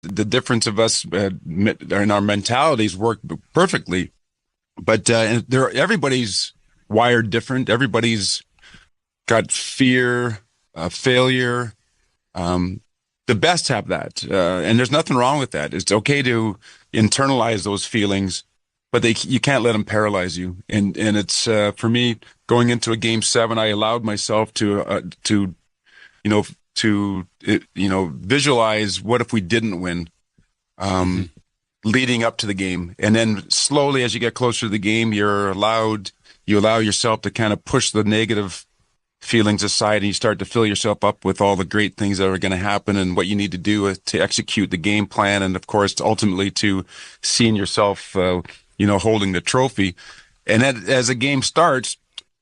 the difference of us and our mentalities work perfectly. But everybody's wired different. Everybody's got fear, failure. The best have that, and there's nothing wrong with that. It's okay to internalize those feelings, but you can't let them paralyze you. And it's for me going into a game 7, I allowed myself to visualize what if we didn't win, leading up to the game, and then slowly as you get closer to the game, you allow yourself to kind of push the negative feelings aside, and you start to fill yourself up with all the great things that are going to happen and what you need to do to execute the game plan, and of course ultimately to seeing yourself holding the trophy. And then as the game starts,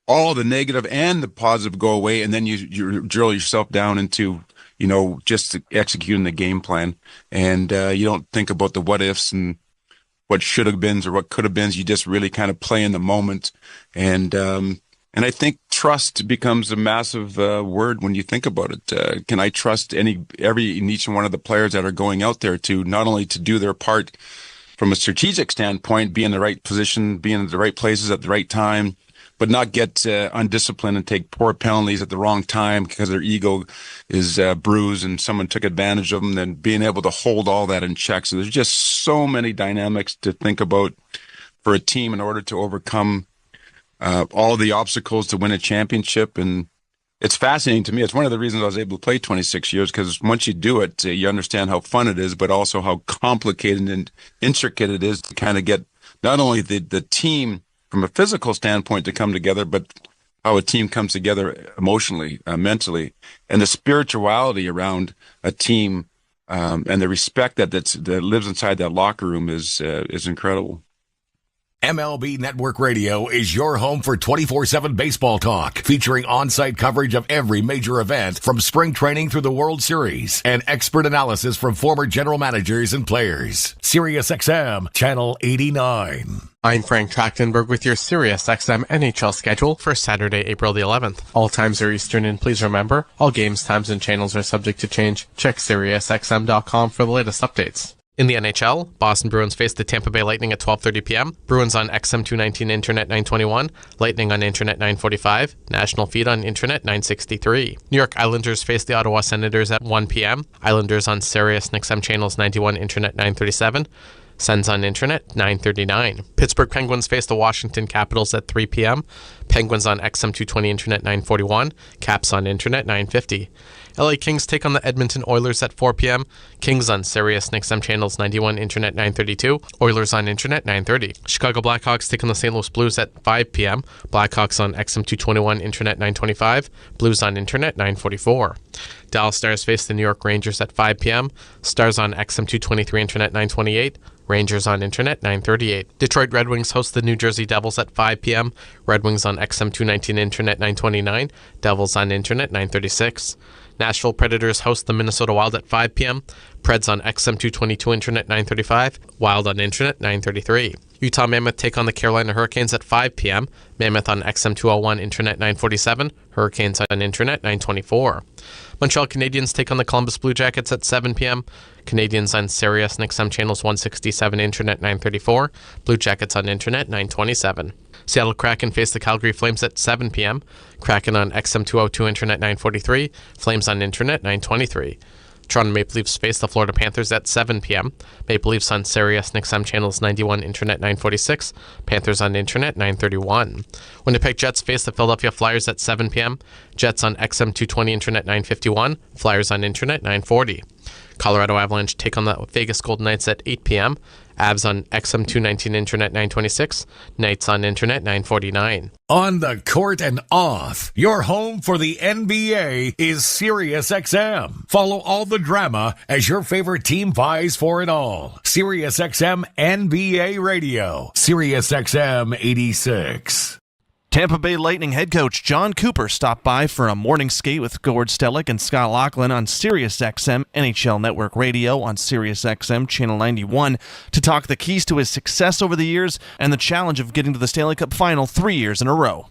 all the negative and the positive go away, and then you drill yourself down into just executing the game plan, and you don't think about the what ifs and what should have been or what could have been. You just really kind of play in the moment, and I think trust becomes a massive word when you think about it. Can I trust each one of the players that are going out there to not only to do their part from a strategic standpoint, be in the right position, be in the right places at the right time, but not get undisciplined and take poor penalties at the wrong time because their ego is bruised and someone took advantage of them, then being able to hold all that in check. So there's just so many dynamics to think about for a team in order to overcome all the obstacles to win a championship. And it's fascinating to me. It's one of the reasons I was able to play 26 years, because once you do it, you understand how fun it is, but also how complicated and intricate it is to kind of get not only the team from a physical standpoint to come together, but how a team comes together emotionally, mentally, and the spirituality around a team, and the respect that lives inside that locker room is incredible. MLB Network Radio is your home for 24/7 baseball talk, featuring on-site coverage of every major event from spring training through the World Series and expert analysis from former general managers and players. SiriusXM Channel 89. I'm Frank Trachtenberg with your SiriusXM NHL schedule for Saturday, April the 11th. All times are Eastern, and please remember, all games, times, and channels are subject to change. Check SiriusXM.com for the latest updates. In the NHL, Boston Bruins face the Tampa Bay Lightning at 12:30 p.m. Bruins on XM 219 Internet 921, Lightning on Internet 945, National Feed on Internet 963. New York Islanders face the Ottawa Senators at 1 p.m. Islanders on Sirius and XM channels 91 Internet 937. Sens on Internet 939. Pittsburgh Penguins face the Washington Capitals at 3 p.m. Penguins on XM 220 Internet 941. Caps on Internet 950. LA Kings take on the Edmonton Oilers at 4 p.m. Kings on Sirius and XM channels 91 Internet 932. Oilers on Internet 930. Chicago Blackhawks take on the St. Louis Blues at 5 p.m. Blackhawks on XM 221 Internet 925. Blues on Internet 944. Dallas Stars face the New York Rangers at 5 p.m. Stars on XM 223 Internet 928. Rangers on Internet 938. Detroit Red Wings host the New Jersey Devils at 5 p.m. Red Wings on XM 219 Internet 929. Devils on Internet 936. Nashville Predators host the Minnesota Wild at 5 p.m. Preds on XM 222 Internet 935. Wild on Internet 933. Utah Mammoth take on the Carolina Hurricanes at 5 p.m. Mammoth on XM 201 Internet 947. Hurricanes on Internet 924. Montreal Canadiens take on the Columbus Blue Jackets at 7 p.m. Canadiens on Sirius and XM channels 167 Internet 934. Blue Jackets on Internet 927. Seattle Kraken face the Calgary Flames at 7 p.m. Kraken on XM 202 Internet 943. Flames on Internet 923. Toronto Maple Leafs face the Florida Panthers at 7 p.m. Maple Leafs on Sirius and XM channels 91 Internet 946. Panthers on Internet 931. Winnipeg Jets face the Philadelphia Flyers at 7 p.m. Jets on XM 220 Internet 951. Flyers on Internet 940. Colorado Avalanche take on the Vegas Golden Knights at 8 p.m. Avs on XM 219 Internet 926. Knights on Internet 949. On the court and off, your home for the NBA is SiriusXM. Follow all the drama as your favorite team vies for it all. SiriusXM NBA Radio. SiriusXM 86. Tampa Bay Lightning head coach John Cooper stopped by for a morning skate with Gord Stellick and Scott Laughlin on SiriusXM NHL Network Radio on SiriusXM Channel 91 to talk the keys to his success over the years and the challenge of getting to the Stanley Cup Final 3 years in a row.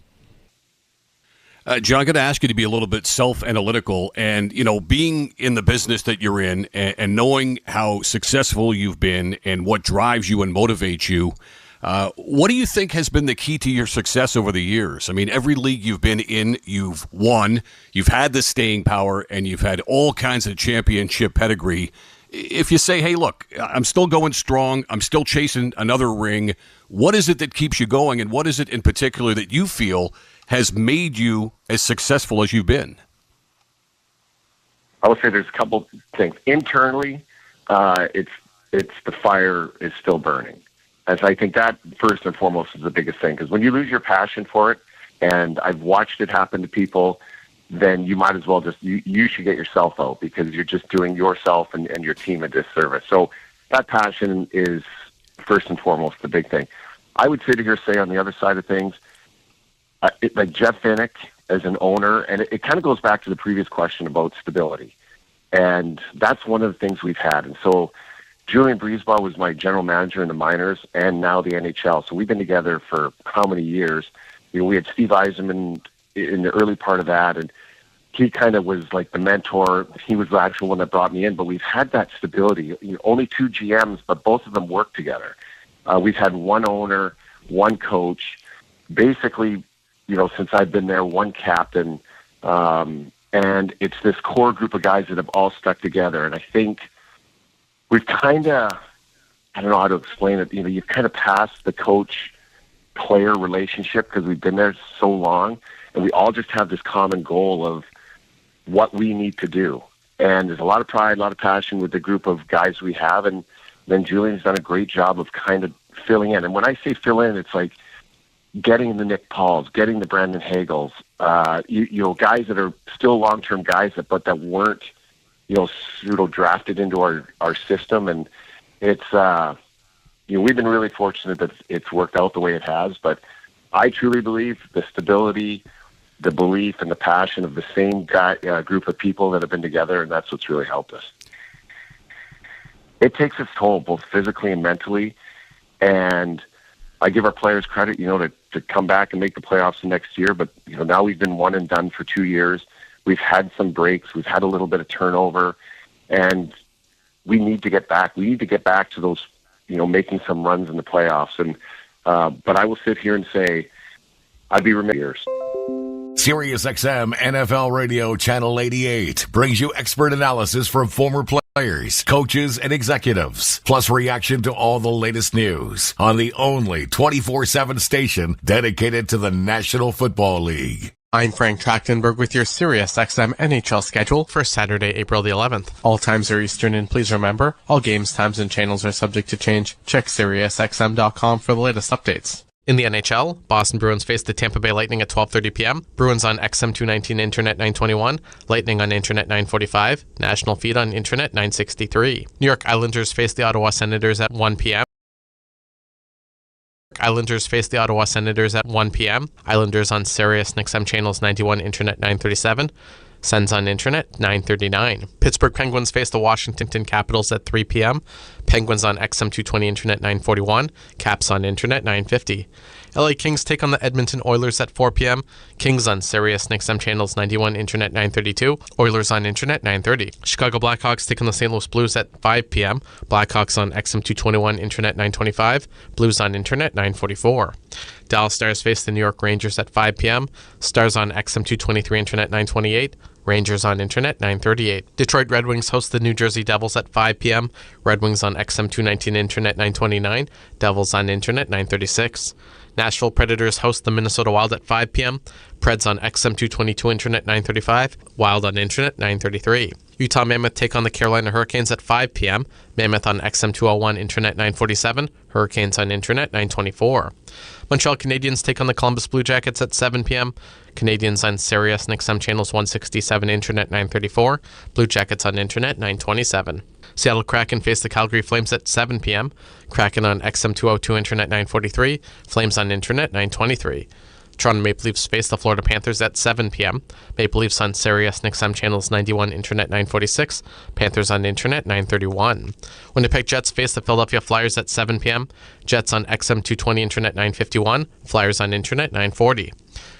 John, I'm going to ask you to be a little bit self-analytical, and being in the business that you're in, and knowing how successful you've been, and what drives you and motivates you. What do you think has been the key to your success over the years? I mean, every league you've been in, you've won, you've had the staying power, and you've had all kinds of championship pedigree. If you say, hey, look, I'm still going strong, I'm still chasing another ring, what is it that keeps you going, and what is it in particular that you feel has made you as successful as you've been? I would say there's a couple things. Internally, it's the fire is still burning. As I think that first and foremost is the biggest thing, because when you lose your passion for it, and I've watched it happen to people, then you might as well you should get yourself out, because you're just doing yourself and your team a disservice. So that passion is first and foremost the big thing. I would sit here say on the other side of things, like Jeff Vinik as an owner, and it kind of goes back to the previous question about stability. And that's one of the things we've had. And so Julian Breezeball was my general manager in the minors and now the NHL. So we've been together for how many years? We had Steve Yzerman in the early part of that, and he kind of was like the mentor. He was the actual one that brought me in, but we've had that stability. Only 2 GMs, but both of them work together. We've had one owner, one coach, basically, since I've been there, one captain, and it's this core group of guys that have all stuck together. And I think we've kind of, I don't know how to explain it, you've kind of passed the coach-player relationship because we've been there so long, and we all just have this common goal of what we need to do. And there's a lot of pride, a lot of passion with the group of guys we have, and then Julian's done a great job of kind of filling in. And when I say fill in, it's like getting the Nick Pauls, getting the Brandon Hagels, guys that are still long-term guys but that weren't, pseudo-drafted into our system. And it's, we've been really fortunate that it's worked out the way it has. But I truly believe the stability, the belief, and the passion of the same group of people that have been together, and that's what's really helped us. It takes its toll, both physically and mentally. And I give our players credit, to come back and make the playoffs the next year. But, now we've been one and done for 2 years. We've had some breaks. We've had a little bit of turnover. And we need to get back. We need to get back to those, making some runs in the playoffs. And but I will sit here and say, I'd be remiss years. SiriusXM NFL Radio Channel 88 brings you expert analysis from former players, coaches, and executives, plus reaction to all the latest news on the only 24/7 station dedicated to the National Football League. I'm Frank Trachtenberg with your SiriusXM NHL schedule for Saturday, April the 11th. All times are Eastern, and please remember, all games, times, and channels are subject to change. Check SiriusXM.com for the latest updates. In the NHL, Boston Bruins face the Tampa Bay Lightning at 12:30 p.m. Bruins on XM 219 Internet 921, Lightning on Internet 945, National Feed on Internet 963. New York Islanders face the Ottawa Senators at 1 p.m. Islanders face the Ottawa Senators at 1 p.m. Islanders on Sirius and XM channels 91 Internet 937. Sens on Internet 939. Pittsburgh Penguins face the Washington Capitals at 3 p.m. Penguins on XM 220 Internet 941. Caps on Internet 950. LA Kings take on the Edmonton Oilers at 4 p.m. Kings on Sirius and XM channels 91 Internet 932. Oilers on Internet 930. Chicago Blackhawks take on the St. Louis Blues at 5 p.m. Blackhawks on XM 221 Internet 925. Blues on Internet 944. Dallas Stars face the New York Rangers at 5 p.m. Stars on XM 223 Internet 928. Rangers on Internet 938. Detroit Red Wings host the New Jersey Devils at 5 p.m. Red Wings on XM 219 Internet 929. Devils on Internet 936. Nashville Predators host the Minnesota Wild at 5 p.m. Preds on XM 222 Internet 935. Wild on Internet 933. Utah Mammoth take on the Carolina Hurricanes at 5 p.m. Mammoth on XM 201 Internet 947. Hurricanes on Internet 924. Montreal Canadiens take on the Columbus Blue Jackets at 7 p.m. Canadiens on Sirius and XM channels 167 Internet 934. Blue Jackets on Internet 927. Seattle Kraken face the Calgary Flames at 7 p.m. Kraken on XM 202 Internet 943. Flames on Internet 923. Toronto Maple Leafs face the Florida Panthers at 7 p.m. Maple Leafs on Sirius and XM channels 91 Internet 946. Panthers on Internet 931. Winnipeg Jets face the Philadelphia Flyers at 7 p.m. Jets on XM 220 Internet 951. Flyers on Internet 940.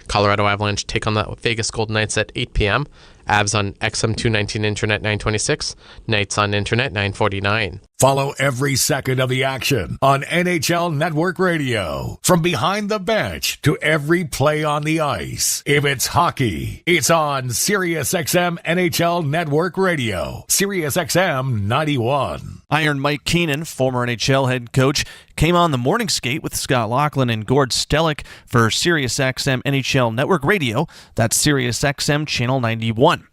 Colorado Avalanche take on the Vegas Golden Knights at 8 p.m. Avs on XM 219 Internet 926, Knights on Internet 949. Follow every second of the action on NHL Network Radio. From behind the bench to every play on the ice. If it's hockey, it's on SiriusXM NHL Network Radio. SiriusXM 91. Iron Mike Keenan, former NHL head coach, came on the morning skate with Scott Laughlin and Gord Stellick for SiriusXM NHL Network Radio. That's SiriusXM Channel 91.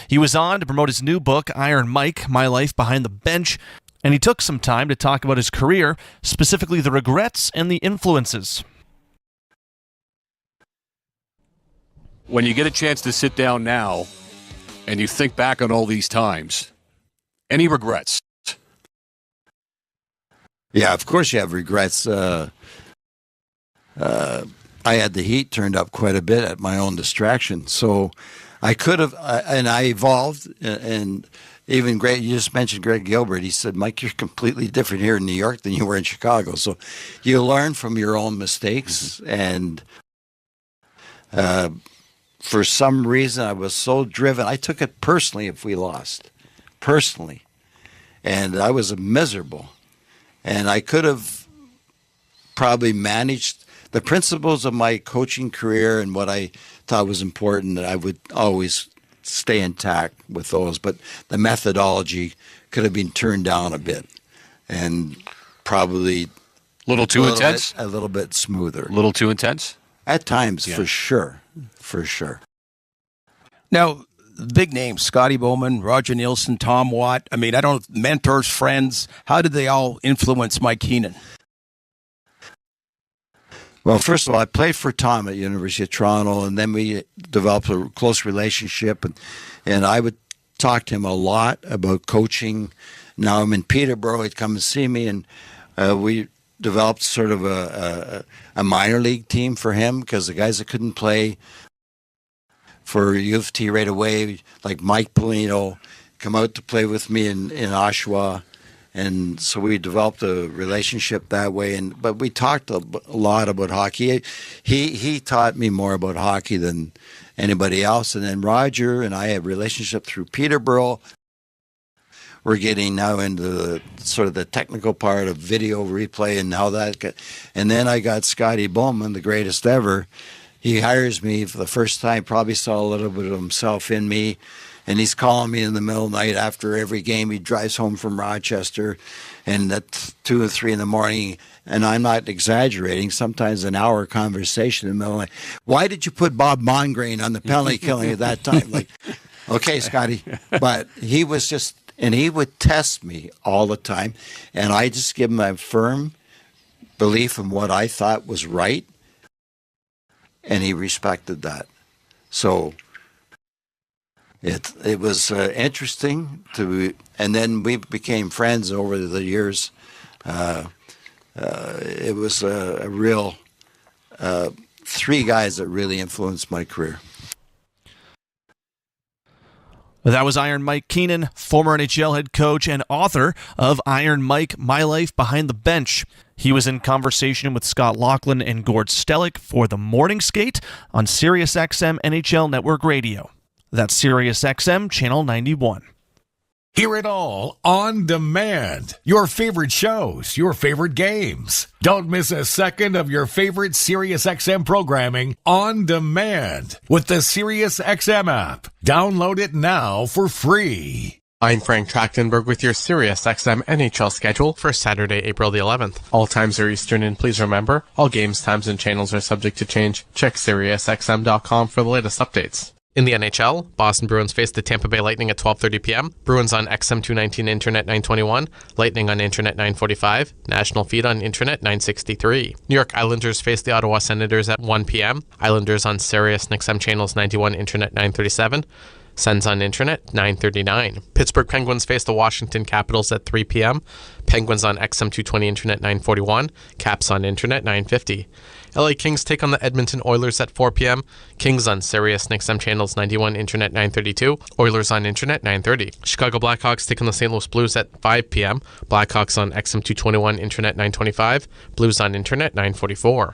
He was on to promote his new book, Iron Mike, My Life Behind the Bench, and he took some time to talk about his career, specifically the regrets and the influences. When you get a chance to sit down now and you think back on all these times, any regrets? Yeah, of course you have regrets. I had the heat turned up quite a bit at my own distraction. So I could have, and I evolved, and even Greg, you just mentioned Greg Gilbert. He said, Mike, you're completely different here in New York than you were in Chicago. So you learn from your own mistakes. And for some reason, I was so driven. I took it personally if we lost, personally. And I was miserable. And I could have probably managed the principles of my coaching career and what I thought was important, that I would always stay intact with those. But the methodology could have been turned down a bit and probably A little too intense? A little bit smoother. A little too intense? At times, Yeah. for sure. For sure. Now, big names, Scotty Bowman, Roger Nielsen, Tom Watt. I mean, I don't know, mentors, friends. How did they all influence Mike Keenan? Well, first of all, I played for Tom at University of Toronto, and then we developed a close relationship, and I would talk to him a lot about coaching. Now I'm in Peterborough. He'd come and see me, and we developed sort of a minor league team for him, because the guys that couldn't play for U of T right away, like Mike Polino, come out to play with me in Oshawa. And so we developed a relationship that way. But we talked a lot about hockey. He taught me more about hockey than anybody else. And then Roger and I had a relationship through Peterborough. We're getting now into the sort of the technical part of video replay and how that. And then I got Scotty Bowman, the greatest ever. He hires me for the first time, probably saw a little bit of himself in me. And he's calling me in the middle of the night after every game. He drives home from Rochester, and at 2 or 3 in the morning, and I'm not exaggerating, sometimes an hour conversation in the middle of the night. Why did you put Bob Mongrain on the penalty killing at that time? Like, okay, Scotty. But he was just, and he would test me all the time, and I just give him a firm belief in what I thought was right, and he respected that. So it was interesting and then we became friends over the years. It was a real 3 guys that really influenced my career. That was Iron Mike Keenan, former NHL head coach and author of Iron Mike, My Life Behind the Bench. He was in conversation with Scott Laughlin and Gord Stellick for the Morning Skate on SiriusXM NHL Network Radio. That's SiriusXM Channel 91. Hear it all on demand. Your favorite shows, your favorite games. Don't miss a second of your favorite SiriusXM programming on demand with the SiriusXM app. Download it now for free. I'm Frank Trachtenberg with your SiriusXM NHL schedule for Saturday, April the 11th. All times are Eastern, and please remember, all games, times, and channels are subject to change. Check SiriusXM.com for the latest updates. In the NHL, Boston Bruins face the Tampa Bay Lightning at 12:30 p.m. Bruins on XM 219 Internet 921, Lightning on Internet 945, National Feed on Internet 963. New York Islanders face the Ottawa Senators at 1 p.m. Islanders on Sirius XM channels 91 Internet 937, Sens on Internet 939. Pittsburgh Penguins face the Washington Capitals at 3 p.m. Penguins on XM 220 Internet 941, Caps on Internet 950. LA Kings take on the Edmonton Oilers at 4 p.m. Kings on Sirius XM channels 91, Internet 932. Oilers on Internet 930. Chicago Blackhawks take on the St. Louis Blues at 5 p.m. Blackhawks on XM 221, Internet 925. Blues on Internet 944.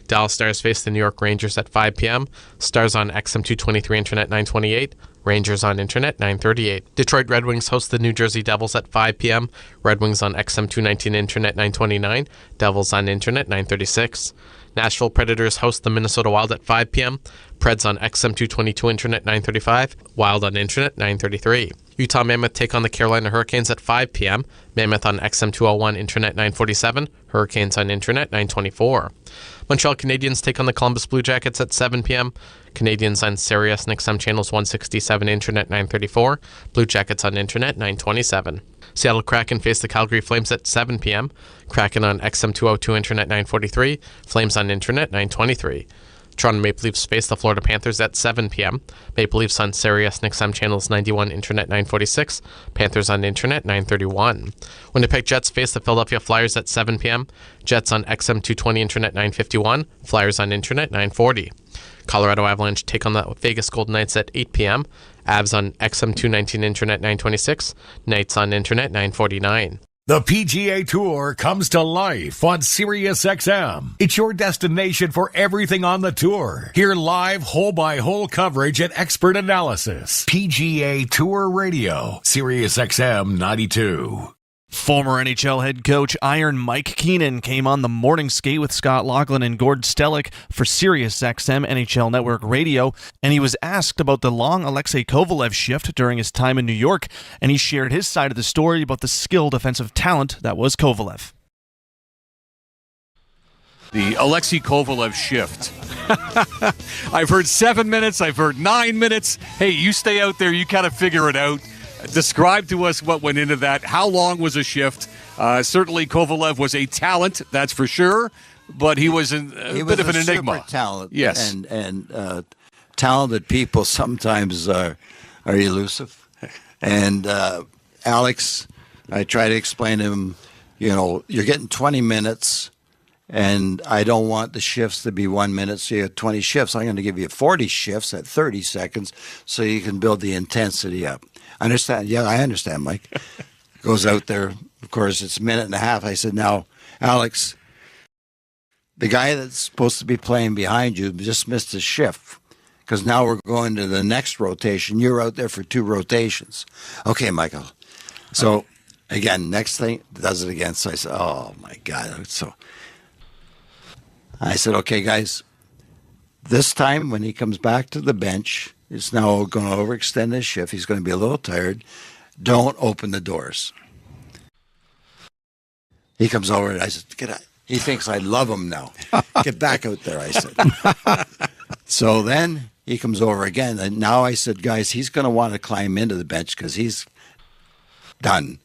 Dallas Stars face the New York Rangers at 5 p.m. Stars on XM 223, Internet 928. Rangers on Internet 938. Detroit Red Wings host the New Jersey Devils at 5 p.m. Red Wings on XM 219, Internet 929. Devils on Internet 936. Nashville Predators host the Minnesota Wild at 5 p.m. Preds on XM 222, Internet 935. Wild on Internet 933. Utah Mammoth take on the Carolina Hurricanes at 5 p.m. Mammoth on XM 201, Internet 947. Hurricanes on Internet 924. Montreal Canadiens take on the Columbus Blue Jackets at 7 p.m. Canadiens on Sirius XM channels 167, Internet 934. Blue Jackets on Internet 927. Seattle Kraken face the Calgary Flames at 7 p.m. Kraken on XM 202, Internet 943. Flames on Internet 923. Toronto Maple Leafs face the Florida Panthers at 7 p.m. Maple Leafs on Sirius XM channels 91, Internet 946. Panthers on Internet 931. Winnipeg Jets face the Philadelphia Flyers at 7 p.m. Jets on XM 220, Internet 951. Flyers on Internet 940. Colorado Avalanche take on the Vegas Golden Knights at 8 p.m. Avs on XM 219, Internet 926. Knights on Internet 949. The PGA Tour comes to life on SiriusXM. It's your destination for everything on the tour. Hear live hole-by-hole coverage and expert analysis. PGA Tour Radio, SiriusXM 92. Former NHL head coach Iron Mike Keenan came on the morning skate with Scott Laughlin and Gord Stellick for SiriusXM NHL Network Radio, and he was asked about the long Alexei Kovalev shift during his time in New York, and he shared his side of the story about the skilled offensive talent that was Kovalev. The Alexei Kovalev shift. I've heard 7 minutes. I've heard 9 minutes. Hey, you stay out there. You kind of figure it out. Describe to us what went into that. How long was a shift? Certainly, Kovalev was a talent, that's for sure, but he was a bit of an enigma. Super talent, yes, and talented people sometimes are elusive. And Alex, I try to explain to him, you're getting 20 minutes. And I don't want the shifts to be 1 minute, so you have 20 shifts. I'm going to give you 40 shifts at 30 seconds so you can build the intensity up. Understand? Yeah, I understand, Mike. Goes out there. Of course, it's a minute and a half. I said, now, Alex, the guy that's supposed to be playing behind you just missed his shift because now we're going to the next rotation. You're out there for 2 rotations. Okay, Michael. So, again, next thing, does it again. So I said, oh, my God. So I said, okay, guys, this time when he comes back to the bench, he's now going to overextend his shift. He's going to be a little tired. Don't open the doors. He comes over and I said, get out. He thinks I love him now. Get back out there, I said. So then he comes over again. And now I said, guys, he's going to want to climb into the bench because he's done.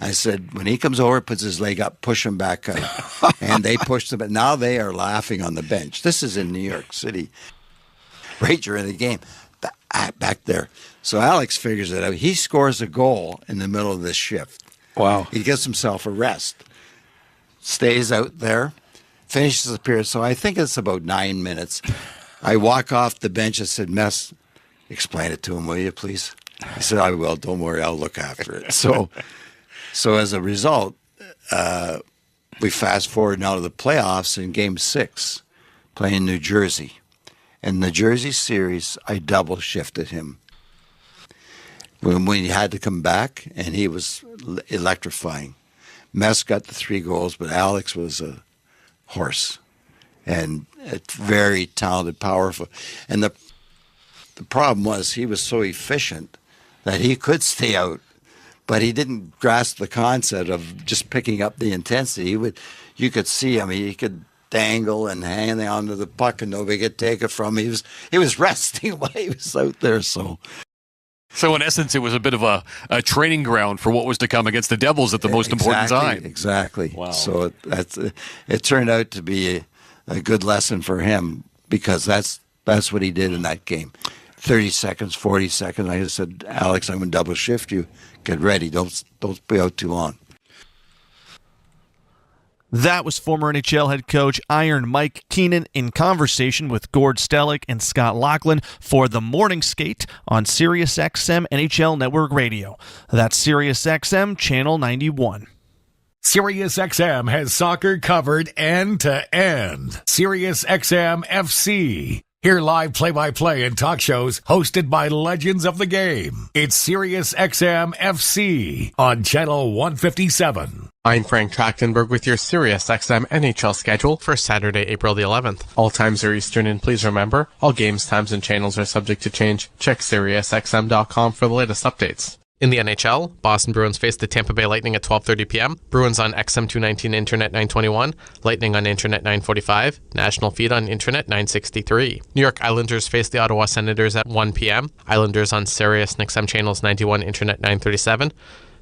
I said, when he comes over, puts his leg up, push him back out. And they pushed him. But now they are laughing on the bench. This is in New York City. Right during the game. Back there. So Alex figures it out. He scores a goal in the middle of this shift. Wow. He gives himself a rest. Stays out there. Finishes the period. So I think it's about 9 minutes. I walk off the bench and said, Mess, explain it to him, will you, please? He said, I will. Don't worry. I'll look after it. So as a result, we fast forward now to the playoffs in Game 6, playing New Jersey. In the Jersey series, I double shifted him. When he had to come back, and he was electrifying. Mess got the 3 goals, but Alex was a horse. And it's very talented, powerful. And the problem was he was so efficient that he could stay out, but he didn't grasp the concept of just picking up the intensity. You could see him. He could dangle and hang on to the puck, and nobody could take it from him. He was resting while he was out there. So in essence, it was a bit of a training ground for what was to come against the Devils at the most important time. Exactly. Wow. So it turned out to be a good lesson for him because that's what he did in that game. 30 seconds, 40 seconds. I just said, Alex, I'm going to double shift you. Get ready. Don't be out too long. That was former NHL head coach Iron Mike Keenan in conversation with Gord Stellick and Scott Laughlin for the Morning Skate on SiriusXM NHL Network Radio. That's SiriusXM Channel 91. SiriusXM has soccer covered end to end. SiriusXM FC. Hear live play-by-play and talk shows hosted by legends of the game. It's SiriusXM FC on Channel 157. I'm Frank Trachtenberg with your SiriusXM NHL schedule for Saturday, April the 11th. All times are Eastern, and please remember, all games, times, and channels are subject to change. Check SiriusXM.com for the latest updates. In the NHL, Boston Bruins face the Tampa Bay Lightning at 12:30 p.m. Bruins on XM219 Internet 921, Lightning on Internet 945, National Feed on Internet 963. New York Islanders face the Ottawa Senators at 1 p.m. Islanders on Sirius and XM channels 91 Internet 937.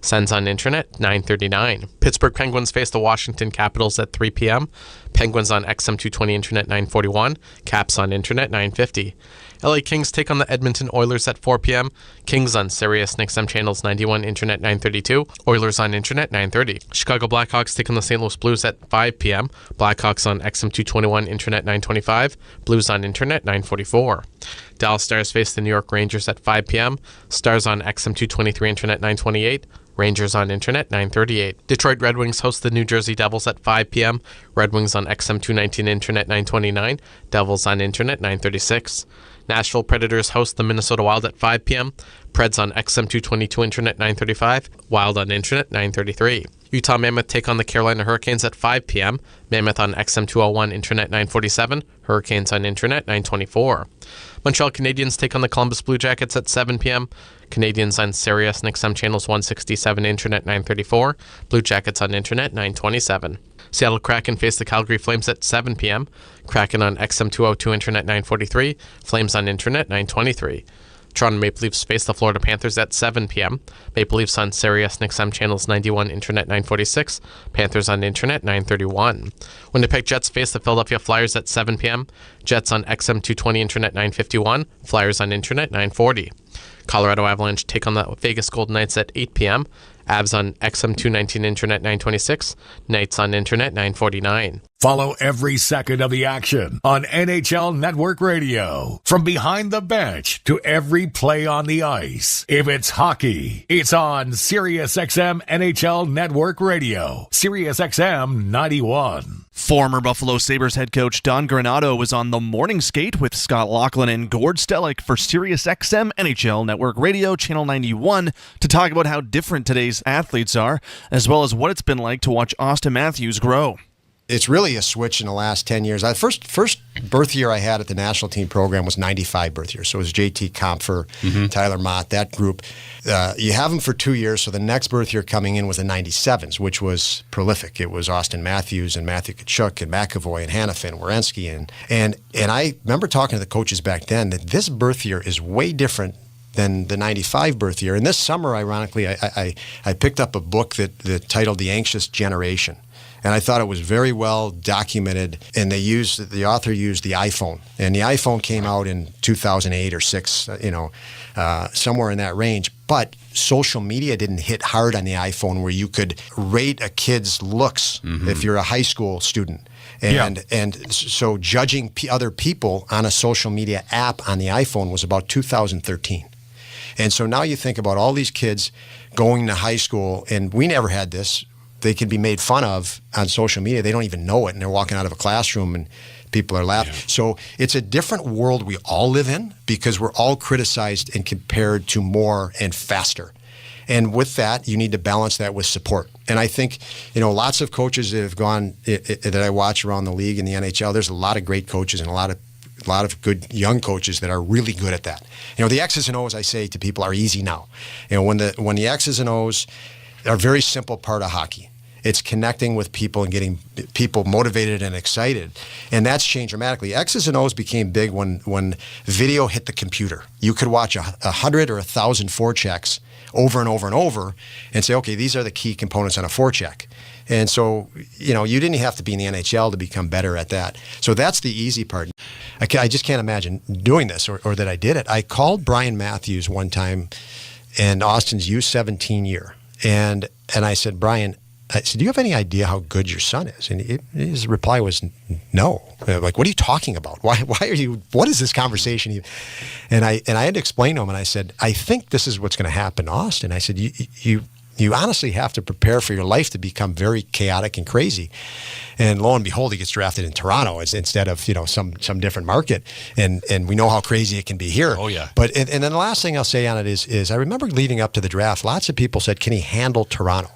Sens on Internet 939. Pittsburgh Penguins face the Washington Capitals at 3 p.m. Penguins on XM220 Internet 941. Caps on Internet 950. LA Kings take on the Edmonton Oilers at 4 p.m. Kings on Sirius and XM channels 91 Internet 932. Oilers on Internet 930. Chicago Blackhawks take on the St. Louis Blues at 5 p.m. Blackhawks on XM221 Internet 925. Blues on Internet 944. Dallas Stars face the New York Rangers at 5 p.m. Stars on XM223 Internet 928. Rangers on Internet 938. Detroit Red Wings host the New Jersey Devils at 5 p.m. Red Wings on XM219 Internet 929. Devils on Internet 936. Nashville Predators host the Minnesota Wild at 5 p.m. Preds on XM222 Internet 935. Wild on Internet 933. Utah Mammoth take on the Carolina Hurricanes at 5 p.m. Mammoth on XM201 Internet 947. Hurricanes on Internet 924. Montreal Canadiens take on the Columbus Blue Jackets at 7 p.m. Canadiens on Sirius and XM channels 167 Internet 934. Blue Jackets on Internet 927. Seattle Kraken face the Calgary Flames at 7 p.m. Kraken on XM202 Internet 943. Flames on Internet 923. Toronto Maple Leafs face the Florida Panthers at 7 p.m. Maple Leafs on Sirius and XM channels 91 Internet 946. Panthers on Internet 931. Winnipeg Jets face the Philadelphia Flyers at 7 p.m. Jets on XM220 Internet 951. Flyers on Internet 940. Colorado Avalanche take on the Vegas Golden Knights at 8 p.m. Avs on XM219 Internet 926. Knights on Internet 949. Follow every second of the action on NHL Network Radio. From behind the bench to every play on the ice. If it's hockey, it's on SiriusXM NHL Network Radio. SiriusXM 91. Former Buffalo Sabres head coach Don Granato was on the Morning Skate with Scott Laughlin and Gord Stellick for SiriusXM NHL Network Radio Channel 91 to talk about how different today's athletes are, as well as what it's been like to watch Austin Matthews grow. It's really a switch in the last 10 years. The first birth year I had at the national team program was 95 birth year. So it was JT Compher, Tyler Mott, that group. You have them for 2 years, so the next birth year coming in was the 97s, which was prolific. It was Austin Matthews and Matthew Tkachuk and McAvoy and Hanifin, Werenski. And I remember talking to the coaches back then that this birth year is way different than the 95 birth year. And this summer, ironically, I picked up a book that titled The Anxious Generation. And I thought it was very well documented, and the author used the iPhone. And the iPhone came out in 2008 or 6, somewhere in that range. But social media didn't hit hard on the iPhone where you could rate a kid's looks if you're a high school student. And so judging other people on a social media app on the iPhone was about 2013. And so now you think about all these kids going to high school, and we never had this. They can be made fun of on social media. They don't even know it, and they're walking out of a classroom and people are laughing. Yeah. So it's a different world we all live in because we're all criticized and compared to more and faster. And with that, you need to balance that with support. And I think, lots of coaches that have gone that I watch around the league in the NHL, there's a lot of great coaches and a lot of good young coaches that are really good at that. The X's and O's, I say to people, are easy now. When the X's and O's are a very simple part of hockey. It's connecting with people and getting people motivated and excited. And that's changed dramatically. X's and O's became big when video hit the computer. You could watch 100 or 1,000 forechecks over and over and over and say, okay, these are the key components on a forecheck. And so, you didn't have to be in the NHL to become better at that. So that's the easy part. I just can't imagine doing this or that I did it. I called Brian Matthews one time in Austin's U17 year. And I said, Brian, I said, do you have any idea how good your son is? And his reply was no. Like, what are you talking about? Why are you, what is this conversation? And I had to explain to him, and I said, I think this is what's going to happen to Austin. I said, you honestly have to prepare for your life to become very chaotic and crazy. And lo and behold, he gets drafted in Toronto instead of, some different market. And we know how crazy it can be here. Oh, yeah. But and then the last thing I'll say on it is I remember leading up to the draft, lots of people said, can he handle Toronto?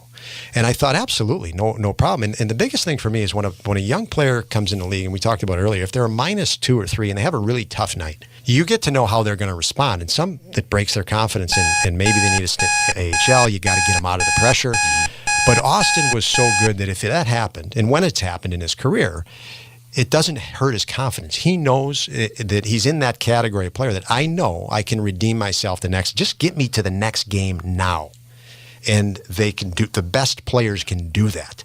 And I thought, absolutely, no problem. And the biggest thing for me is when a young player comes in the league, and we talked about earlier, if they're a -2 or -3 and they have a really tough night, you get to know how they're going to respond. And some that breaks their confidence, and maybe they need to stay AHL. You got to get them out of the pressure. But Austin was so good that if that happened, and when it's happened in his career, it doesn't hurt his confidence. He knows that he's in that category of player that I know I can redeem myself just get me to the next game now. And they can do, the best players can do that.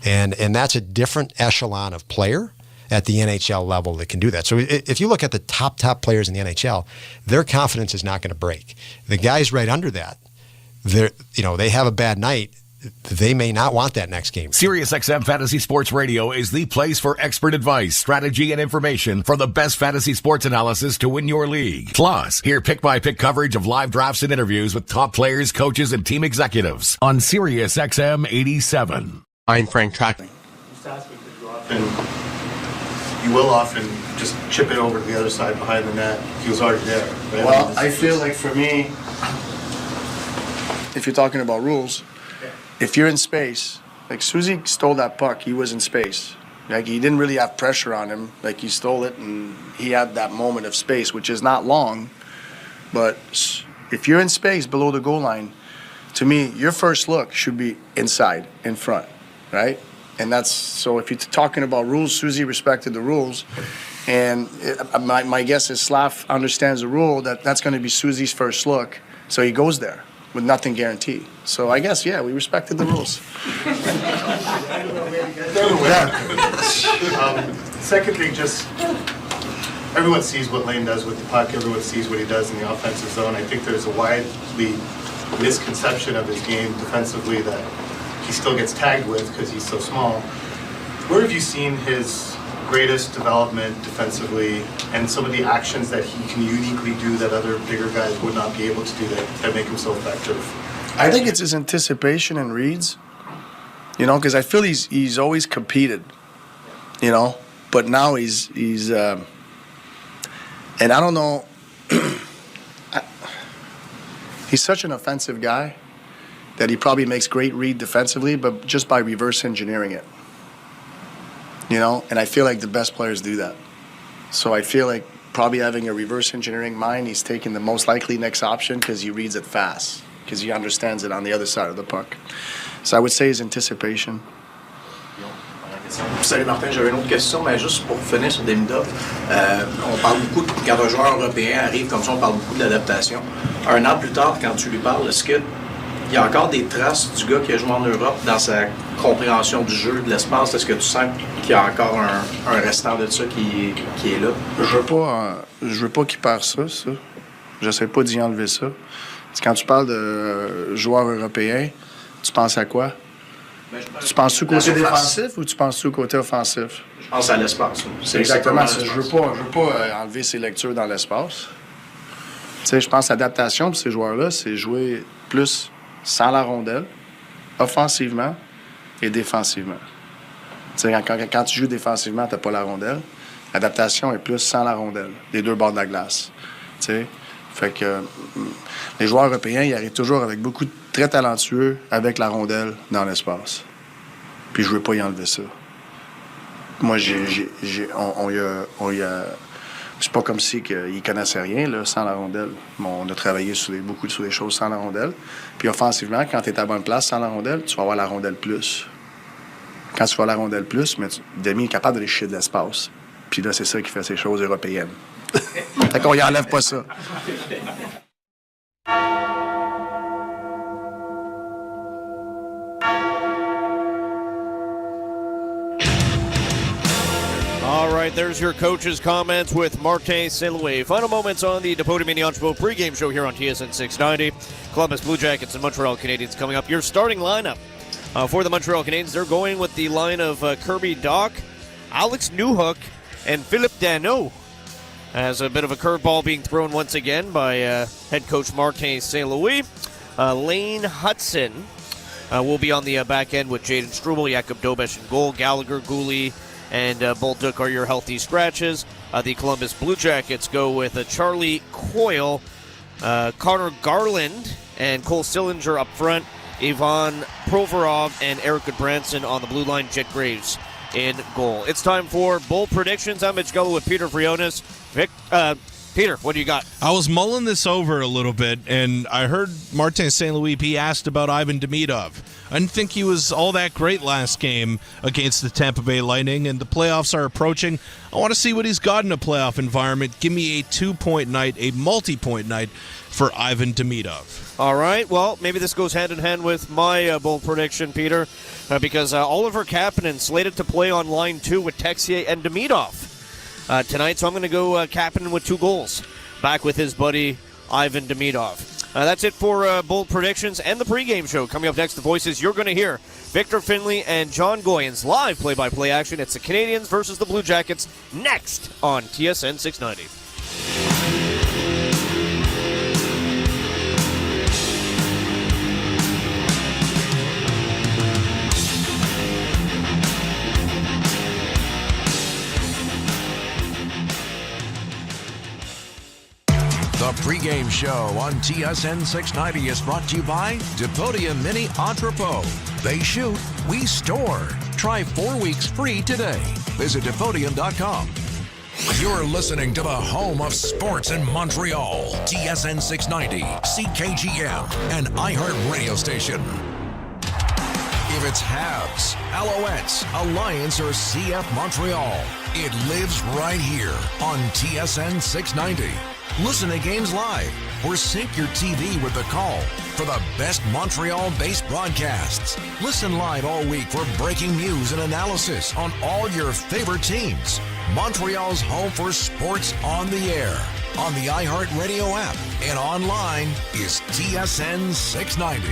And that's a different echelon of player at the NHL level that can do that. So if you look at the top players in the NHL, their confidence is not going to break. The guys right under that, they have a bad night. They may not want that next game. SiriusXM Fantasy Sports Radio is the place for expert advice, strategy, and information for the best fantasy sports analysis to win your league. Plus, hear pick-by-pick coverage of live drafts and interviews with top players, coaches, and team executives on SiriusXM 87. I'm Frank Track. You will often just chip it over to the other side behind the net. He was already there. Right? Well, I feel like for me, if you're talking about rules, if you're in space, like Susie stole that puck, he was in space. Like, he didn't really have pressure on him. Like, he stole it and he had that moment of space, which is not long. But if you're in space below the goal line, to me, your first look should be inside, in front, right? And that's, so if you're talking about rules, Susie respected the rules. And my guess is Slav understands the rule that's going to be Susie's first look. So he goes there with nothing guaranteed. So I guess, yeah, we respected the rules. Secondly, just everyone sees what Lane does with the puck. Everyone sees what he does in the offensive zone. I think there's a widely misconception of his game defensively that he still gets tagged with because he's so small. Where have you seen his greatest development defensively and some of the actions that he can uniquely do that other bigger guys would not be able to do that make him so effective? I think it's his anticipation and reads, because I feel he's always competed, but now he's and I don't know, he's such an offensive guy that he probably makes great read defensively, but just by reverse engineering it. And I feel like the best players do that. So I feel like probably having a reverse engineering mind, he's taking the most likely next option because he reads it fast, because he understands it on the other side of the puck. So I would say his anticipation. Salut Martin, j'avais une autre question, mais juste pour finir sur Demidov, on parle beaucoup, quand un joueur européen arrive comme ça, on parle beaucoup de l'adaptation. Un an plus tard, quand tu lui parles, est-ce qu'il y a encore des traces du gars qui a joué en Europe dans sa compréhension du jeu, de l'espace? Est-ce que tu sens qu'il y a encore un restant de ça qui est là? Je veux pas qu'il perd ça. J'essaie pas d'y enlever ça. Quand tu parles de joueurs européens, tu penses à quoi? Tu penses-tu au côté défensif ou tu penses-tu au côté offensif? Je pense à l'espace. C'est exactement ça. Je veux pas enlever ses lectures dans l'espace. Je pense à l'adaptation pour ces joueurs-là, c'est jouer plus sans la rondelle, offensivement et défensivement. Quand tu joues défensivement, tu n'as pas la rondelle. L'adaptation est plus sans la rondelle, des deux bords de la glace. Fait que les joueurs européens, ils arrivent toujours avec beaucoup de très talentueux avec la rondelle dans l'espace. Puis je veux pas y enlever ça. Moi, c'est pas comme si qu'ils connaissaient rien là, sans la rondelle. On a travaillé beaucoup sur des choses sans la rondelle. Puis offensivement, quand tu es à bonne place sans la rondelle, tu vas avoir la rondelle plus. Quand tu vas avoir la rondelle plus, mais Demi est capable d'aller chier de l'espace. Puis là, c'est ça qui fait ces choses européennes. Fait qu'on y enlève pas ça. All right, there's your coach's comments with Martin St-Louis. Final moments on the Depote Mini-Entrepot pregame show here on TSN 690. Columbus Blue Jackets and Montreal Canadiens coming up. Your starting lineup For the Montreal Canadiens, they're going with the line of Kirby Dach, Alex Newhook, and Philippe Danault. As a bit of a curveball being thrown once again by head coach Martin St. Louis. Lane Hudson will be on the back end with Jaden Struble, Jakub Dobeš in goal, Gallagher, Gouli, and Bolduc are your healthy scratches. The Columbus Blue Jackets go with Charlie Coyle, Connor Garland, and Cole Sillinger up front, Ivan Provorov, and Eric Goodbranson on the blue line, Jet Graves in goal. It's time for bold predictions. I'm Mitch Gullo with Peter Vrionis. Peter, what do you got? I was mulling this over a little bit, and I heard Martin St. Louis be asked about Ivan Demidov. I didn't think he was all that great last game against the Tampa Bay Lightning, and the playoffs are approaching. I want to see what he's got in a playoff environment. Give me a 2-point night, a multi-point night for Ivan Demidov. All right, well, maybe this goes hand in hand with my bold prediction, Peter, because Oliver Kapanen slated to play on line 2 with Texier and Demidov tonight, so I'm going to go Kapanen with 2 goals, back with his buddy Ivan Demidov. That's it for bold predictions and the pregame show. Coming up next, the voices you're going to hear: Victor Finley and John Goyens, live play-by-play action. It's the Canadiens versus the Blue Jackets next on TSN 690. The pregame show on TSN 690 is brought to you by Depodia Mini Entrepot. They shoot, we store. Try 4 weeks free today. Visit Depodium.com. You're listening to the home of sports in Montreal. TSN 690, CKGM, and iHeart Radio Station. If it's Habs, Alouettes, Alliance, or CF Montreal, it lives right here on TSN 690. Listen to games live or sync your TV with the call for the best Montreal-based broadcasts. Listen live all week for breaking news and analysis on all your favorite teams. Montreal's home for sports on the air, on the iHeartRadio app, and online is TSN 690.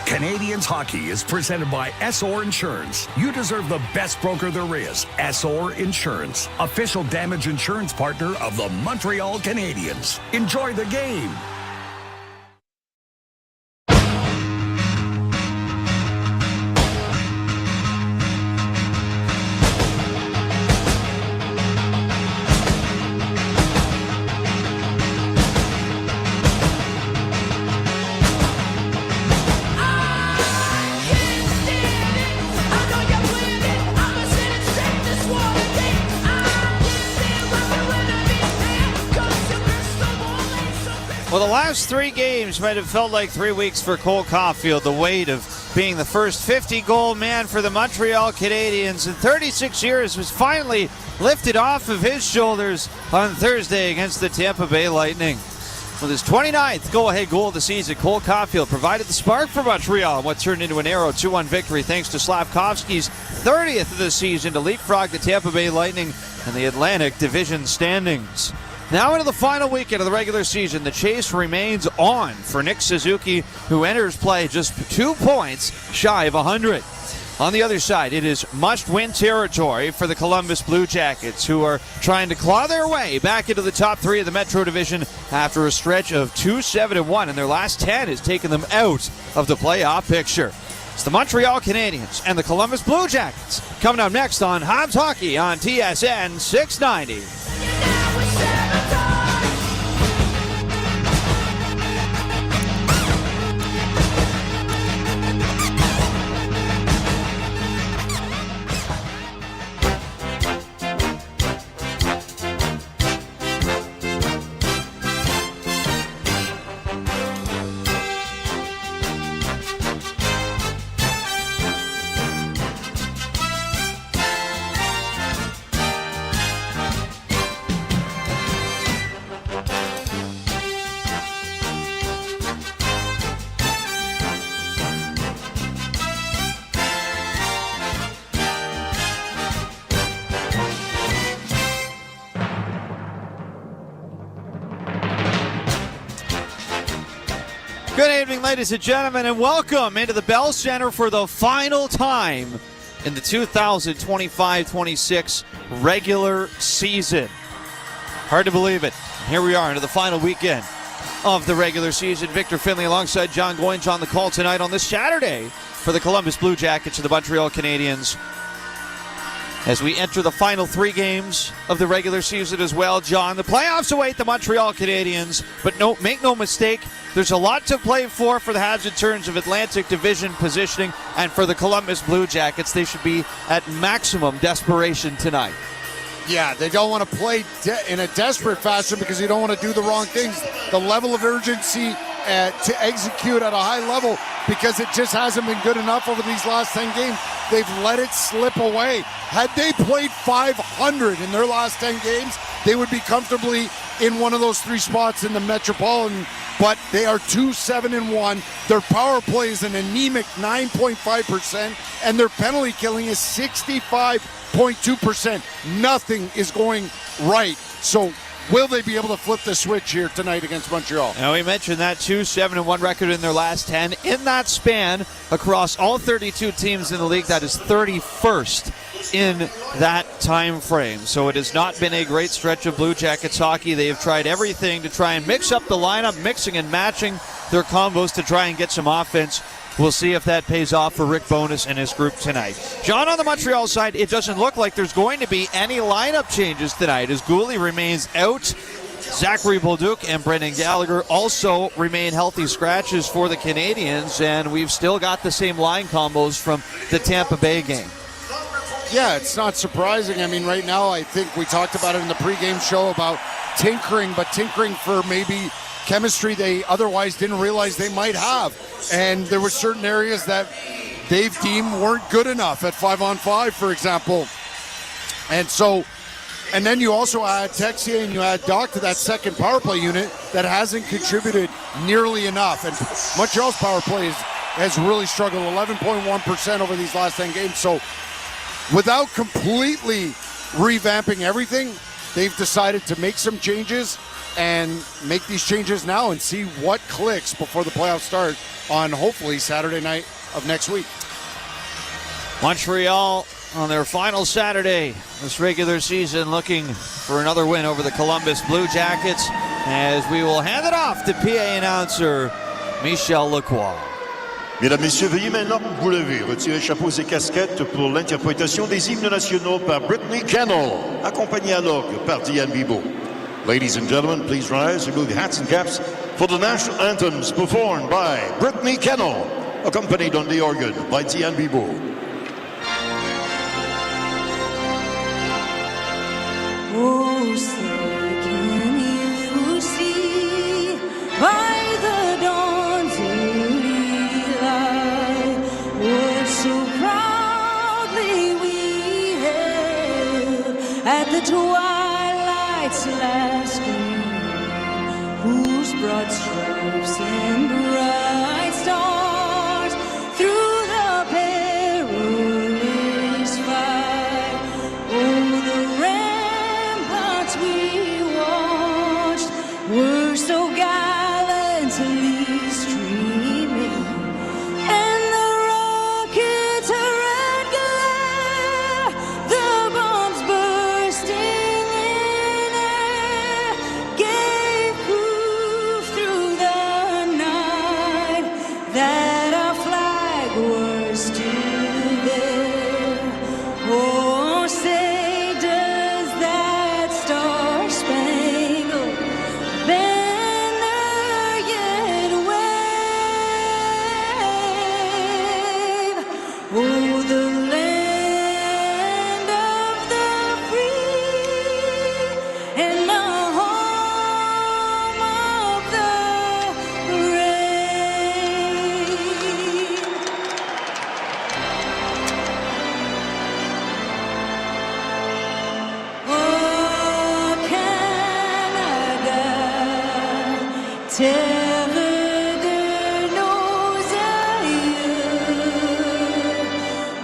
Canadians hockey is presented by Essor Insurance. You deserve the best broker there is. Essor Insurance, official damage insurance partner of the Montreal Canadiens. Enjoy the game. Well, the last 3 games might have felt like 3 weeks for Cole Caulfield. The weight of being the first 50-goal man for the Montreal Canadiens in 36 years was finally lifted off of his shoulders on Thursday against the Tampa Bay Lightning. With his 29th go-ahead goal of the season, Cole Caulfield provided the spark for Montreal in what turned into an narrow 2-1 victory thanks to Slafkovsky's 30th of the season to leapfrog the Tampa Bay Lightning in the Atlantic Division standings. Now into the final weekend of the regular season, the chase remains on for Nick Suzuki, who enters play just 2 points shy of 100. On the other side, it is must-win territory for the Columbus Blue Jackets, who are trying to claw their way back into the top 3 of the Metro Division after a stretch of 2-7-1, and their last 10 has taken them out of the playoff picture. It's the Montreal Canadiens and the Columbus Blue Jackets coming up next on Habs Hockey on TSN 690. Good evening, ladies and gentlemen, and welcome into the Bell Center for the final time in the 2025-26 regular season. Hard to believe it. Here we are into the final weekend of the regular season. Victor Finley alongside John Goins on the call tonight on this Saturday for the Columbus Blue Jackets and the Montreal Canadiens. As we enter the final 3 games of the regular season as well, John, the playoffs await the Montreal Canadiens, but make no mistake, there's a lot to play for the Habs in terms of Atlantic Division positioning, and for the Columbus Blue Jackets, they should be at maximum desperation tonight. Yeah, they don't want to play in a desperate fashion because you don't want to do the wrong things. The level of urgency to execute at a high level, because it just hasn't been good enough over these last 10 games. They've let it slip away. Had they played 500 in their last 10 games, they would be comfortably in one of those 3 spots in the Metropolitan, but they are 2-7-1. Their power play is an anemic 9.5%, and their penalty killing is 65.2%. Nothing is going right. So will they be able to flip the switch here tonight against Montreal? Now, we mentioned that 2-7-1 record in their last 10. In that span, across all 32 teams in the league, that is 31st in that time frame. So it has not been a great stretch of Blue Jackets hockey. They have tried everything to try and mix up the lineup, mixing and matching their combos to try and get some offense. We'll see if that pays off for Rick Bowness and his group tonight. John, on the Montreal side, it doesn't look like there's going to be any lineup changes tonight as Gouli remains out. Zachary Bolduc and Brendan Gallagher also remain healthy scratches for the Canadiens, and we've still got the same line combos from the Tampa Bay game. Yeah, it's not surprising. I mean, right now, I think we talked about it in the pregame show about tinkering, but tinkering for maybe chemistry they otherwise didn't realize they might have. And there were certain areas that they've deemed weren't good enough at 5-on-5, for example. And then you also add Texier and you add Doc to that second power play unit that hasn't contributed nearly enough. And Montreal's power play has really struggled, 11.1% over these last 10 games. So without completely revamping everything, they've decided to make some changes and make these changes now and see what clicks before the playoffs start on hopefully Saturday night of next week. Montreal on their final Saturday this regular season looking for another win over the Columbus Blue Jackets, as we will hand it off to PA announcer Michel Lacroix. Mesdames, Messieurs, veuillez maintenant vous lever, retirer chapeaux et casquettes pour l'interprétation des hymnes nationaux par Brittany Kennel, accompagnée à l'orgue par Diane Bibeau. Ladies and gentlemen, please rise, remove your hats and caps for the national anthems performed by Brittany Kennel, accompanied on the organ by Diane Bibeau. Oh, say can you see by the dawn's early light what so proudly we hailed at the twilight's last gleam, whose broad stripes and bright stars through the perilous fight, oh, the ramparts we watched were so gallantly streaming, and the rockets' red glare, the bombs bursting in air, gave proof through the night that our flag was still there. Oh, say does that star-spangled banner yet wave? Oh, the land of the free and the home of the brave. Oh, Canada, terre de nos aïeux,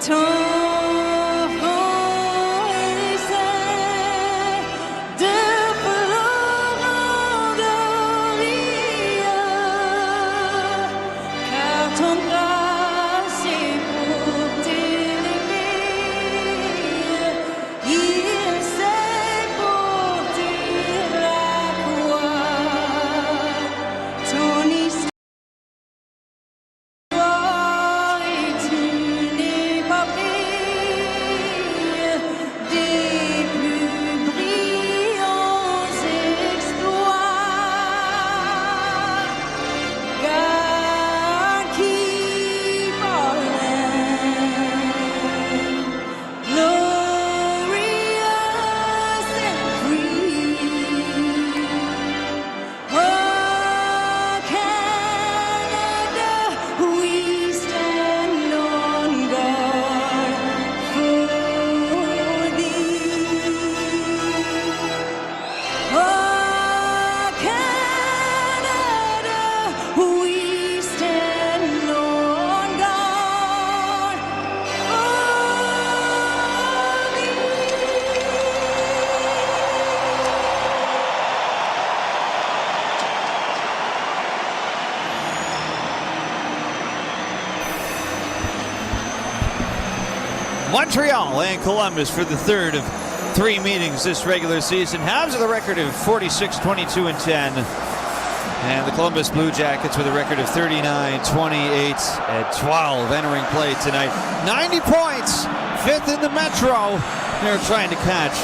ton front est saint de Florent d'Orient, Montreal and Columbus for the third of 3 meetings this regular season. Habs with a record of 46, 22, and 10. And the Columbus Blue Jackets with a record of 39, 28, and 12 entering play tonight. 90 points, 5th in the Metro. They're trying to catch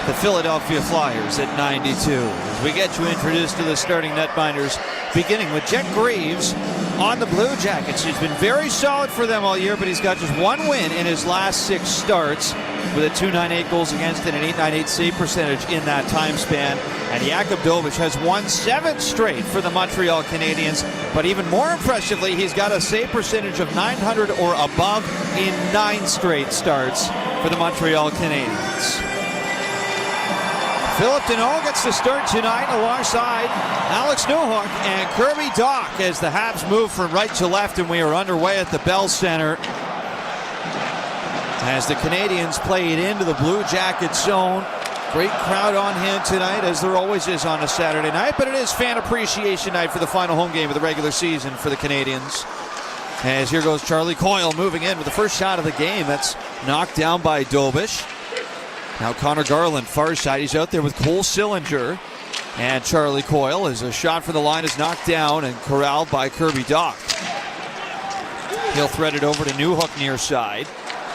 the Philadelphia Flyers at 92. As we get you introduced to the starting netminders, beginning with Jet Greaves on the Blue Jackets. He's been very solid for them all year, but he's got just 1 win in his last 6 starts with a .298 goals against and an .898 save percentage in that time span. And Jakub Dobeš has won 7 straight for the Montreal Canadiens, but even more impressively, he's got a save percentage of .900 or above in 9 straight starts for the Montreal Canadiens. Philip Danault gets the start tonight alongside Alex Newhook and Kirby Dach as the Habs move from right to left, and we are underway at the Bell Center as the Canadiens play it into the Blue Jackets zone. Great crowd on hand tonight, as there always is on a Saturday night, but it is fan appreciation night for the final home game of the regular season for the Canadiens. As here goes Charlie Coyle moving in with the first shot of the game. That's knocked down by Dobeš. Now Connor Garland, far side. He's out there with Cole Sillinger. And Charlie Coyle, as a shot from the line is knocked down and corralled by Kirby Dach. He'll thread it over to Newhook near side.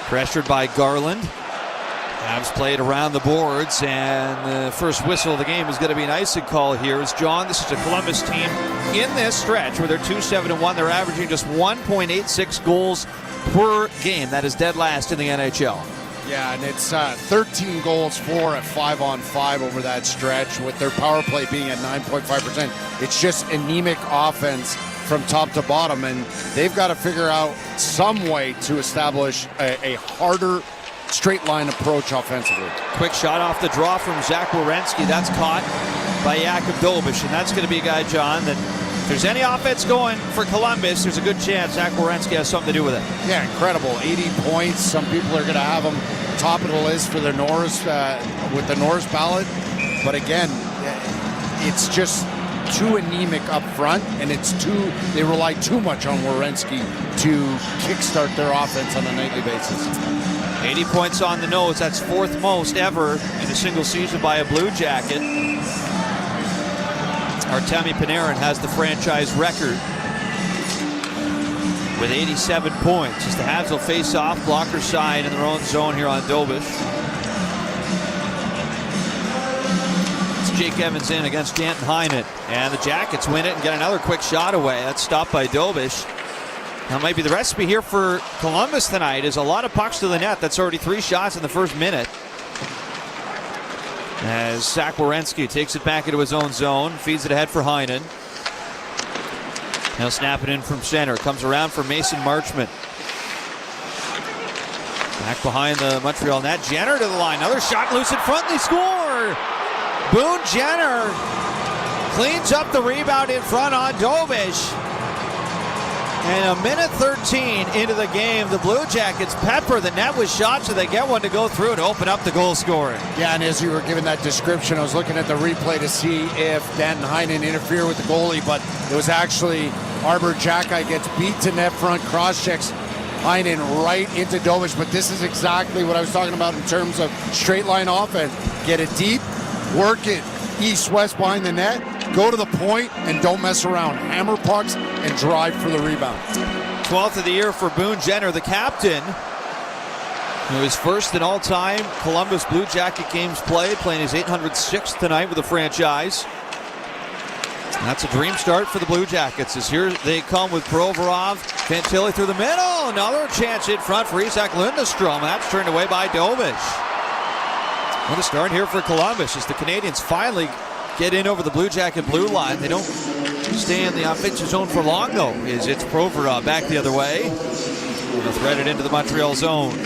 Pressured by Garland. Habs played around the boards, and the first whistle of the game is going to be an icing call here. As John, this is a Columbus team in this stretch where they're 2-7-1. They're averaging just 1.86 goals per game. That is dead last in the NHL. Yeah, and it's 13 goals for at 5-on-5 over that stretch, with their power play being at 9.5%. It's just anemic offense from top to bottom, and they've got to figure out some way to establish a harder straight line approach offensively. Quick shot off the draw from Zach Werenski. That's caught by Jakub Dobeš, and that's going to be a guy, John, that if there's any offense going for Columbus, there's a good chance Zach Werenski has something to do with it. Yeah, incredible. 80 points. Some people are going to have him top of the list for their Norris with the Norris ballot, but again, it's just too anemic up front, and they rely too much on Werenski to kickstart their offense on a nightly basis. 80 points on the nose. That's 4th most ever in a single season by a Blue Jacket. Artemi Panarin has the franchise record with 87 points. As the Habs will face off blocker side in their own zone here on Dobeš. It's Jake Evans in against Danton Heinen, and the Jackets win it and get another quick shot away. That's stopped by Dobeš. Now maybe the recipe here for Columbus tonight is a lot of pucks to the net. That's already 3 shots in the first minute. As Zach Werenski takes it back into his own zone, feeds it ahead for Heinen. He'll snap it in from center. Comes around for Mason Marchment. Back behind the Montreal net. Jenner to the line. Another shot loose in front. They score! Boone Jenner cleans up the rebound in front on Dobeš. And a minute 13 into the game, the Blue Jackets pepper the net with shots, so they get one to go through to open up the goal scoring. Yeah, and as you were giving that description, I was looking at the replay to see if Danton Heinen interfered with the goalie, but it was actually Arbor Xhekaj gets beat to net front, cross-checks Heinen right into Dobeš, but this is exactly what I was talking about in terms of straight-line offense. Get it deep, work it east-west behind the net, go to the point, and don't mess around. Hammer pucks and drive for the rebound. 12th of the year for Boone Jenner, the captain, who is first in all-time Columbus Blue Jacket games played, playing his 806th tonight with the franchise. And that's a dream start for the Blue Jackets, as here they come with Provorov. Fantilli through the middle. Another chance in front for Isak Lundestrom. That's turned away by Dobeš. What a start here for Columbus as the Canadiens finally get in over the Blue Jacket blue line. They don't stay in the offensive zone for long, though. It's Provorov back the other way. They'll thread it into the Montreal zone.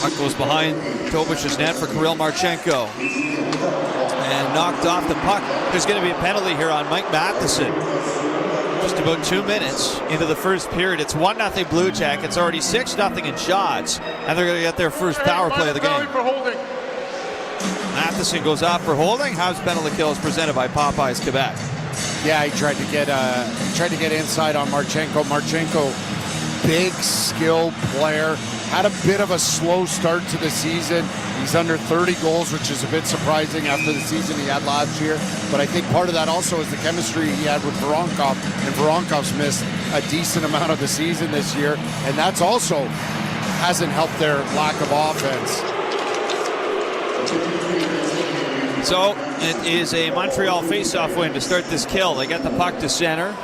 Puck goes behind Dobeš's net for Kirill Marchenko. And knocked off the puck. There's going to be a penalty here on Mike Matheson. Just about 2 minutes into the first period. It's 1-0 Blue Jackets, already 6-0 in shots, and they're going to get their first power play of the game. Matheson goes off for holding. Habs penalty kill is presented by Popeyes Quebec. Yeah, he tried to get inside on Marchenko. Marchenko big, skilled player. Had a bit of a slow start to the season. He's under 30 goals, which is a bit surprising after the season he had last year. But I think part of that also is the chemistry he had with Voronkov. And Voronkov's missed a decent amount of the season this year. And that's also hasn't helped their lack of offense. So it is a Montreal faceoff win to start this kill. They get the puck to center.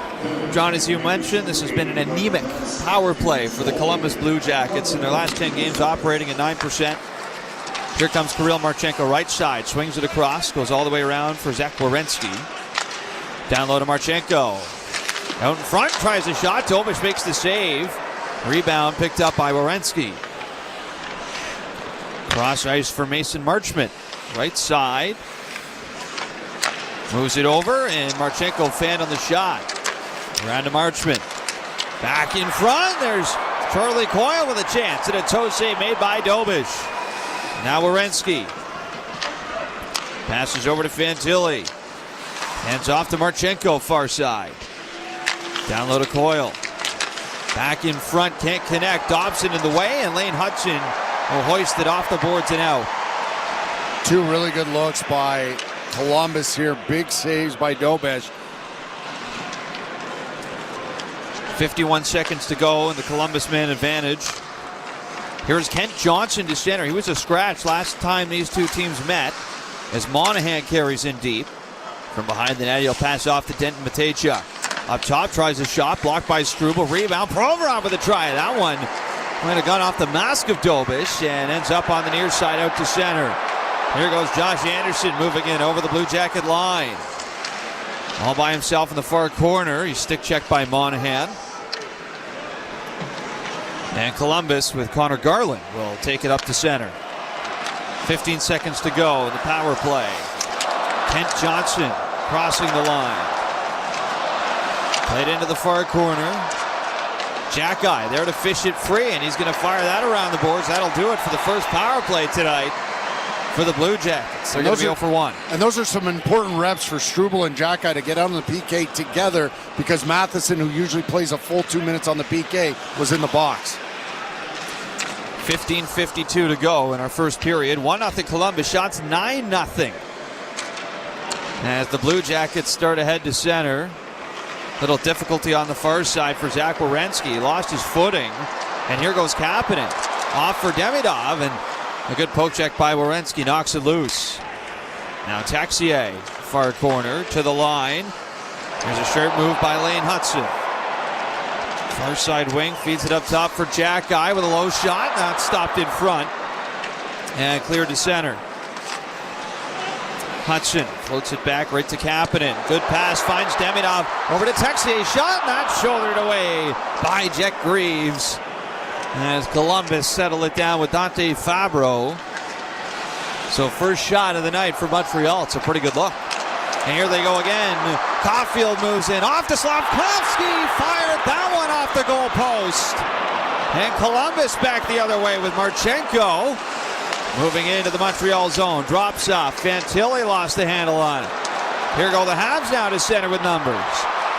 John, as you mentioned, this has been an anemic power play for the Columbus Blue Jackets in their last 10 games, operating at 9%. Here comes Kirill Marchenko, right side, swings it across, goes all the way around for Zach Werenski. Down low to Marchenko. Out in front, tries a shot. Dobish makes the save. Rebound picked up by Werenski. Cross ice for Mason Marchment. Right side. Moves it over, and Marchenko fanned on the shot. Around to Marchment. Back in front. There's Charlie Coyle with a chance. And a toe save made by Dobish. Now Werenski. Passes over to Fantilli. Hands off to Marchenko, far side. Down low to Coyle. Back in front, can't connect. Dobson in the way, and Lane Hutson will hoist it off the boards and out. Two really good looks by Columbus here. Big saves by Dobish. 51 seconds to go in the Columbus man advantage. Here's Kent Johnson to center. He was a scratch last time these two teams met as Monahan carries in deep. From behind the net, he'll pass off to Denton Matejchuk. Up top, tries a shot, blocked by Struble. Rebound, Provorov with a try. That one might have gone off the mask of Dobish and ends up on the near side out to center. Here goes Josh Anderson moving in over the Blue Jacket line. All by himself in the far corner. He's stick checked by Monahan. And Columbus with Connor Garland will take it up to center. 15 seconds to go in the power play. Kent Johnson crossing the line. Played into the far corner. Jack-Eye there to fish it free, and he's going to fire that around the boards. That'll do it for the first power play tonight for the Blue Jackets. They're going to be 0 for 1. And those are some important reps for Struble and Jack-Eye to get out on the PK together, because Matheson, who usually plays a full 2 minutes on the PK, was in the box. 15:52 to go in our first period. 1-0 Columbus. Shots 9-0. As the Blue Jackets start ahead to center. Little difficulty on the far side for Zach Werenski. Lost his footing. And here goes Kapanen. Off for Demidov. And a good poke check by Werenski. Knocks it loose. Now Texier. Far corner to the line. There's a sharp move by Lane Hutson. Far side wing. Feeds it up top for Jack-Eye with a low shot. Now it's stopped in front. And cleared to center. Hutson floats it back right to Kapanen. Good pass, finds Demidov over to Texier. Shot not shouldered away by Jet Greaves. As Columbus settle it down with Dante Fabro. So first shot of the night for Montreal. It's a pretty good look. And here they go again. Caulfield moves in. Off to Slafkovsky. Fired that one off the goal post. And Columbus back the other way with Marchenko. Moving into the Montreal zone. Drops off. Fantilli lost the handle on it. Here go the Habs now to center with numbers.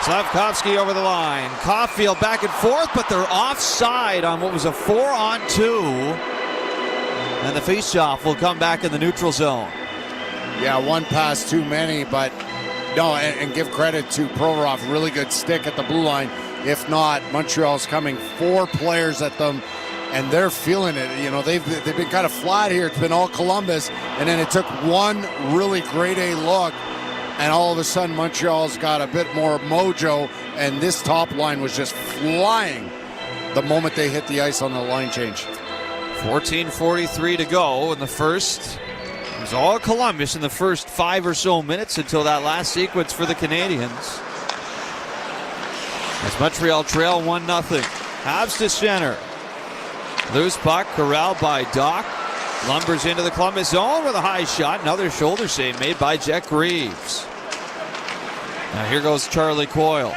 Slafkovsky over the line. Caulfield back and forth, but they're offside on what was a 4-on-2. And the faceoff will come back in the neutral zone. Yeah, one pass too many, but no, and give credit to Provorov. Really good stick at the blue line. If not, Montreal's coming 4 players at them, and they're feeling it. You know, they've been kind of flat here. It's been all Columbus, and then it took one really grade A look, and all of a sudden Montreal's got a bit more mojo, and this top line was just flying the moment they hit the ice on the line change. 14:43 to go in the first. It was all Columbus in the first 5 or so minutes until that last sequence for the Canadiens. As Montreal trail 1-0. Habs to center. Loose puck corralled by Doc. Lumbers into the Columbus zone with a high shot. Another shoulder save made by Jet Greaves. Now here goes Charlie Coyle.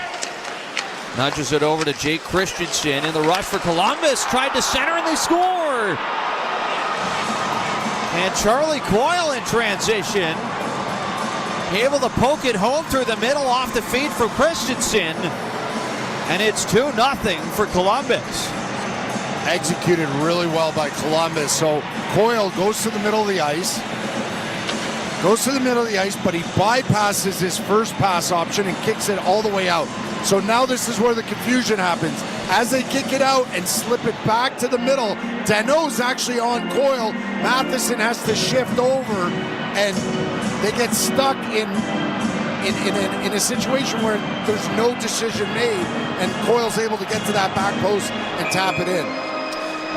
Nudges it over to Jake Christensen in the rush for Columbus. Tried to center and they score. And Charlie Coyle in transition. Able to poke it home through the middle off the feed from Christensen. and it's 2-0 for Columbus. Executed really well by Columbus. So Coyle goes to the middle of the ice. But he bypasses his first pass option and kicks it all the way out. So now this is where the confusion happens. As they kick it out and slip it back to the middle, Danault's actually on Coyle. Matheson has to shift over, and they get stuck in a situation where there's no decision made, and Coyle's able to get to that back post and tap it in.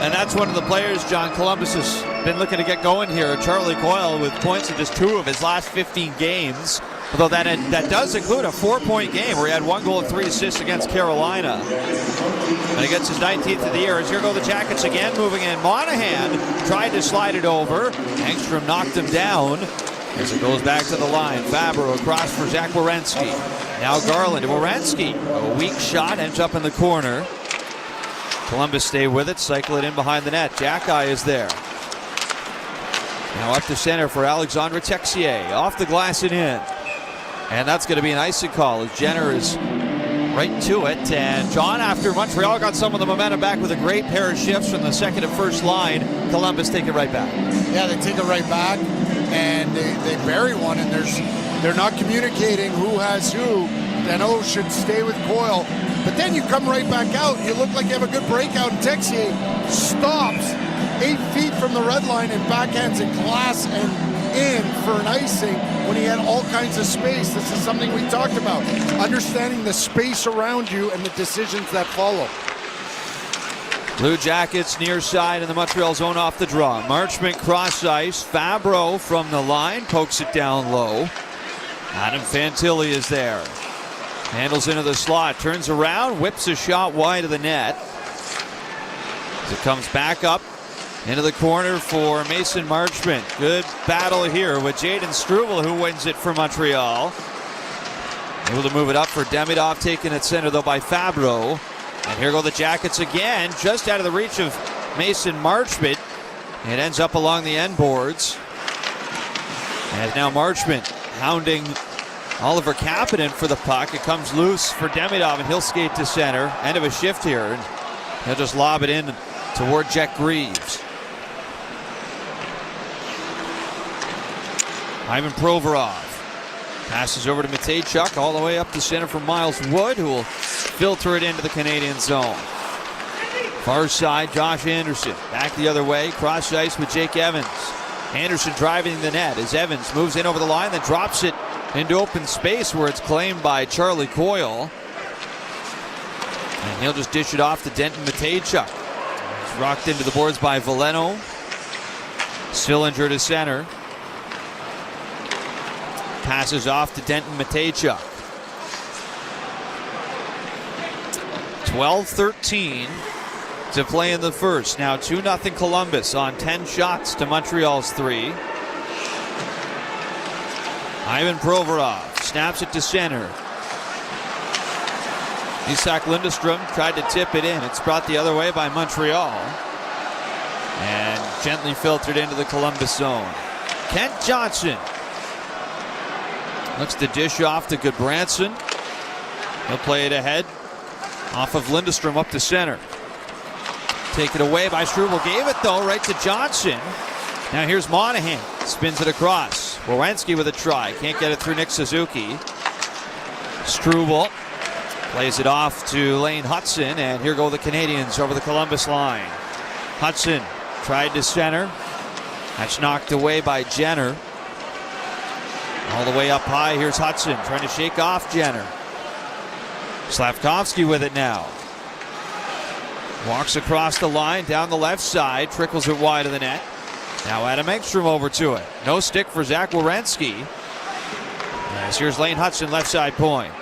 And that's one of the players John Columbus has been looking to get going here. Charlie Coyle with points in just 2 of his last 15 games. Although that does include a 4-point game where he had 1 goal and 3 assists against Carolina. And he gets his 19th of the year. As here go the Jackets again, moving in. Monahan tried to slide it over. Engstrom knocked him down as it goes back to the line. Fabro across for Zach Werenski. Now Garland. Werenski, a weak shot, ends up in the corner. Columbus stay with it, cycle it in behind the net. Jackeye is there. Now up to center for Alexandre Texier. Off the glass and in. And that's going to be an icing call as Jenner is right to it. And John, after Montreal got some of the momentum back with a great pair of shifts from the second and first line, Columbus take it right back. Yeah, they take it right back, and they bury one, and they're not communicating who has who. Danault should stay with Coyle. But then you come right back out. You look like you have a good breakout, and Texier stops 8 feet from the red line and backhands it glass and in for an icing when he had all kinds of space. This is something we talked about. Understanding the space around you and the decisions that follow. Blue Jackets near side in the Montreal zone off the draw. Marchment cross ice. Fabro from the line pokes it down low. Adam Fantilli is there. Handles into the slot, turns around, whips a shot wide of the net. As it comes back up into the corner for Mason Marchment. Good battle here with Jaden Struble, who wins it for Montreal. Able to move it up for Demidov, taken at center though by Fabro. And here go the Jackets again, just out of the reach of Mason Marchment. It ends up along the end boards. And now Marchment hounding Oliver Kapanen for the puck. It comes loose for Demidov, and he'll skate to center. End of a shift here. And he'll just lob it in toward Jet Greaves. Ivan Provorov passes over to Matejchuk all the way up to center for Miles Wood, who will filter it into the Canadian zone. Far side, Josh Anderson. Back the other way, cross ice with Jake Evans. Anderson driving the net as Evans moves in over the line, then drops it into open space where it's claimed by Charlie Coyle. And he'll just dish it off to Denton Matejchuk. It's rocked into the boards by Veleno. Sillinger to center. Passes off to Denton Matejchuk. 12-13 to play in the first. Now 2-0 Columbus on 10 shots to Montreal's 3. Ivan Provorov snaps it to center. Isak Lindestrom tried to tip it in. It's brought the other way by Montreal. And gently filtered into the Columbus zone. Kent Johnson looks to dish off to Goodbranson. He'll play it ahead off of Lindestrom up to center. Taken away by Struble. Gave it though right to Johnson. Now here's Monahan. Spins it across. Werenski with a try. Can't get it through Nick Suzuki. Struble plays it off to Lane Hudson. And here go the Canadians over the Columbus line. Hudson tried to center. That's knocked away by Jenner. All the way up high. Here's Hudson trying to shake off Jenner. Slavkovsky with it now. Walks across the line, down the left side, trickles it wide of the net. Now Adam Engstrom over to it. No stick for Zach Werenski. As here's Lane Hudson, left side point.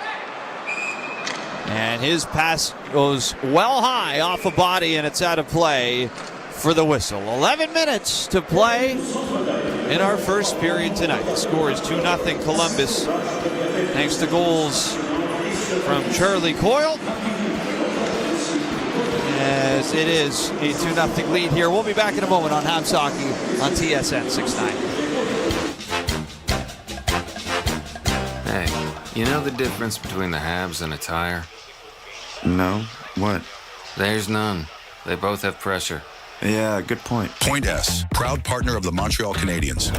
And his pass goes well high off a body, and it's out of play for the whistle. 11 minutes to play in our first period tonight. The score is 2-0 Columbus, thanks to goals from Charlie Coyle. As it is a 2-0 lead here. We'll be back in a moment on Habs Hockey on TSN 690. Hey, you know the difference between the Habs and a tire? No? What? There's none. They both have pressure. Yeah, good point. Point S, proud partner of the Montreal Canadiens.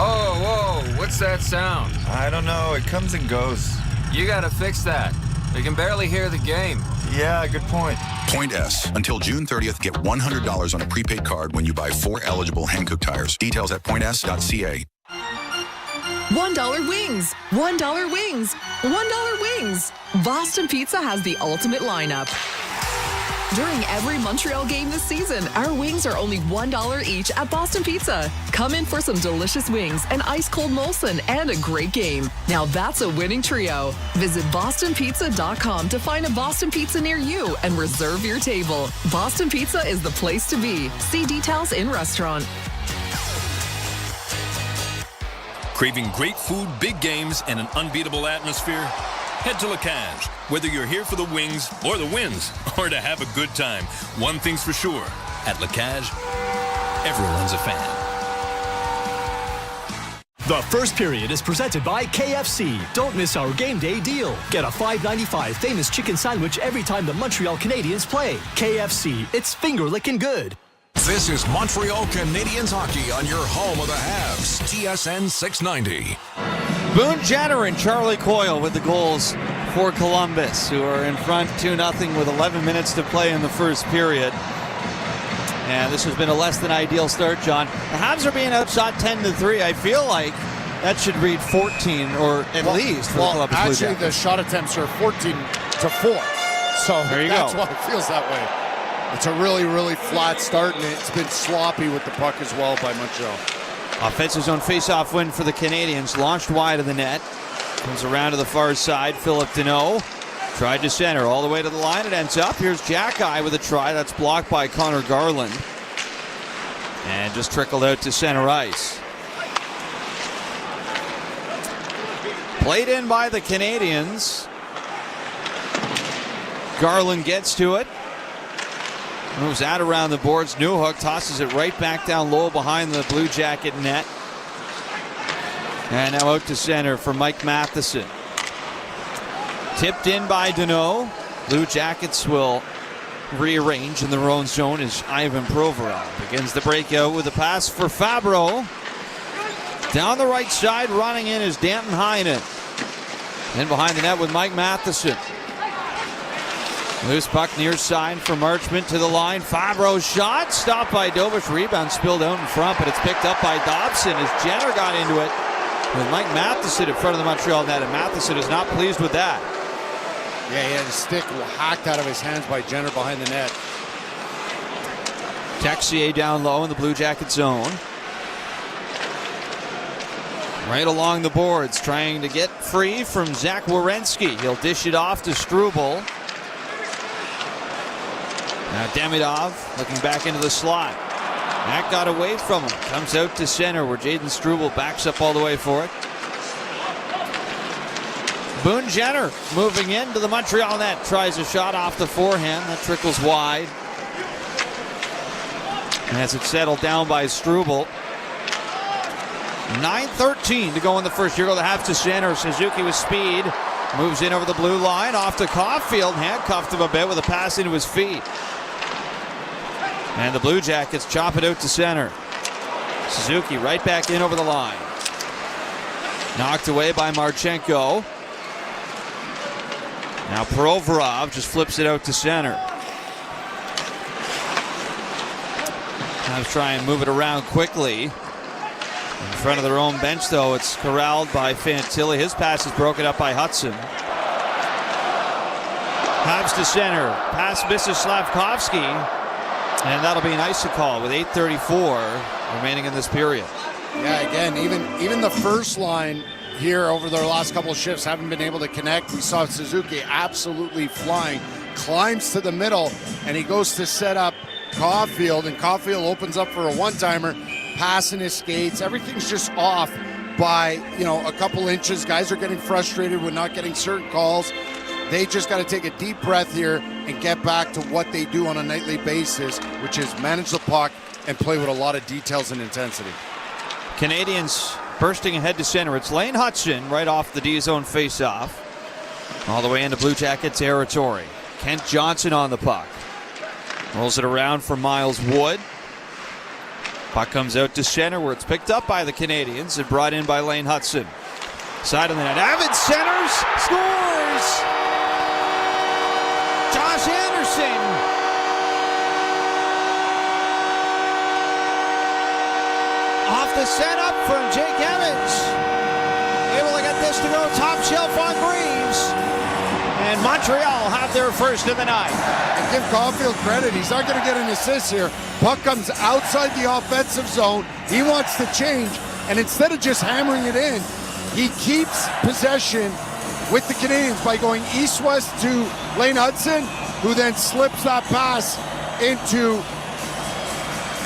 Oh, whoa, what's that sound? I don't know. It comes and goes. You gotta fix that. We can barely hear the game. Yeah, good point. Point S. Until June 30th, get $100 on a prepaid card when you buy 4 eligible Hankook tires. Details at points.ca. $1 wings, $1 wings, $1 wings. Boston Pizza has the ultimate lineup. During every Montreal game this season, our wings are only $1 each at Boston Pizza. Come in for some delicious wings, an ice-cold Molson, and a great game. Now that's a winning trio. Visit bostonpizza.com to find a Boston Pizza near you and reserve your table. Boston Pizza is the place to be. See details in restaurant. Craving great food, big games, and an unbeatable atmosphere? Head to La Cage. Whether you're here for the wings or the wins, or to have a good time, one thing's for sure. At La Cage, everyone's a fan. The first period is presented by KFC. Don't miss our game day deal. Get a $5.95 famous chicken sandwich every time the Montreal Canadiens play. KFC, it's finger-licking good. This is Montreal Canadiens hockey on your home of the Habs, TSN 690. Boone Jenner and Charlie Coyle with the goals for Columbus, who are in front 2-0 with 11 minutes to play in the first period. And this has been a less than ideal start, John. The Habs are being outshot 10-3. I feel like that should read 14 or at least for the Columbus Blue actually, Jackets. the shot attempts are 14-4. So there you that's go. why it feels that way. It's a really, really flat start, and it's been sloppy with the puck as well by Montreal. Offensive zone faceoff win for the Canadiens. Launched wide of the net. Comes around to the far side. Philip Deneau tried to center all the way to the line. It ends up. Here's Jack-Eye with a try. That's blocked by Connor Garland. And just trickled out to center ice. Played in by the Canadiens. Garland gets to it. Moves out around the boards. Newhook tosses it right back down low behind the Blue Jacket net. And now out to center for Mike Matheson. Tipped in by Deneau. Blue Jackets will rearrange in their own zone as Ivan Provorov begins the breakout with a pass for Fabro. Down the right side, running in is Danton Heinen. In behind the net with Mike Matheson. Loose puck near side for Marchment to the line. Fabro's shot stopped by Dovish. Rebound spilled out in front, but it's picked up by Dobson as Jenner got into it with Mike Matheson in front of the Montreal net, and Matheson is not pleased with that. Yeah, he had a stick hacked out of his hands by Jenner behind the net. Texier down low in the Blue Jacket zone. Right along the boards, trying to get free from Zach Werenski. He'll dish it off to Struble. Now Demidov looking back into the slot. That got away from him. Comes out to center where Jaden Struble backs up all the way for it. Boone Jenner moving into the Montreal net. Tries a shot off the forehand. That trickles wide. As it's settled down by Struble. 9:13 to go in the first. Here go the Habs to center. Suzuki with speed. Moves in over the blue line. Off to Caulfield. Handcuffed him a bit with a pass into his feet. And the Blue Jackets chop it out to center. Suzuki right back in over the line. Knocked away by Marchenko. Now Provorov just flips it out to center. Habs try and move it around quickly. In front of their own bench, though, it's corralled by Fantilli. His pass is broken up by Hudson. Habs to center. Pass misses Slavkovsky. And that'll be an icy call with 8:34 remaining in this period. Yeah, again, even the first line here over their last couple of shifts haven't been able to connect. We saw Suzuki absolutely flying. Climbs to the middle, and he goes to set up Caulfield, and Caulfield opens up for a one-timer. Passing his skates. Everything's just off by, a couple inches. Guys are getting frustrated with not getting certain calls. They just got to take a deep breath here and get back to what they do on a nightly basis, which is manage the puck and play with a lot of details and intensity. Canadians bursting ahead to center. It's Lane Hudson right off the D-zone faceoff. All the way into Blue Jacket territory. Kent Johnson on the puck. Rolls it around for Miles Wood. Puck comes out to center where it's picked up by the Canadians and brought in by Lane Hudson. Side of the net. Evans centers. Scores! Josh Anderson. Off the setup from Jake Evans. Able to get this to go top shelf on Greaves. And Montreal have their first of the night. And give Caulfield credit. He's not going to get an assist here. Puck comes outside the offensive zone. He wants to change. And instead of just hammering it in, he keeps possession with the Canadians by going east-west to Lane Hudson, who then slips that pass into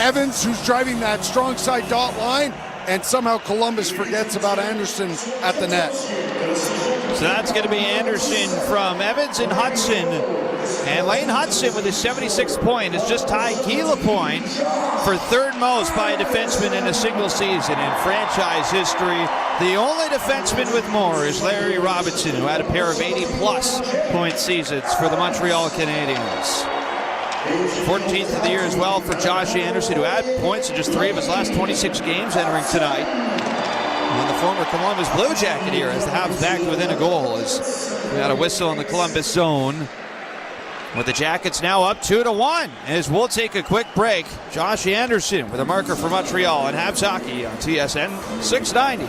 Evans, who's driving that strong side dot line, and somehow Columbus forgets about Anderson at the net. So that's going to be Anderson from Evans and Hudson. And Lane Hudson with his 76th point has just tied Gila Point for third most by a defenseman in a single season in franchise history. The only defenseman with more is Larry Robinson, who had a pair of 80-plus point seasons for the Montreal Canadiens. 14th of the year as well for Josh Anderson, who had points in just 3 of his last 26 games entering tonight. And the former Columbus Blue Jacket here as the Habs back within a goal as we got a whistle in the Columbus zone. With the Jackets now up 2-1 as we'll take a quick break. Josh Anderson with a marker for Montreal and Habs hockey on TSN 690.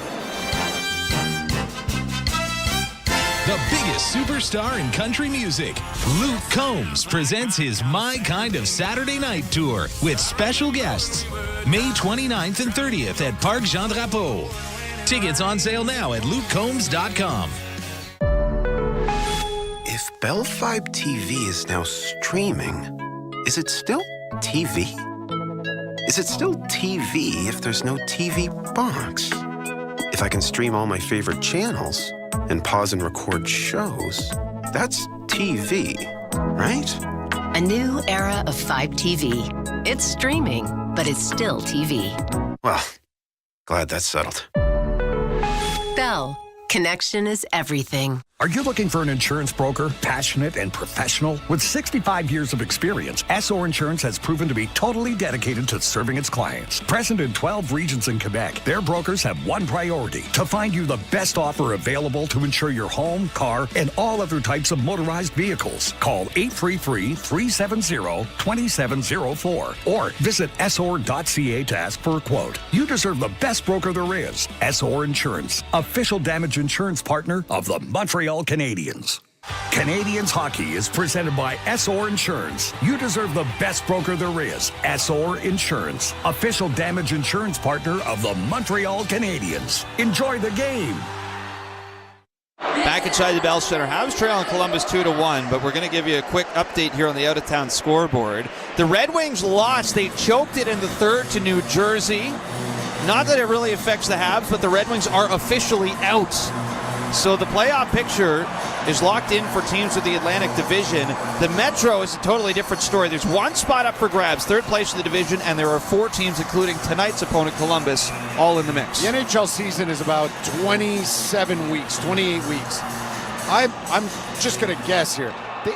The biggest superstar in country music, Luke Combs, presents his My Kind of Saturday Night Tour with special guests, May 29th and 30th at Parc Jean Drapeau. Tickets on sale now at lukecombs.com. If Bell 5 TV is now streaming, is it still TV? Is it still TV if there's no TV box? If I can stream all my favorite channels and pause and record shows, that's TV, right? A new era of 5 TV. It's streaming, but it's still TV. Well, glad that's settled. Bell. Connection is everything. Are you looking for an insurance broker, passionate and professional? With 65 years of experience, SO Insurance has proven to be totally dedicated to serving its clients. Present in 12 regions in Quebec, their brokers have one priority: to find you the best offer available to insure your home, car, and all other types of motorized vehicles. Call 833-370-2704 or visit SOR.ca to ask for a quote. You deserve the best broker there is. SOR Insurance, official damage insurance partner of the Montreal Canadiens. Canadians hockey is presented by SOR Insurance. You deserve the best broker there is. SOR Insurance, official damage insurance partner of the Montreal Canadiens. Enjoy the game. Back inside the Bell Center, Habs trailing Columbus 2-1, but we're going to give you a quick update here on the out-of-town scoreboard. The Red Wings lost. They choked it in the third to New Jersey. Not that it really affects the Habs, but the Red Wings are officially out. So the playoff picture is locked in for teams of the Atlantic Division. The Metro is a totally different story. There's one spot up for grabs, third place in the division, and there are 4 teams, including tonight's opponent, Columbus, all in the mix. The NHL season is about 27 weeks, 28 weeks. I'm just going to guess here.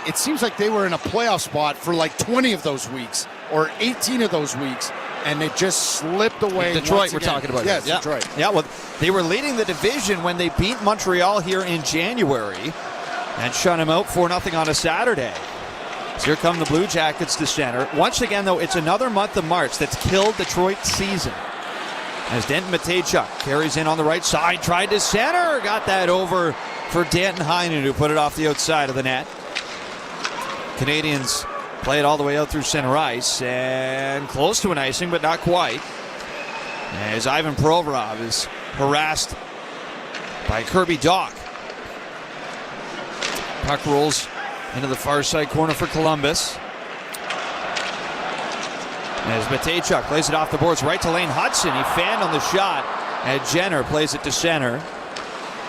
It seems like they were in a playoff spot for like 20 of those weeks or 18 of those weeks, and it just slipped away. Detroit, we're talking about. Yes, yeah. Detroit. Yeah, well, they were leading the division when they beat Montreal here in January and shut them out 4-0 on a Saturday. So here come the Blue Jackets to center. Once again, though, it's another month of March that's killed Detroit's season. As Denton Matejchuk carries in on the right side, tried to center, got that over for Danton Heinen, who put it off the outside of the net. Canadians play it all the way out through center ice and close to an icing, but not quite. As Ivan Provorov is harassed by Kirby Dach. Puck rolls into the far side corner for Columbus. As Matejchuk plays it off the boards right to Lane Hudson. He fanned on the shot, and Jenner plays it to center.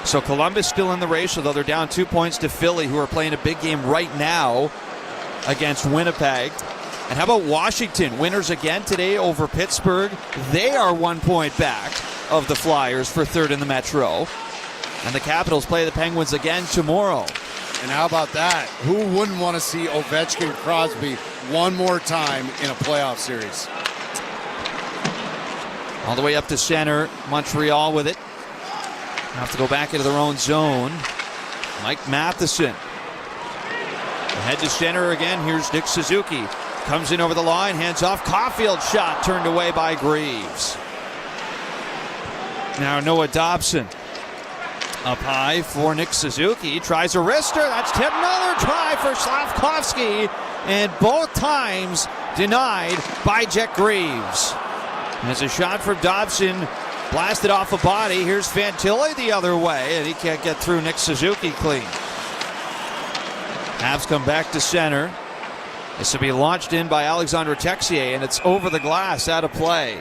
So Columbus still in the race, although they're down 2 points to Philly, who are playing a big game right now against Winnipeg. And how about Washington? Winners again today over Pittsburgh. They are 1 point back of the Flyers for third in the Metro. And the Capitals play the Penguins again tomorrow. And how about that? Who wouldn't want to see Ovechkin Crosby one more time in a playoff series? All the way up to center. Montreal with it. Have to go back into their own zone. Mike Matheson. Head to center again. Here's Nick Suzuki. Comes in over the line. Hands off. Caulfield shot turned away by Greaves. Now Noah Dobson. Up high for Nick Suzuki. Tries a wrister. That's tipped. Another try for Slavkovsky. And both times denied by Jet Greaves. There's a shot from Dobson. Blasted off a body. Here's Fantilli the other way. And he can't get through Nick Suzuki clean. Habs come back to center. This will be launched in by Alexandre Texier. And it's over the glass out of play.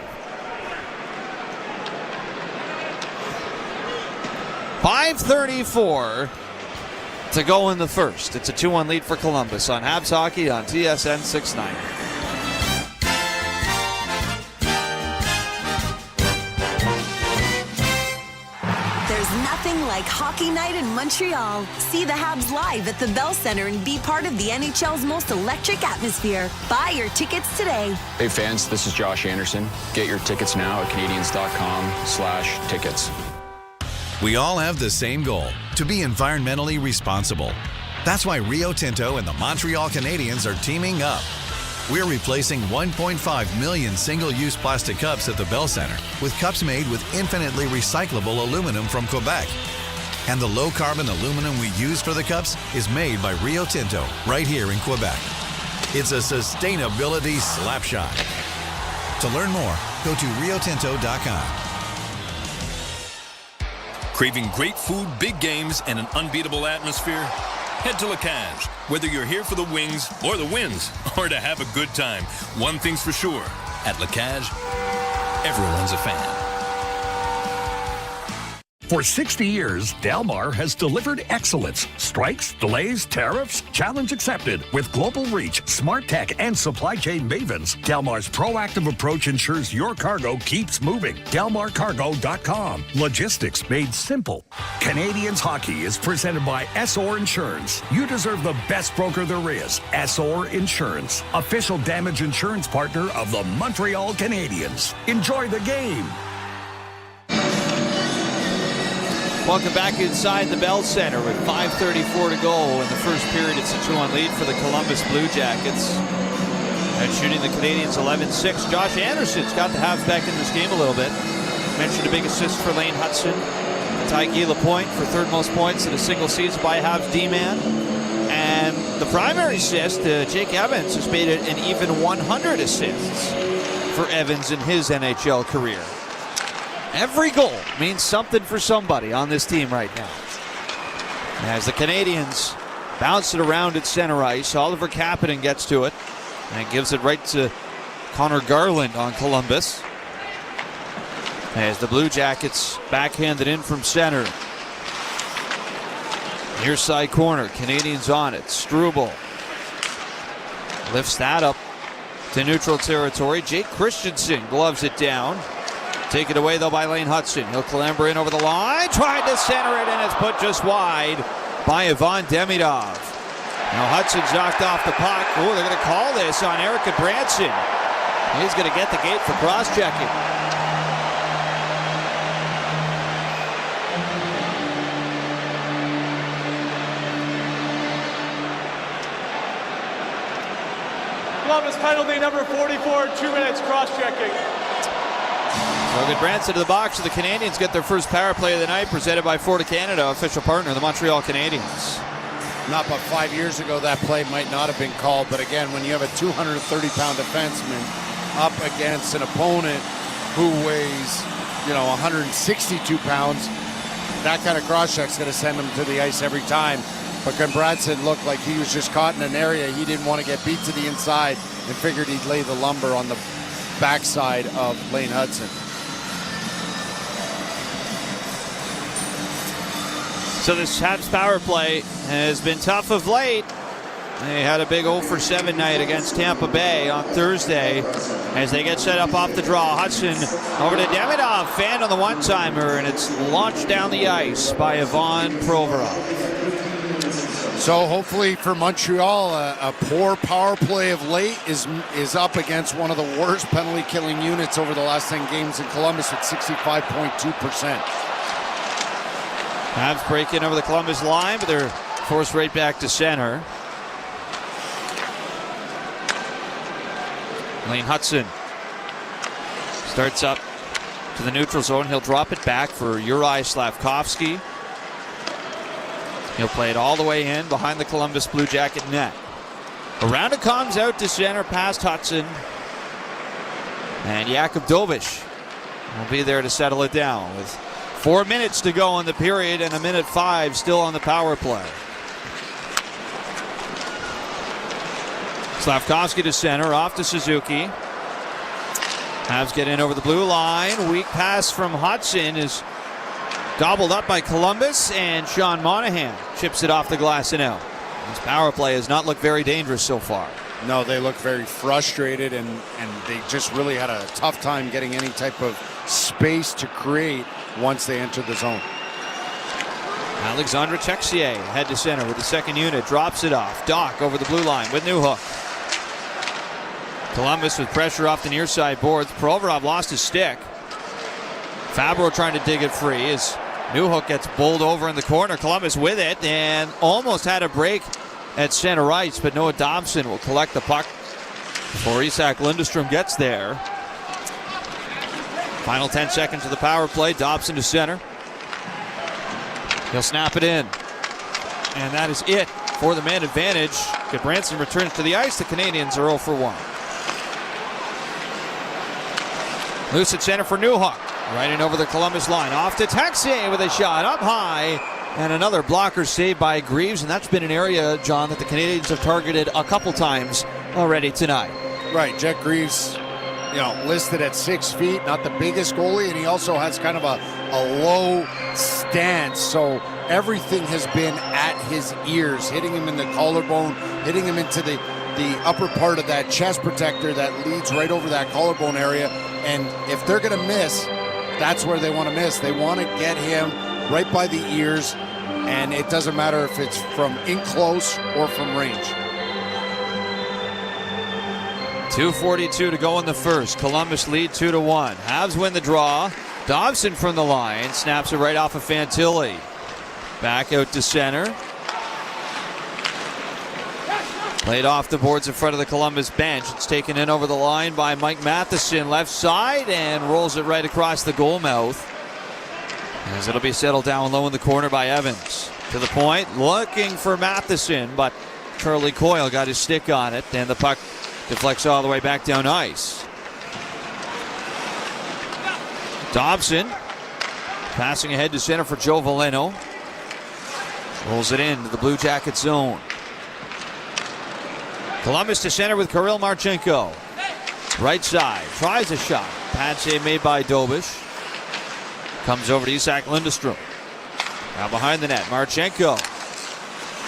5:34 to go in the first. It's a 2-1 lead for Columbus on Habs Hockey on TSN 690. There's nothing like hockey night in Montreal. See the Habs live at the Bell Center and be part of the NHL's most electric atmosphere. Buy your tickets today. Hey fans, this is Josh Anderson. Get your tickets now at Canadians.com/tickets. We all have the same goal, to be environmentally responsible. That's why Rio Tinto and the Montreal Canadiens are teaming up. We're replacing 1.5 million single-use plastic cups at the Bell Center with cups made with infinitely recyclable aluminum from Quebec. And the low-carbon aluminum we use for the cups is made by Rio Tinto right here in Quebec. It's a sustainability slapshot. To learn more, go to riotinto.com. Craving great food, big games, and an unbeatable atmosphere? Head to La Cage. Whether you're here for the wings or the wins, or to have a good time, one thing's for sure. At La Cage, everyone's a fan. For 60 years, Delmar has delivered excellence. Strikes, delays, tariffs, challenge accepted. With global reach, smart tech, and supply chain mavens, Delmar's proactive approach ensures your cargo keeps moving. DelmarCargo.com. Logistics made simple. Canadians Hockey is presented by Essor Insurance. You deserve the best broker there is. Essor Insurance, official damage insurance partner of the Montreal Canadiens. Enjoy the game. Welcome back inside the Bell Center with 5:34 to go in the first period. It's a 2-1 lead for the Columbus Blue Jackets. And shooting the Canadiens 11-6. Josh Anderson's got the Habs back in this game a little bit. Mentioned a big assist for Lane Hudson. Tyke Lapointe for third most points in a single season by Habs D-man. And the primary assist, Jake Evans, has made it an even 100 assists for Evans in his NHL career. Every goal means something for somebody on this team right now. As the Canadiens bounce it around at center ice, Oliver Kapanen gets to it and gives it right to Connor Garland on Columbus. As the Blue Jackets backhanded in from center. Near side corner, Canadiens on it. Struble lifts that up to neutral territory. Jake Christensen gloves it down. Taken away, though, by Lane Hudson. He'll clamber in over the line. Tried to center it, and it's put just wide by Ivan Demidov. Now Hudson's knocked off the puck. Oh, they're going to call this on Eric Branson. He's going to get the gate for cross-checking. Columbus penalty number 44, 2 minutes cross-checking. Logan Branson to the box. The Canadiens get their first power play of the night, presented by Florida Canada, official partner of the Montreal Canadiens. Not but 5 years ago that play might not have been called, but again, when you have a 230-pound defenseman up against an opponent who weighs, 162 pounds, that kind of cross-check's going to send him to the ice every time. But Branson looked like he was just caught in an area he didn't want to get beat to the inside and figured he'd lay the lumber on the backside of Lane Hudson. So this Habs power play has been tough of late. They had a big 0-for-7 night against Tampa Bay on Thursday as they get set up off the draw. Hudson over to Demidov, fanned on the one-timer, and it's launched down the ice by Ivan Provorov. So hopefully for Montreal, a poor power play of late is up against one of the worst penalty killing units over the last 10 games in Columbus with 65.2%. Habs break in over the Columbus line, but they're forced right back to center. Lane Hutson starts up to the neutral zone. He'll drop it back for Uri Slavkovsky. He'll play it all the way in behind the Columbus Blue Jacket net. Around it comes out to center past Hutson. And Jakub Dobish will be there to settle it down with 4 minutes to go in the period and 1:05 still on the power play. Slavkovsky to center, off to Suzuki. Habs get in over the blue line. Weak pass from Hutson is gobbled up by Columbus, and Sean Monahan chips it off the glass and out. This power play has not looked very dangerous so far. No, they look very frustrated, and they just really had a tough time getting any type of space to create once they enter the zone. Alexandre Texier head to center with the second unit, drops it off. Doc over the blue line with Newhook. Columbus with pressure off the near side boards. Provorov lost his stick. Fabro trying to dig it free as Newhook gets bowled over in the corner. Columbus with it and almost had a break at center ice, but Noah Dobson will collect the puck before Isak Lindstrom gets there. Final 10 seconds of the power play. Dobson to center. He'll snap it in. And that is it for the man advantage. Goodbranson returns to the ice. The Canadiens are 0 for 1. Loose at center for Newhook. Right in over the Columbus line. Off to Texier with a shot up high. And another blocker saved by Greaves. And that's been an area, John, that the Canadiens have targeted a couple times already tonight. Right. Jet Greaves, listed at 6 feet. Not the biggest goalie. And he also has kind of a low stance. So everything has been at his ears. Hitting him in the collarbone. Hitting him into the upper part of that chest protector that leads right over that collarbone area. And if they're going to miss, that's where they want to miss. They want to get him right by the ears, and it doesn't matter if it's from in close or from range. 2:42 to go in the first. Columbus lead 2-1. Habs win the draw. Dobson from the line snaps it right off of Fantilli. Back out to center. Played off the boards in front of the Columbus bench. It's taken in over the line by Mike Matheson, left side, and rolls it right across the goal mouth. As it'll be settled down low in the corner by Evans. To the point, looking for Matheson, but Charlie Coyle got his stick on it, and the puck deflects all the way back down ice. Dobson passing ahead to center for Joe Veleno. Rolls it into the Blue Jacket zone. Columbus to center with Kirill Marchenko. Right side, tries a shot. Pad save made by Dobish. Comes over to Isak Lindstrom. Now behind the net, Marchenko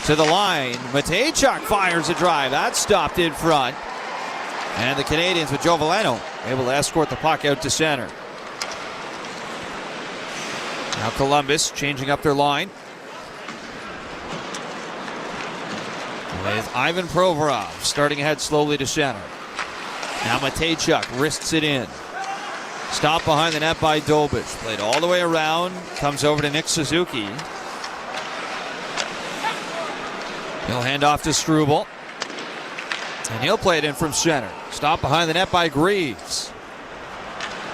to the line. Matejchuk fires a drive. That's stopped in front. And the Canadiens with Joe Veleno able to escort the puck out to center. Now Columbus changing up their line. With Ivan Provorov starting ahead slowly to center. Now Matejchuk wrists it in. Stopped behind the net by Dobish. Played all the way around. Comes over to Nick Suzuki. He'll hand off to Struble. And he'll play it in from center. Stopped behind the net by Greaves.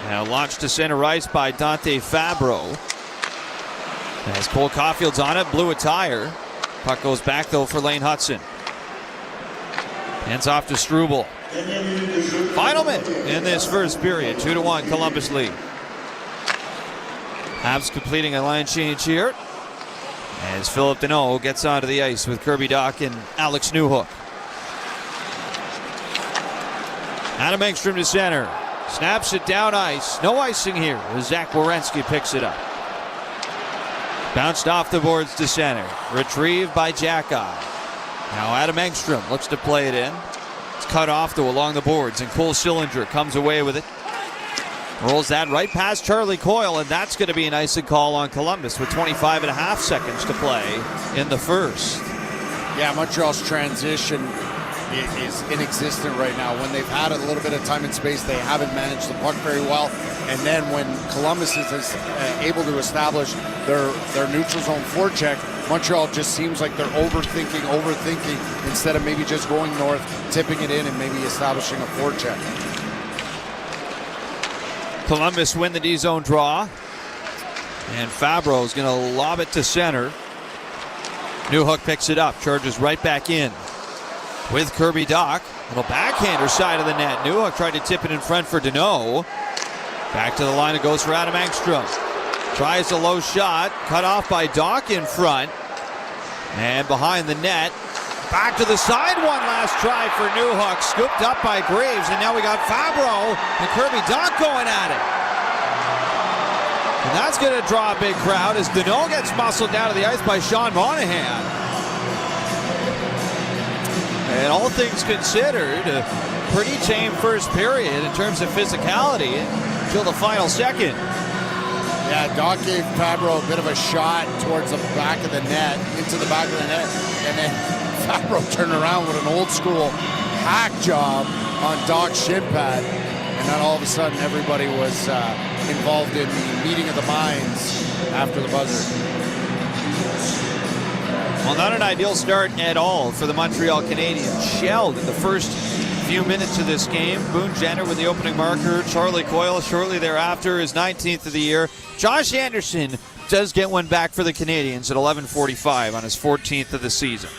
Now launched to center ice by Dante Fabro. As Cole Caulfield's on it, blew a tire. Puck goes back though for Lane Hutson. Hands off to Struble. Final minute in this first period. 2-1 Columbus lead. Habs completing a line change here as Philip Deneau gets onto the ice with Kirby Dach and Alex Newhook. Adam Engstrom to center. Snaps it down ice. No icing here as Zach Werenski picks it up. Bounced off the boards to center. Retrieved by Jackeye. Now Adam Engstrom looks to play it in. It's cut off though along the boards, and Cole Sillinger comes away with it. Rolls that right past Charlie Coyle, and that's going to be an icing call on Columbus with 25.5 seconds to play in the first. Yeah, Montreal's transition is inexistent right now. When they've had a little bit of time and space, they haven't managed the puck very well. And then when Columbus is able to establish their neutral zone forecheck, Montreal just seems like they're overthinking instead of maybe just going north, tipping it in, and maybe establishing a forecheck. Columbus win the D-zone draw. And Fabro is going to lob it to center. Newhook picks it up, charges right back in with Kirby Dach. Little backhander side of the net. Newhook tried to tip it in front for Deneau. Back to the line, it goes for Adam Engstrom. Tries a low shot, cut off by Dach in front. And behind the net, back to the side, one last try for Newhook. Scooped up by Graves, and now we got Fabro and Kirby Dach going at it. And that's going to draw a big crowd as Deneau gets muscled down to the ice by Sean Monahan. And all things considered, a pretty tame first period in terms of physicality until the final second. Yeah, Dach gave Fabro a bit of a shot towards the back of the net, into the back of the net, and then Fabro turned around with an old school hack job on Dach's shin pad. And then all of a sudden, everybody was involved in the meeting of the minds after the buzzer. Well, not an ideal start at all for the Montreal Canadiens. Shelled in the first few minutes of this game. Boone Jenner with the opening marker. Charlie Coyle shortly thereafter, his 19th of the year. Josh Anderson does get one back for the Canadiens at 11:45 on his 14th of the season.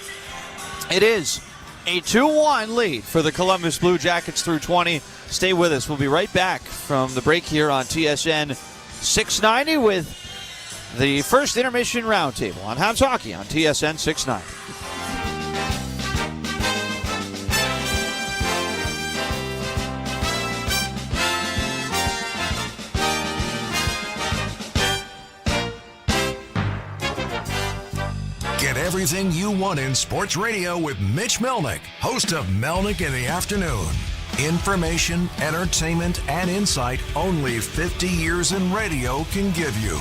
It is a 2-1 lead for the Columbus Blue Jackets through 20. Stay with us. We'll be right back from the break here on TSN 690 with the first intermission roundtable on Habs Hockey on TSN 690. Get everything you want in sports radio with Mitch Melnick, host of Melnick in the Afternoon. Information, entertainment, and insight only 50 years in radio can give you.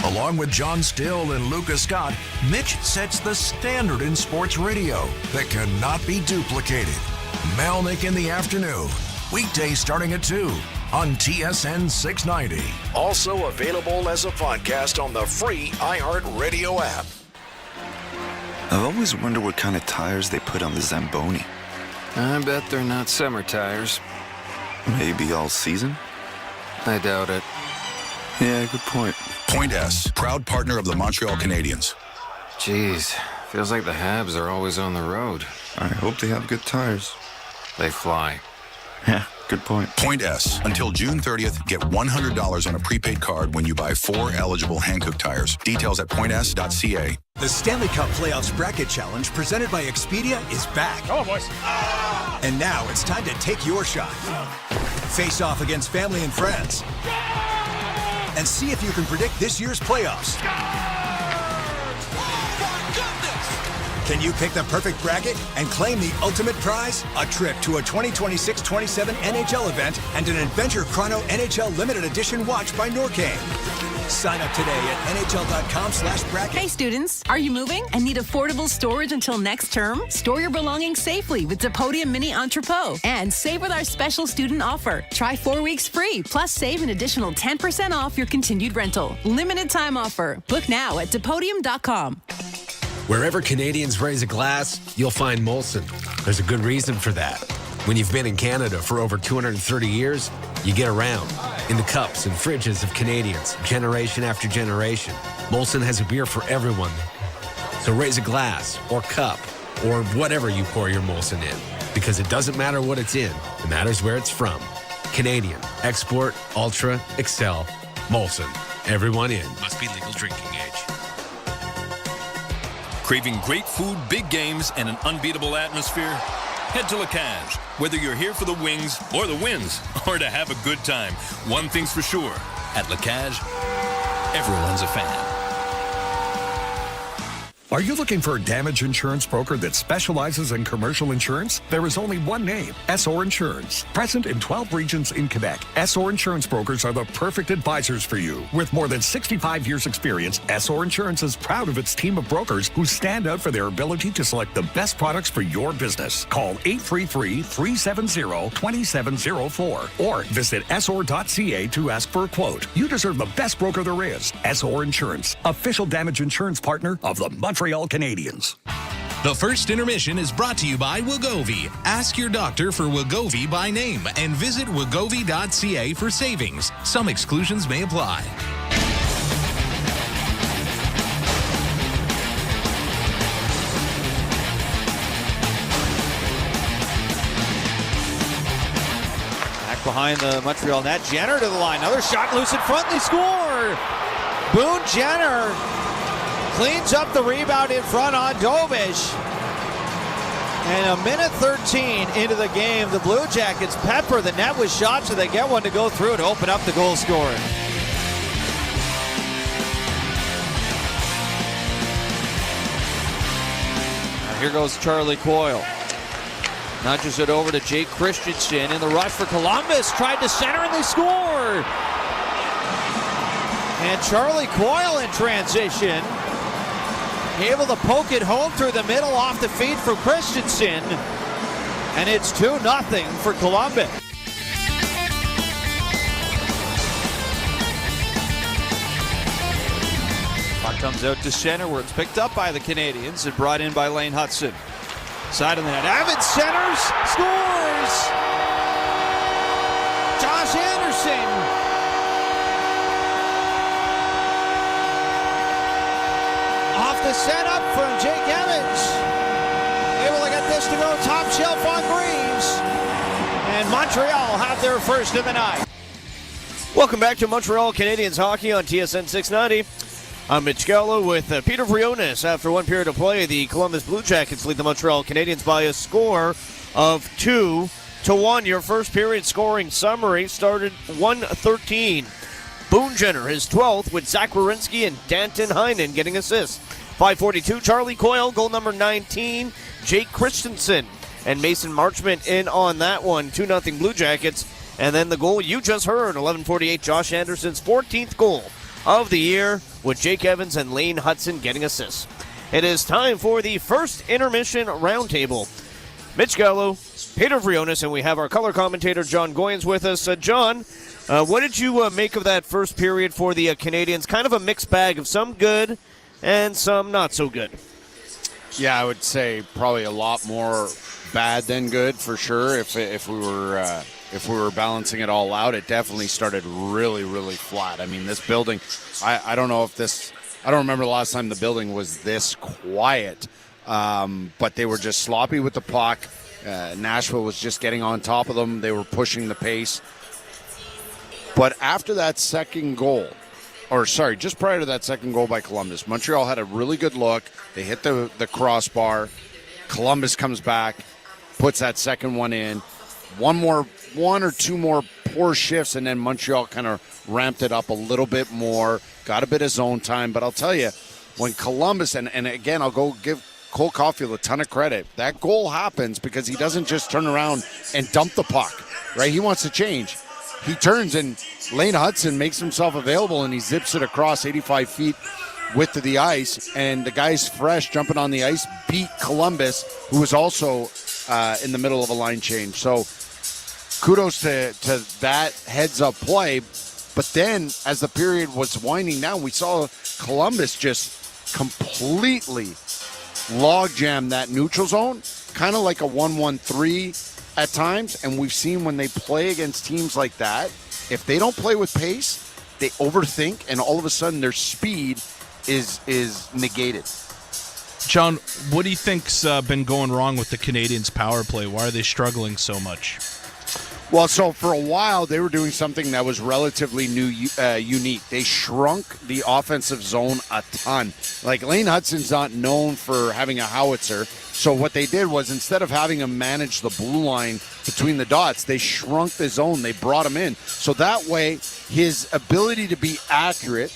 Along with John Still and Lucas Scott, Mitch sets the standard in sports radio that cannot be duplicated. Melnick in the Afternoon, weekdays starting at 2 on TSN 690. Also available as a podcast on the free iHeartRadio app. I've always wondered what kind of tires they put on the Zamboni. I bet they're not summer tires. Maybe all season? I doubt it. Yeah, good point. Point S, proud partner of the Montreal Canadiens. Jeez, feels like the Habs are always on the road. I hope they have good tires. They fly. Yeah, good point. Point S. Until June 30th, get $100 on a prepaid card when you buy 4 eligible Hankook tires. Details at points.ca. The Stanley Cup Playoffs Bracket Challenge presented by Expedia is back. Come on, boys. And now it's time to take your shot. Face off against family and friends. And see if you can predict this year's playoffs. Can you pick the perfect bracket and claim the ultimate prize? A trip to a 2026-27 NHL event and an Adventure Chrono NHL Limited Edition watch by Norcane. Sign up today at nhl.com/bracket. Hey students, are you moving and need affordable storage until next term? Store your belongings safely with Depodium Mini Entrepot and save with our special student offer. Try 4 weeks free, plus save an additional 10% off your continued rental. Limited time offer. Book now at Depodium.com. Wherever Canadians raise a glass, you'll find Molson. There's a good reason for that. When you've been in Canada for over 230 years, you get around. In the cups and fridges of Canadians, generation after generation, Molson has a beer for everyone. So raise a glass, or cup, or whatever you pour your Molson in. Because it doesn't matter what it's in, it matters where it's from. Canadian, Export, Ultra, Excel, Molson. Everyone in. Must be legal drinking age. Craving great food, big games, and an unbeatable atmosphere? Head to La Cage. Whether you're here for the wings or the wins, or to have a good time, one thing's for sure. At La Cage, everyone's a fan. Are you looking for a damage insurance broker that specializes in commercial insurance? There is only one name, Essor Insurance. Present in 12 regions in Quebec, Essor Insurance brokers are the perfect advisors for you. With more than 65 years experience, Essor Insurance is proud of its team of brokers who stand out for their ability to select the best products for your business. Call 833-370-2704 or visit Essor.ca to ask for a quote. You deserve the best broker there is. Essor Insurance, official damage insurance partner of the Montreal Canadiens. The first intermission is brought to you by Wegovy. Ask your doctor for Wegovy by name and visit wegovy.ca for savings. Some exclusions may apply. Back behind the Montreal net, Jenner to the line. Another shot loose in front, they score! Boone Jenner cleans up the rebound in front on Dobish. And a minute 13 into the game, the Blue Jackets pepper the net with shots, so they get one to go through to open up the goal scoring. Now here goes Charlie Coyle. Nudges it over to Jake Christensen in the rush for Columbus. Tried to center and they score. And Charlie Coyle in transition, able to poke it home through the middle off the feed from Christensen. And it's 2-0 for Columbus. Puck comes out to center where it's picked up by the Canadiens and brought in by Lane Hudson. Side of the net, Evans centers, scores! Josh Anderson. Off the setup from Jake Evans. Able to get this to go top shelf on Greaves. And Montreal have their first of the night. Welcome back to Montreal Canadiens hockey on TSN 690. I'm Mitch Gallo with Peter Vrionis. After one period of play, the Columbus Blue Jackets lead the Montreal Canadiens by a score of 2-1. Your first period scoring summary started 1:13. Boone Jenner, his 12th, with Zach Werenski and Danton Heinen getting assists. 5:42, Charlie Coyle, goal number 19. Jake Christensen and Mason Marchment in on that one. 2-0 Blue Jackets. And then the goal you just heard, 11:48, Josh Anderson's 14th goal of the year, with Jake Evans and Lane Hudson getting assists. It is time for the first intermission roundtable. Mitch Gallo, Peter Vrionis, and we have our color commentator John Goyens with us. John, what did you make of that first period for the Canadiens? Kind of a mixed bag of some good and some not so good. Yeah, I would say probably a lot more bad than good for sure. If we were balancing it all out, it definitely started really, really flat. I mean, this building, I don't know if this, I don't remember the last time the building was this quiet, but they were just sloppy with the puck. Nashville was just getting on top of them. They were pushing the pace. But after that second goal, just prior to that second goal by Columbus, Montreal had a really good look. They hit the crossbar. Columbus comes back, puts that second one in. One or two more poor shifts, and then Montreal kind of ramped it up a little bit more, got a bit of zone time. But I'll tell you, when Columbus, and again, I'll go give Cole Caulfield a ton of credit. That goal happens because he doesn't just turn around and dump the puck, right? He wants to change. He turns, and Lane Hudson makes himself available, and he zips it across 85 feet width of the ice. And the guys fresh jumping on the ice beat Columbus, who was also in the middle of a line change. So kudos to that heads-up play. But then, as the period was winding down, we saw Columbus just completely logjam that neutral zone, kind of like a 1-1-3 at times. And we've seen when they play against teams like that, if they don't play with pace, they overthink, and all of a sudden their speed is negated. John, what do you think's been going wrong with the Canadiens' power play? Why are they struggling so much? Well, so for a while, they were doing something that was relatively unique. They shrunk the offensive zone a ton. Like, Lane Hudson's not known for having a howitzer. So what they did was, instead of having him manage the blue line between the dots, they shrunk the zone. They brought him in. So that way, his ability to be accurate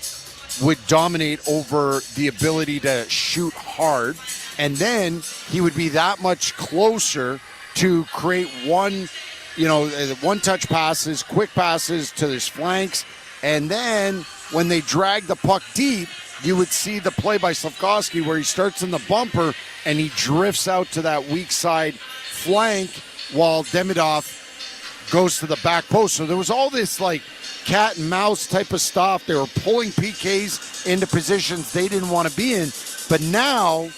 would dominate over the ability to shoot hard. And then he would be that much closer to create one-touch passes, quick passes to his flanks. And then when they drag the puck deep, you would see the play by Slafkovsky where he starts in the bumper and he drifts out to that weak side flank while Demidov goes to the back post. So there was all this like cat and mouse type of stuff. They were pulling PKs into positions they didn't want to be in. But now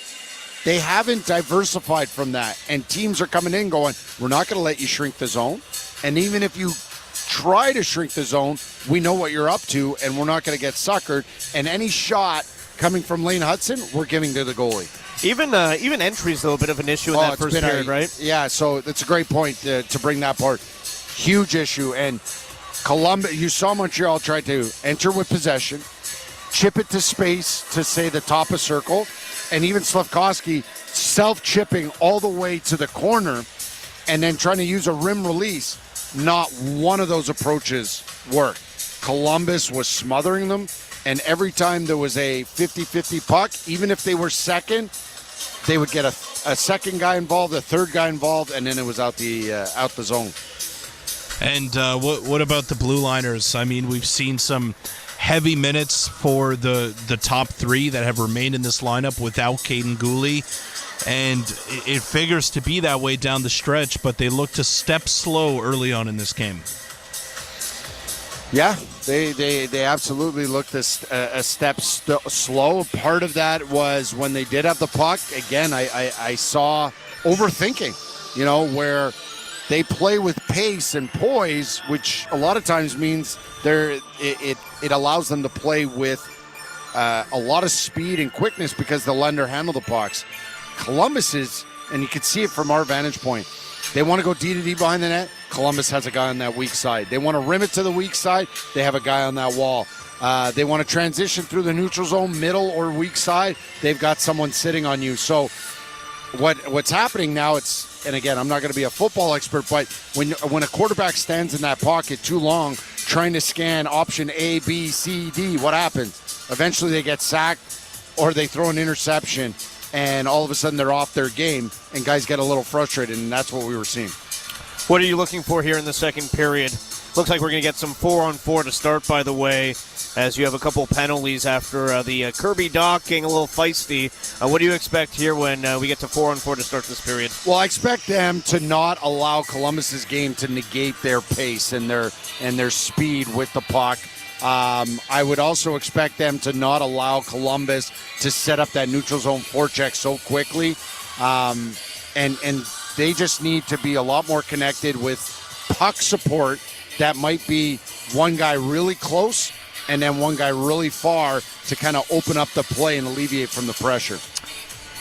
they haven't diversified from that. And teams are coming in going, we're not going to let you shrink the zone. And even if you try to shrink the zone, we know what you're up to, and we're not going to get suckered. And any shot coming from Lane Hudson, we're giving to the goalie. Even entry's, though, a bit of an issue in that first period, right? Yeah, so that's a great point to bring that part. Huge issue. And Columbus, you saw Montreal try to enter with possession, chip it to space to, say, the top of circle, and even Slafkovsky self-chipping all the way to the corner and then trying to use a rim release. Not one of those approaches worked. Columbus was smothering them, and every time there was a 50-50 puck, even if they were second, they would get a second guy involved, a third guy involved, and then it was out the zone. And what about the blue liners? I mean, we've seen some heavy minutes for the top three that have remained in this lineup without Caden Gooley. And it figures to be that way down the stretch, but they look to step slow early on in this game. Yeah, they absolutely looked a step slow. Part of that was when they did have the puck. Again, I saw overthinking, where they play with pace and poise, which a lot of times means it allows them to play with a lot of speed and quickness because they'll handle the pucks. Columbus is, and you can see it from our vantage point, they want to go D to D behind the net. Columbus has a guy on that weak side. They want to rim it to the weak side. They have a guy on that wall. They want to transition through the neutral zone, middle or weak side. They've got someone sitting on you. So what's happening now, and again, I'm not going to be a football expert, but when a quarterback stands in that pocket too long, trying to scan option A, B, C, D, what happens? Eventually they get sacked or they throw an interception, and all of a sudden they're off their game, and guys get a little frustrated, and that's what we were seeing. What are you looking for here in the second period? Looks like we're going to get some 4-on-4 to start, by the way, as you have a couple penalties after the Kirby Dach getting a little feisty. What do you expect here when we get to 4-on-4 to start this period? Well, I expect them to not allow Columbus's game to negate their pace and their speed with the puck. I would also expect them to not allow Columbus to set up that neutral zone forecheck so quickly. And they just need to be a lot more connected with puck support that might be one guy really close and then one guy really far to kind of open up the play and alleviate from the pressure.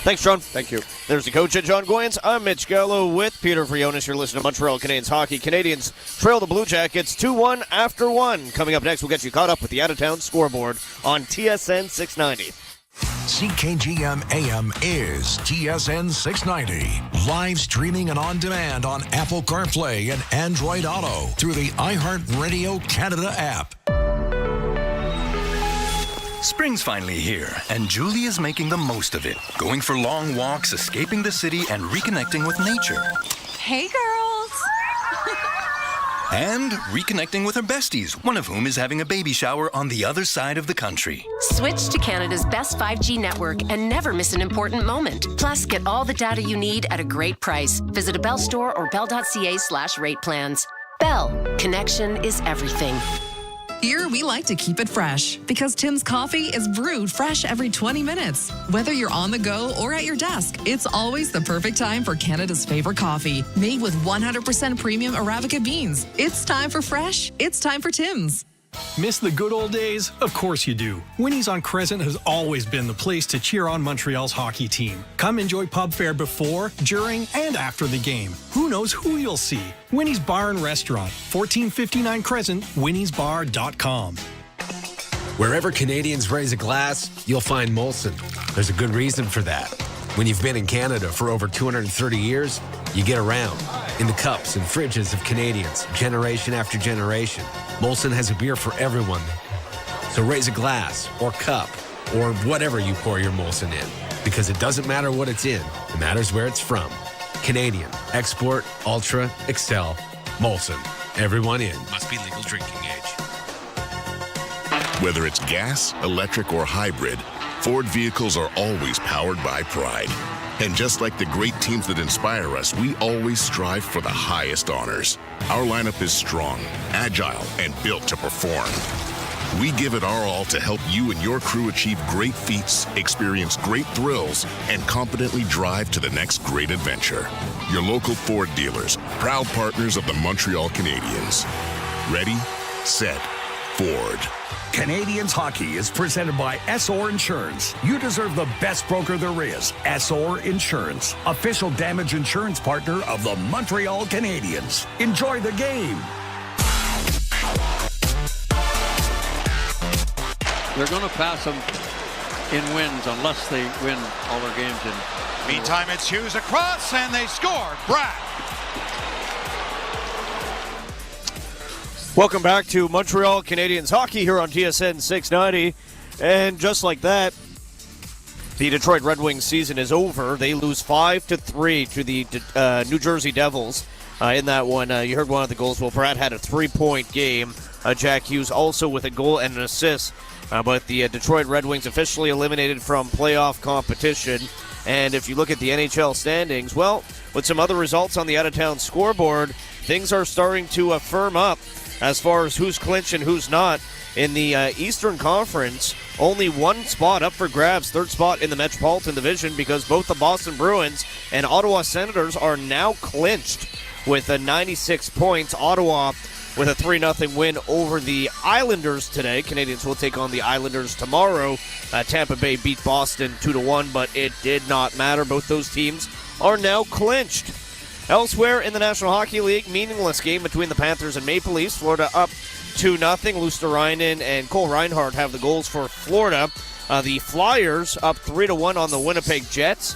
Thanks, John. Thank you. There's the coach at John Goyens. I'm Mitch Gallo with Peter Frionis. You're listening to Montreal Canadiens hockey. Canadians trail the Blue Jackets 2-1 after 1. Coming up next, we'll get you caught up with the out-of-town scoreboard on TSN 690. CKGM AM is TSN 690. Live streaming and on demand on Apple CarPlay and Android Auto through the iHeartRadio Canada app. Spring's finally here, and Julie is making the most of it. Going for long walks, escaping the city, and reconnecting with nature. Hey, girls! And reconnecting with her besties, one of whom is having a baby shower on the other side of the country. Switch to Canada's best 5G network and never miss an important moment. Plus, get all the data you need at a great price. Visit a Bell store or bell.ca/rate plans. Bell, connection is everything. Here, we like to keep it fresh because Tim's coffee is brewed fresh every 20 minutes. Whether you're on the go or at your desk, it's always the perfect time for Canada's favorite coffee. Made with 100% premium Arabica beans. It's time for fresh. It's time for Tim's. Miss the good old days? Of course you do. Winnie's on Crescent has always been the place to cheer on Montreal's hockey team. Come enjoy pub fare before, during, and after the game. Who knows who you'll see? Winnie's Bar and Restaurant, 1459 Crescent, winniesbar.com. Wherever Canadians raise a glass, you'll find Molson. There's a good reason for that. When you've been in Canada for over 230 years, you get around. In the cups and fridges of Canadians, generation after generation, Molson has a beer for everyone. So raise a glass or cup or whatever you pour your Molson in, because it doesn't matter what it's in. It matters where it's from. Canadian. Export, Ultra, Excel, Molson. Everyone in. Must be legal drinking age. Whether it's gas, electric, or hybrid, Ford vehicles are always powered by pride. And just like the great teams that inspire us, we always strive for the highest honors. Our lineup is strong, agile, and built to perform. We give it our all to help you and your crew achieve great feats, experience great thrills, and confidently drive to the next great adventure. Your local Ford dealers, proud partners of the Montreal Canadiens. Ready, set, Ford. Canadians Hockey is presented by Essor Insurance. You deserve the best broker there is. Essor Insurance, official damage insurance partner of the Montreal Canadiens. Enjoy the game. They're going to pass them in wins unless they win all their games in. Meantime, it's Hughes across, and they score. Brad. Welcome back to Montreal Canadiens hockey here on TSN 690. And just like that, the Detroit Red Wings season is over. They lose 5-3 to the New Jersey Devils. In that one, you heard one of the goals. Well, Brad had a 3-point game. Jack Hughes also with a goal and an assist. But the Detroit Red Wings officially eliminated from playoff competition. And if you look at the NHL standings, well, with some other results on the out-of-town scoreboard, things are starting to firm up as far as who's clinched and who's not. In the Eastern Conference, only one spot up for grabs, third spot in the Metropolitan Division, because both the Boston Bruins and Ottawa Senators are now clinched with 96 points. Ottawa with a 3-0 win over the Islanders today. Canadians will take on the Islanders tomorrow. Tampa Bay beat Boston 2-1, but it did not matter. Both those teams are now clinched. Elsewhere in the National Hockey League, meaningless game between the Panthers and Maple Leafs. Florida up 2-0. Luosterainen and Cole Reinhardt have the goals for Florida. The Flyers up 3-1 on the Winnipeg Jets.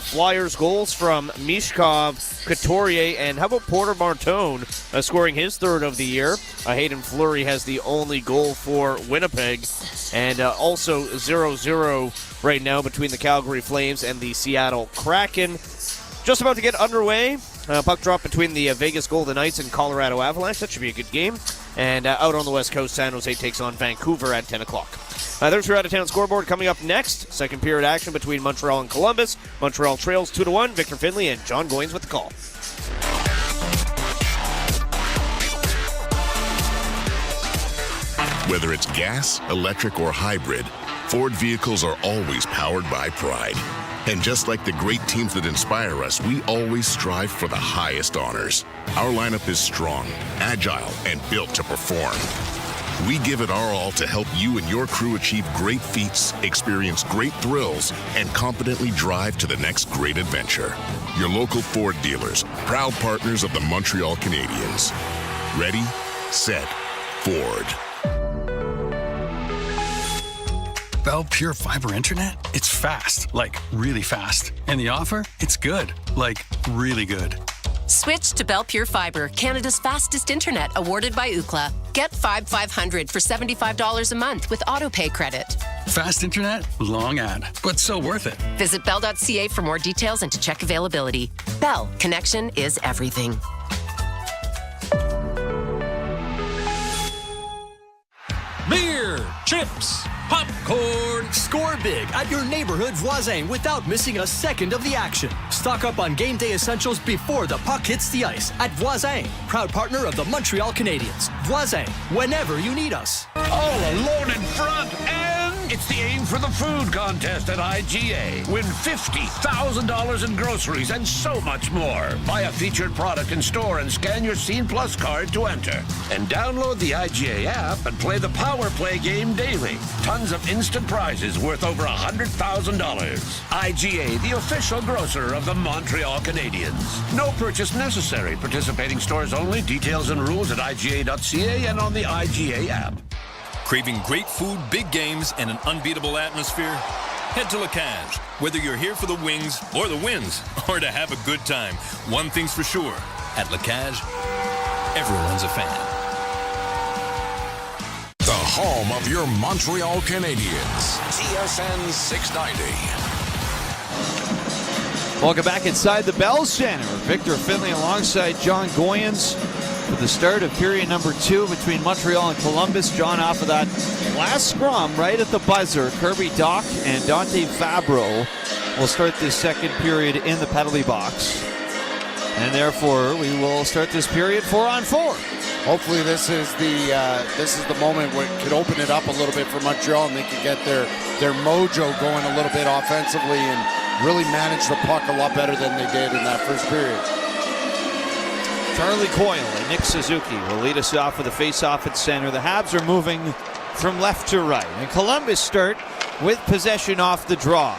Flyers goals from Mishkov, Couturier, and how about Porter Martone scoring his third of the year. Hayden Fleury has the only goal for Winnipeg. And also 0-0 right now between the Calgary Flames and the Seattle Kraken. Just about to get underway. Puck drop between the Vegas Golden Knights and Colorado Avalanche. That should be a good game. And out on the West Coast, San Jose takes on Vancouver at 10 o'clock. There's your out-of-town scoreboard coming up next. Second period action between Montreal and Columbus. Montreal trails 2-1. Victor Finley and John Goins with the call. Whether it's gas, electric, or hybrid, Ford vehicles are always powered by pride. And just like the great teams that inspire us, we always strive for the highest honors. Our lineup is strong, agile, and built to perform. We give it our all to help you and your crew achieve great feats, experience great thrills, and confidently drive to the next great adventure. Your local Ford dealers, proud partners of the Montreal Canadiens. Ready, set, Ford. Bell Pure Fiber Internet? It's fast, like really fast. And the offer? It's good, like really good. Switch to Bell Pure Fiber, Canada's fastest internet, awarded by Ookla. Get 500 for $75 a month with autopay credit. Fast internet, long ad, but so worth it. Visit bell.ca for more details and to check availability. Bell, connection is everything. Beer, chips, popcorn. Score big at your neighborhood Voisin without missing a second of the action. Stock up on game day essentials before the puck hits the ice at Voisin, proud partner of the Montreal Canadiens. Voisin, whenever you need us. All alone in front, and it's the Aim for the Food contest at IGA. Win $50,000 in groceries and so much more. Buy a featured product in store and scan your Scene Plus card to enter. And download the IGA app and play the Power Play game daily. Tons of instant prizes worth over $100,000. IGA, the official grocer of the Montreal Canadiens. No purchase necessary. Participating stores only. Details and rules at IGA.ca and on the IGA app. Craving great food, big games, and an unbeatable atmosphere? Head to La Cage. Whether you're here for the wings or the wins, or to have a good time, one thing's for sure. At La Cage, everyone's a fan. The home of your Montreal Canadiens. TSN 690. Welcome back inside the Bell Center. Victor Finlay alongside John Goyens for the start of period number 2 between Montreal and Columbus. John, off of that last scrum right at the buzzer, Kirby Dach and Dante Fabro will start this second period in the penalty box. And therefore, we will start this period 4-on-4. Hopefully this is the moment where it could open it up a little bit for Montreal and they could get their mojo going a little bit offensively and really manage the puck a lot better than they did in that first period. Charlie Coyle and Nick Suzuki will lead us off with a face-off at center. The Habs are moving from left to right. And Columbus start with possession off the draw.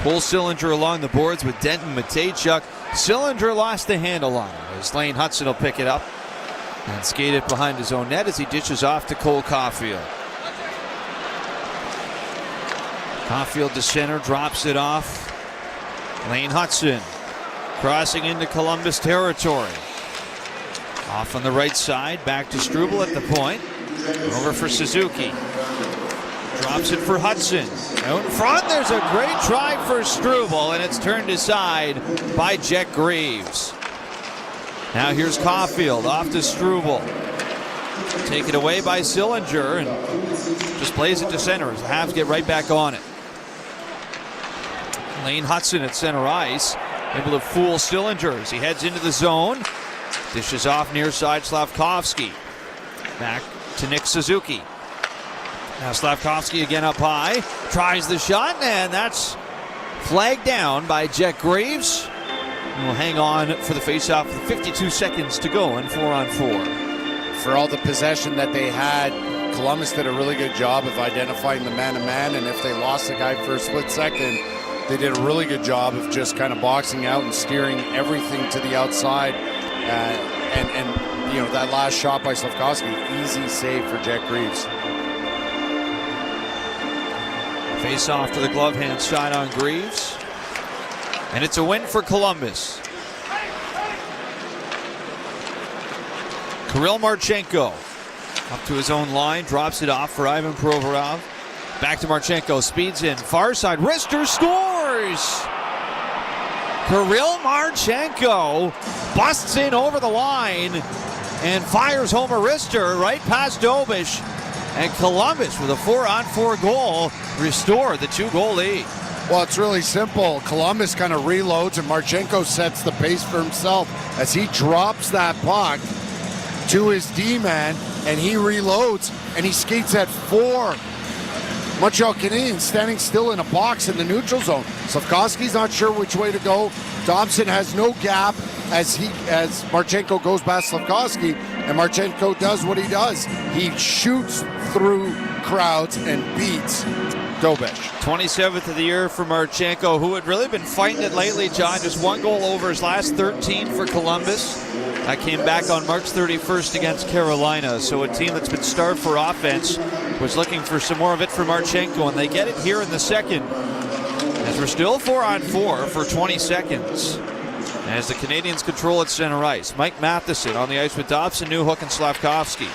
Cole Sillinger along the boards with Denton Matejchuk. Sillinger lost the handle on it as Lane Hudson will pick it up and skate it behind his own net as he dishes off to Cole Caulfield. Caulfield to center, drops it off. Lane Hudson crossing into Columbus territory. Off on the right side, back to Struble at the point. Over for Suzuki. Drops it for Hudson. Out in front, there's a great try for Struble, and it's turned aside by Jet Greaves. Now here's Caulfield, off to Struble. Taken away by Sillinger, and just plays it to center as the Habs get right back on it. Lane Hudson at center ice, able to fool Sillinger as he heads into the zone. Dishes off near side Slavkovsky. Back to Nick Suzuki. Now Slavkovsky again up high. Tries the shot, and that's flagged down by Jet Greaves. And we'll hang on for the faceoff with 52 seconds to go in 4-on-4. For all the possession that they had, Columbus did a really good job of identifying the man-to-man, and if they lost the guy for a split second, they did a really good job of just kind of boxing out and steering everything to the outside. And you know, that last shot by Slavkovsky, easy save for Jet Greaves. Face off to the glove hand side on Greaves. And it's a win for Columbus. Kirill Marchenko up to his own line, drops it off for Ivan Provorov. Back to Marchenko, speeds in, far side, Rister scores! Kirill Marchenko busts in over the line and fires home a wrister right past Dobish. And Columbus, with a 4-on-4 goal, restored the 2-goal lead. Well, it's really simple. Columbus kind of reloads, and Marchenko sets the pace for himself as he drops that puck to his D-man, and he reloads, and he skates at 4 Montreal Canadiens standing still in a box in the neutral zone. Slavkovsky's not sure which way to go. Dobson has no gap as Marchenko goes past Slavkovsky, and Marchenko does what he does. He shoots through crowds and beats Dobish. 27th of the year for Marchenko, who had really been fighting it lately, John. Just 1 goal over his last 13 for Columbus. That came back on March 31st against Carolina. So a team that's been starved for offense was looking for some more of it for Marchenko, and they get it here in the second. As we're still 4-on-4 for 20 seconds. As the Canadiens control at center ice. Mike Matheson on the ice with Dobson, Newhook, and Slavkovsky.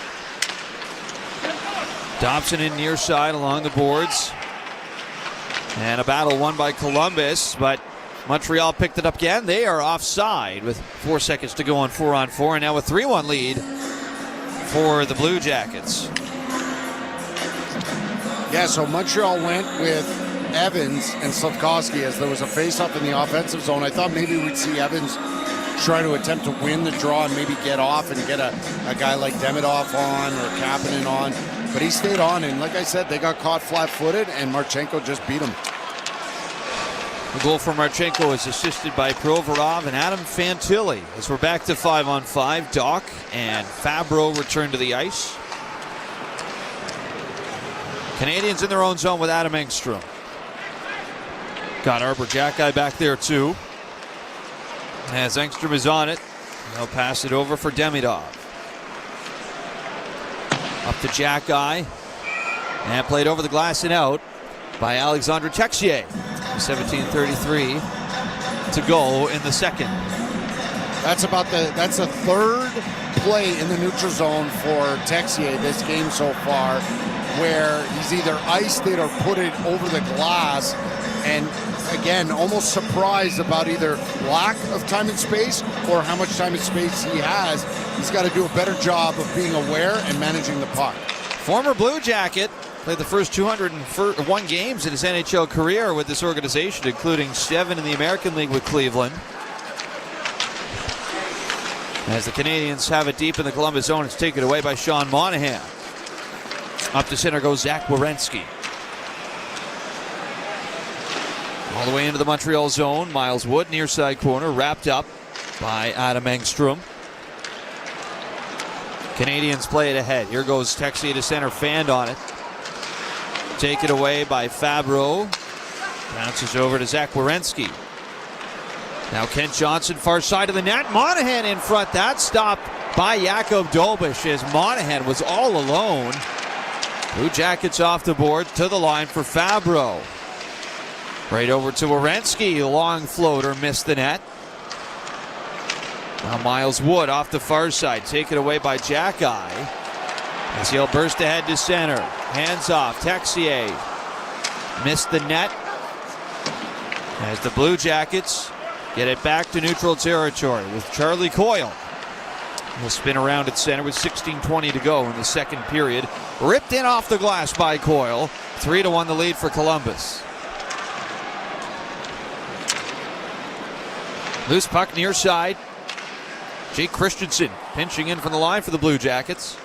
Dobson in near side along the boards. And a battle won by Columbus, but Montreal picked it up again. They are offside with 4 seconds to go on 4-on-4, and now a 3-1 lead for the Blue Jackets. Yeah, so Montreal went with Evans and Slavkovsky as there was a face-up in the offensive zone. I thought maybe we'd see Evans try to attempt to win the draw and maybe get off and get a guy like Demidov on or Kapanen on. But he stayed on, and like I said, they got caught flat-footed, and Marchenko just beat him. The goal for Marchenko is assisted by Provorov and Adam Fantilli. As we're back to 5-on-5, Dach and Fabro return to the ice. Canadians in their own zone with Adam Engstrom. Got Arbor Jackeye back there too. As Engstrom is on it, they'll pass it over for Demidov. Up to Jackeye. And played over the glass and out by Alexandre Texier. 17:33 to go in the second. That's the third play in the neutral zone for Texier this game so far where he's either iced it or put it over the glass, and again, almost surprised about either lack of time and space or how much time and space he has. He's got to do a better job of being aware and managing the puck. Former Blue Jacket, played the first 201 games in his NHL career with this organization, including 7 in the American League with Cleveland. As the Canadians have it deep in the Columbus zone, it's taken away by Sean Monahan. Up to center goes Zach Werenski. All the way into the Montreal zone. Miles Wood, near side corner, wrapped up by Adam Engstrom. Canadians play it ahead. Here goes Texier to center, fanned on it. Take it away by Fabro. Bounces over to Zach Werenski. Now Kent Johnson, far side of the net. Monahan in front. That stopped by Jakub Dolbish as Monahan was all alone. Blue Jackets off the board to the line for Fabro. Right over to Werenski. Long floater, missed the net. Now Miles Wood off the far side. Taken away by Jack-Eye. As he'll burst ahead to center. Hands off. Texier missed the net. As the Blue Jackets get it back to neutral territory with Charlie Coyle. He'll spin around at center with 16:20 to go in the second period. Ripped in off the glass by Coyle. 3-1 the lead for Columbus. Loose puck near side. Jake Christensen pinching in from the line for the Blue Jackets.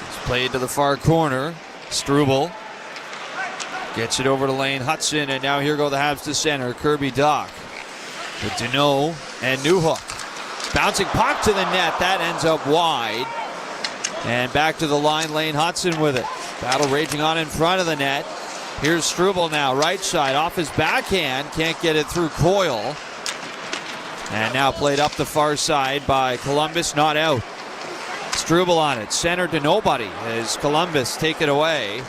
It's played to the far corner. Struble gets it over to Lane Hudson, and now here go the Habs to center. Kirby Dach with Deneau and Newhook. Bouncing puck to the net. That ends up wide. And back to the line, Lane Hudson with it. Battle raging on in front of the net. Here's Struble now, right side, off his backhand. Can't get it through Coyle. And now played up the far side by Columbus, not out. Struble on it, center to nobody as Columbus take it away.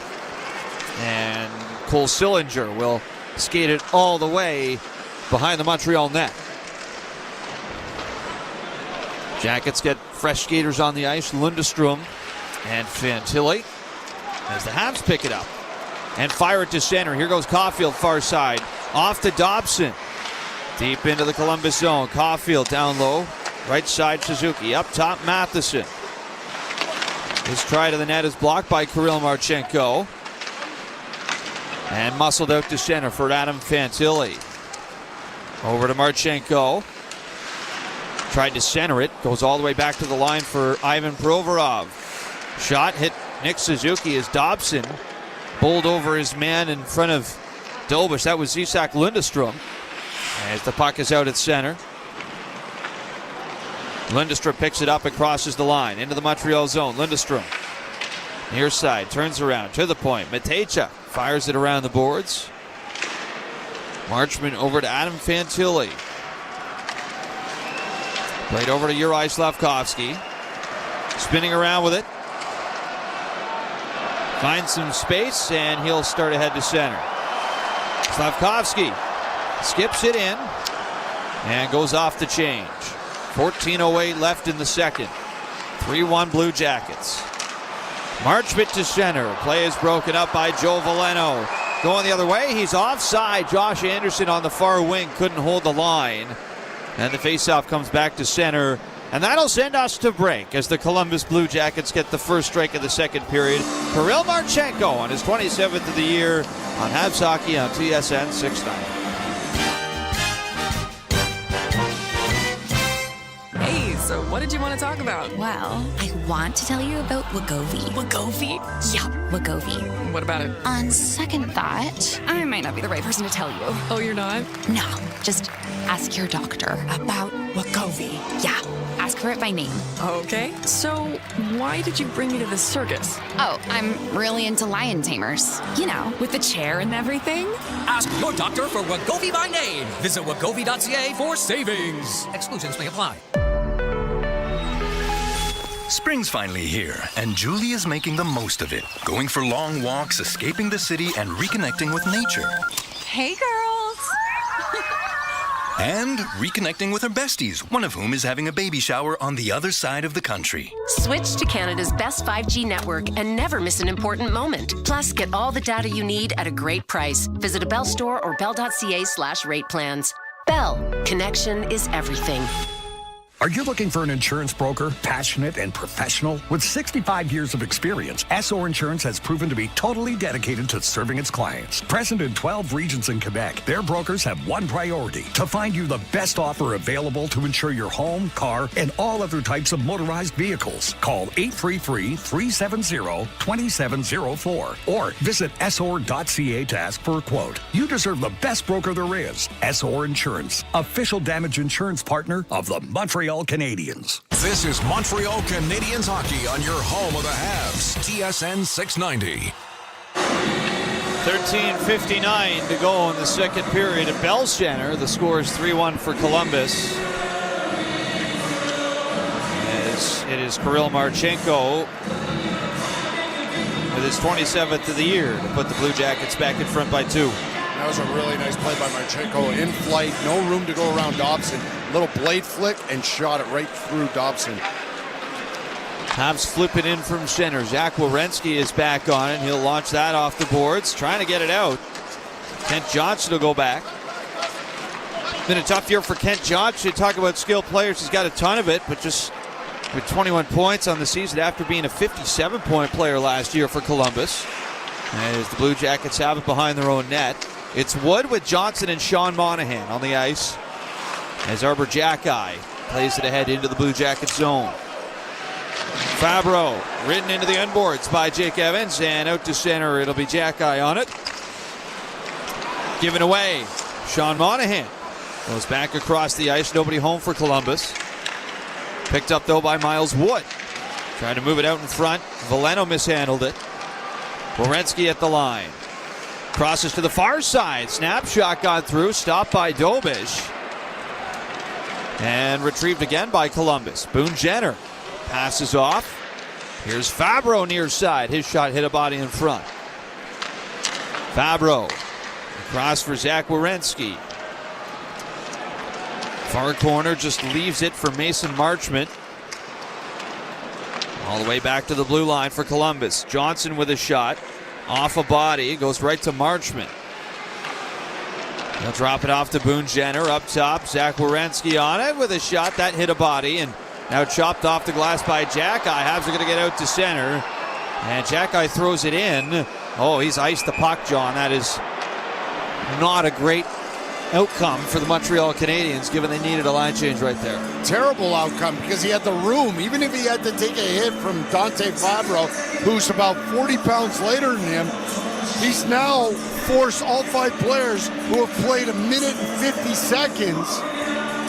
And Cole Sillinger will skate it all the way behind the Montreal net. Jackets get fresh skaters on the ice, Lundestrom and Fantilli, as the Habs pick it up and fire it to center. Here goes Caulfield, far side, off to Dobson. Deep into the Columbus zone. Caulfield down low. Right side Suzuki. Up top Matheson. His try to the net is blocked by Kirill Marchenko. And muscled out to center for Adam Fantilli. Over to Marchenko. Tried to center it. Goes all the way back to the line for Ivan Provorov. Shot hit Nick Suzuki as Dobson bowled over his man in front of Dolbish. That was Isak Lundestrom. As the puck is out at center. Lundestrom picks it up and crosses the line into the Montreal zone. Lundestrom near side, turns around to the point. Matejchuk fires it around the boards. Marchman over to Adam Fantilli. Played over to Juraj Slafkovsky. Spinning around with it. Finds some space and he'll start ahead to center. Slafkovsky skips it in and goes off the change. 14:08 left in the second. 3-1 Blue Jackets. Marchment to center. Play is broken up by Joe Veleno. Going the other way, he's offside. Josh Anderson on the far wing couldn't hold the line. And the faceoff comes back to center. And that'll send us to break as the Columbus Blue Jackets get the first strike of the second period. Kirill Marchenko on his 27th of the year on Habs Hockey on TSN 690. So what did you want to talk about? Well, I want to tell you about Wegovy. Wegovy? Yeah, Wegovy. What about it? On second thought, I might not be the right person to tell you. Oh, you're not? No, just ask your doctor about Wegovy. Yeah, ask for it by name. Okay, so why did you bring me to this circus? Oh, I'm really into lion tamers. You know, with the chair and everything. Ask your doctor for Wegovy by name. Visit wegovy.ca for savings. Exclusions may apply. Spring's finally here, and Julie is making the most of it. Going for long walks, escaping the city, and reconnecting with nature. Hey, girls. And reconnecting with her besties, one of whom is having a baby shower on the other side of the country. Switch to Canada's best 5G network and never miss an important moment. Plus, get all the data you need at a great price. Visit a Bell store or bell.ca/rate plans. Bell, connection is everything. Are you looking for an insurance broker, passionate and professional? With 65 years of experience, SR Insurance has proven to be totally dedicated to serving its clients. Present in 12 regions in Quebec, their brokers have one priority: to find you the best offer available to insure your home, car, and all other types of motorized vehicles. Call 833-370-2704 or visit SR.ca to ask for a quote. You deserve the best broker there is. SR Insurance, official damage insurance partner of the Montreal Canadiens. This is Montreal Canadiens hockey on your home of the Habs, TSN 690. 13:59 to go in the second period at Bell Center. The score is 3-1 for Columbus. As it is Kirill Marchenko with his 27th of the year to put the Blue Jackets back in front by 2. That was a really nice play by Marchenko. In flight, no room to go around Dobson. Little blade flick and shot it right through Dobson. Habs flip it in from center. Zach Werenski is back on it. He'll launch that off the boards, trying to get it out. Kent Johnson will go back. Been a tough year for Kent Johnson. Talk about skilled players. He's got a ton of it, but just with 21 points on the season after being a 57-point player last year for Columbus. As the Blue Jackets have it behind their own net. It's Wood with Johnson and Sean Monahan on the ice. As Arbor Jacki plays it ahead into the Blue Jackets zone. Fabro ridden into the unboards by Jake Evans, and out to center. It'll be Jacki on it. Given away. Sean Monahan goes back across the ice. Nobody home for Columbus. Picked up though by Miles Wood. Trying to move it out in front. Veleno mishandled it. Werenski at the line. Crosses to the far side. Snapshot got through. Stopped by Dobish. And retrieved again by Columbus. Boone Jenner passes off. Here's Fabro near side. His shot hit a body in front. Fabro. Across for Zach Werenski. Far corner just leaves it for Mason Marchment. All the way back to the blue line for Columbus. Johnson with a shot. Off a body. Goes right to Marchment. He'll drop it off to Boone Jenner. Up top, Zach Werenski on it with a shot. That hit a body and now chopped off the glass by Jacki. Habs are going to get out to center. And Jacki throws it in. Oh, he's iced the puck, John. That is not a great outcome for the Montreal Canadiens, given they needed a line change right there. Terrible outcome because he had the room. Even if he had to take a hit from Dante Fabro, who's about 40 pounds lighter than him, he's now forced all 5 players who have played 1 minute and 50 seconds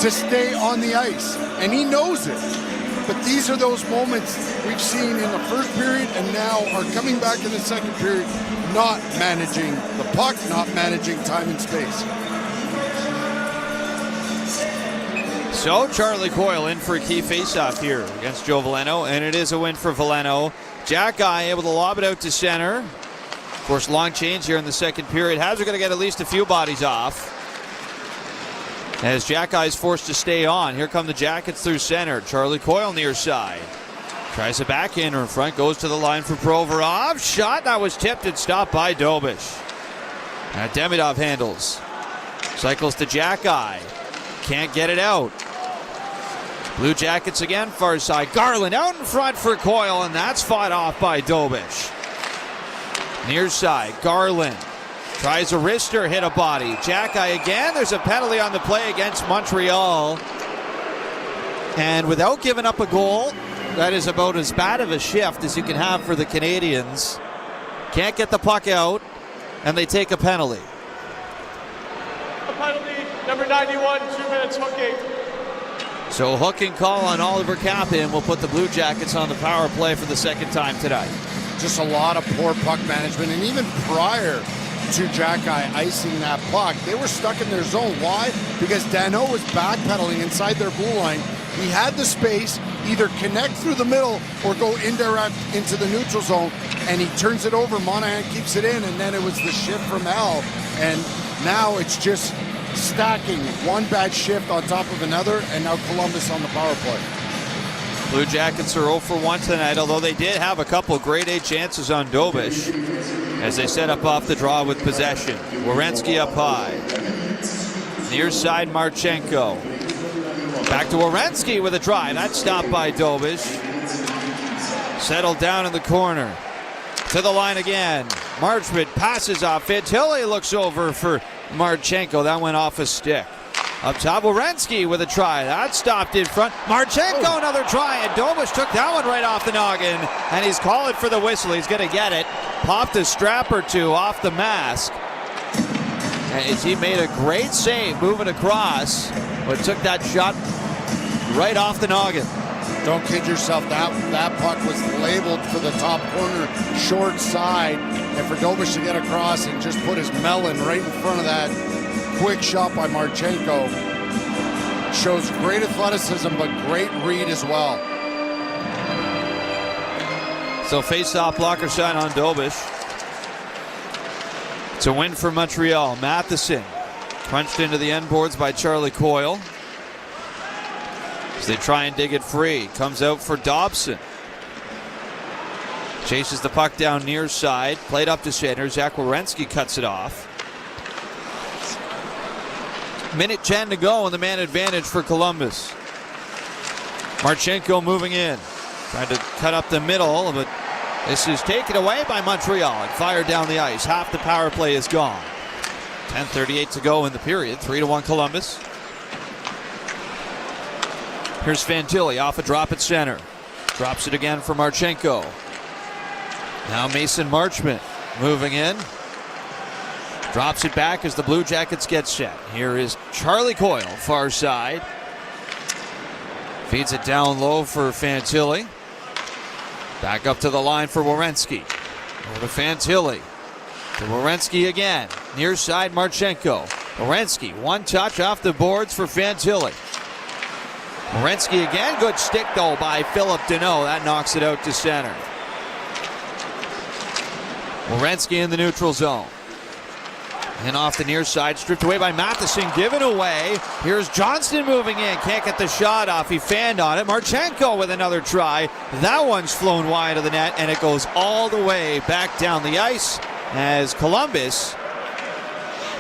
to stay on the ice. And he knows it. But these are those moments we've seen in the first period and now are coming back in the second period, not managing the puck, not managing time and space. So Charlie Coyle in for a key faceoff here against Joe Veleno, and it is a win for Veleno. Jacki able to lob it out to center. Of course, long change here in the second period. Habs are going to get at least a few bodies off. As Jacki is forced to stay on. Here come the Jackets through center. Charlie Coyle near side. Tries a backhander in front. Goes to the line for Provorov. Shot that was tipped and stopped by Dobish. Now Demidov handles. Cycles to Jacki. Can't get it out. Blue Jackets again, far side. Garland out in front for Coyle, and that's fought off by Dobish. Near side, Garland tries a wrister, hit a body. Jacki again. There's a penalty on the play against Montreal. And without giving up a goal, that is about as bad of a shift as you can have for the Canadiens. Can't get the puck out, and they take a penalty. A penalty, number 91, 2 minutes hooking. So hooking call on Oliver Kapanen will put the Blue Jackets on the power play for the second time tonight. Just a lot of poor puck management, and even prior to Jacki icing that puck, they were stuck in their zone. Why? Because Danault was backpedaling inside their blue line. He had the space, either connect through the middle or go indirect into the neutral zone, and he turns it over. Monahan keeps it in, and then it was the shift from Al, and now it's just stacking one bad shift on top of another, and now Columbus on the power play. Blue Jackets are 0 for 1 tonight, although they did have a couple grade A chances on Dobish as they set up off the draw with possession. Werenski up high. Near side, Marchenko. Back to Werenski with a drive. That's stopped by Dobish. Settled down in the corner. To the line again. Marchment passes off. Fantilli looks over for Marchenko. That went off a stick. Up top, Werenski with a try. That stopped in front. Marchenko, another try, and Dobish took that one right off the noggin, and he's calling for the whistle. He's going to get it. Popped a strap or two off the mask. And he made a great save moving across, but took that shot right off the noggin. Don't kid yourself, that puck was labeled for the top corner, short side, and for Dobish to get across and just put his melon right in front of that quick shot by Marchenko shows great athleticism, but great read as well. So face-off blocker shot on Dobish. It's a win for Montreal. Matheson punched into the end boards by Charlie Coyle. As they try and dig it free. Comes out for Dobson. Chases the puck down near side. Played up to center. Zach Werenski cuts it off. Minute 10 to go in the man advantage for Columbus. Marchenko moving in. Trying to cut up the middle, but this is taken away by Montreal and fired down the ice. Half the power play is gone. 10:38 to go in the period. 3-1 Columbus. Here's Fantilli off a drop at center. Drops it again for Marchenko. Now Mason Marchment moving in. Drops it back as the Blue Jackets get set. Here is Charlie Coyle, far side. Feeds it down low for Fantilli. Back up to the line for Werenski. Over to Fantilli. To Werenski again. Near side, Marchenko. Werenski, one touch off the boards for Fantilli. Werenski again. Good stick, though, by Philip Deneau. That knocks it out to center. Werenski in the neutral zone. And off the near side, stripped away by Matheson, given away. Here's Johnston moving in, can't get the shot off. He fanned on it. Marchenko with another try. That one's flown wide of the net, and it goes all the way back down the ice as Columbus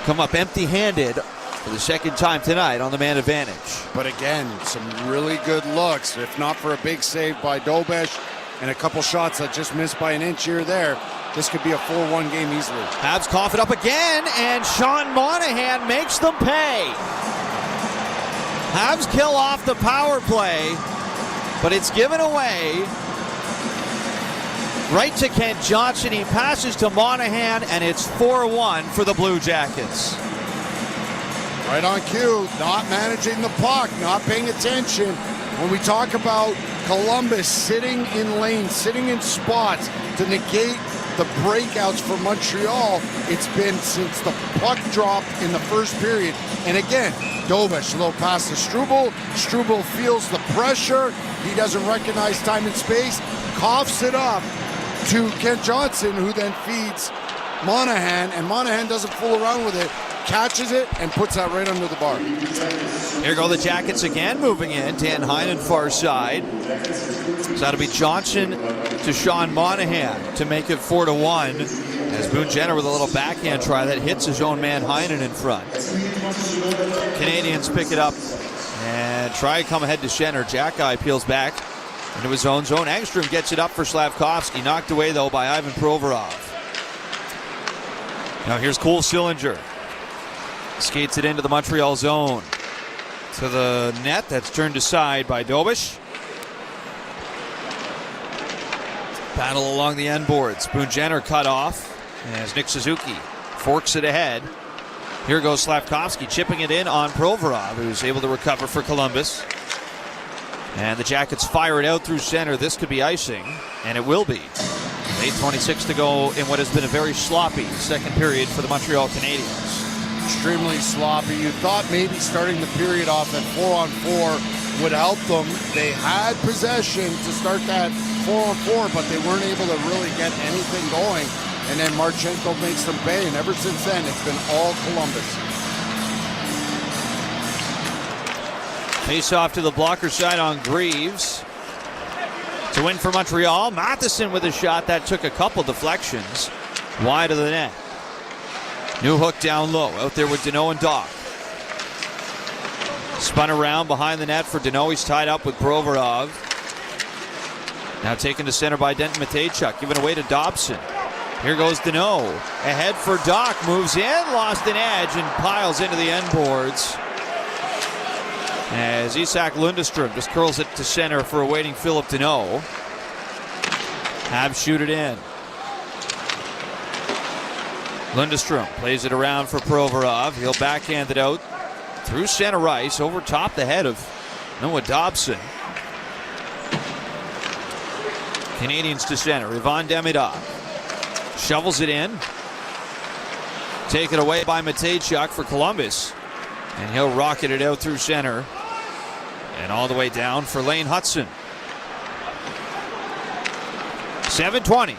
come up empty-handed for the second time tonight on the man advantage. But again, some really good looks. If not for a big save by Dobish and a couple shots that just missed by an inch here or there, this could be a 4-1 game easily. Habs cough it up again, and Sean Monahan makes them pay. Habs kill off the power play, but it's given away right to Kent Johnson. He passes to Monahan, and it's 4-1 for the Blue Jackets. Right on cue, not managing the puck, not paying attention. When we talk about Columbus sitting in lanes, sitting in spots to negate the breakouts for Montreal, it's been since the puck dropped in the first period. And again, Dobish, low pass to Struble. Struble feels the pressure. He doesn't recognize time and space. Coughs it up to Kent Johnson, who then feeds Monahan. And Monahan doesn't fool around with it. Catches it and puts that right under the bar. Here go the Jackets again, moving in. Dan Heinen far side. So that'll be Johnson to Sean Monahan to make it 4-1. As Boone Jenner with a little backhand try that hits his own man Heinen in front. Canadians pick it up and try to come ahead to Schenner. Jack-Eye peels back into his own zone. Engstrom gets it up for Slavkovsky. Knocked away though by Ivan Provorov. Now here's Cole Sillinger. Skates it into the Montreal zone. To the net. That's turned aside by Dobish. Battle along the end boards. Boone Jenner cut off as Nick Suzuki forks it ahead. Here goes Slavkovsky chipping it in on Provorov, who's able to recover for Columbus. And the Jackets fire it out through center. This could be icing, and it will be. 8:26 to go in what has been a very sloppy second period for the Montreal Canadiens. Extremely sloppy. You thought maybe starting the period off at 4-on-4 would help them. They had possession to start that 4-on-4, but they weren't able to really get anything going. And then Marchenko makes them pay, and ever since then, it's been all Columbus. Face off to the blocker side on Greaves. To win for Montreal, Matheson with a shot that took a couple deflections wide of the net. New hook down low, out there with Danault and Dach. Spun around behind the net for Danault. He's tied up with Provorov. Now taken to center by Denton Mateychuk, given away to Dobson. Here goes Danault. Ahead for Dach, moves in, lost an edge, and piles into the end boards. As Isak Lundestrom just curls it to center for a waiting Philip Danault. Habs shoot it in. Lundestrom plays it around for Provorov. He'll backhand it out through center ice, over top the head of Noah Dobson. Canadians to center. Ivan Demidov shovels it in. Taken away by Mateychuk for Columbus. And he'll rocket it out through center. And all the way down for Lane Hutson. 7:20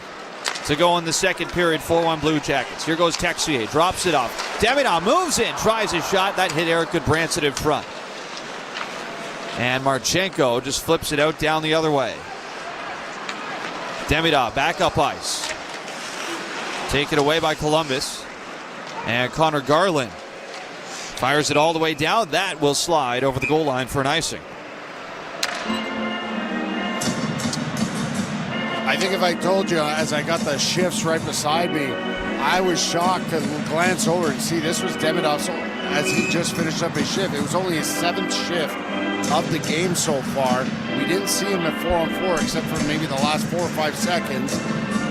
to go in the second period. 4-1 Blue Jackets. Here goes Texier. Drops it off. Demidov moves in. Tries a shot. That hit Eric Goodbranson in front. And Marchenko just flips it out down the other way. Demidov back up ice. Taken away by Columbus. And Connor Garland fires it all the way down. That will slide over the goal line for an icing. I think if I told you as I got the shifts right beside me, I was shocked to glance over and see this was Demidov as he just finished up his shift. It was only his 7th shift of the game so far. We didn't see him at 4-on-4 except for maybe the last 4 or 5 seconds.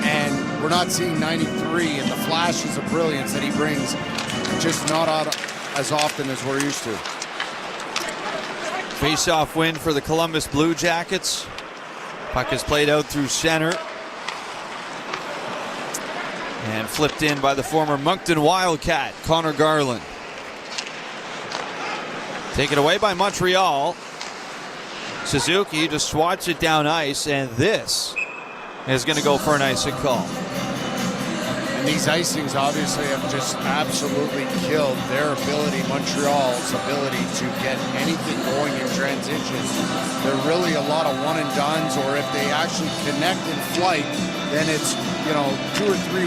And we're not seeing 93 and the flashes of brilliance that he brings, just not out as often as we're used to. Face-off win for the Columbus Blue Jackets. Puck is played out through center. And flipped in by the former Moncton Wildcat, Connor Garland. Taken away by Montreal. Suzuki just swats it down ice, and this is going to go for an icing call. And these icings obviously have just absolutely killed their ability, Montreal's ability to get anything going in transition. They're really a lot of one and dones, or if they actually connect in flight, then it's, 2 or 3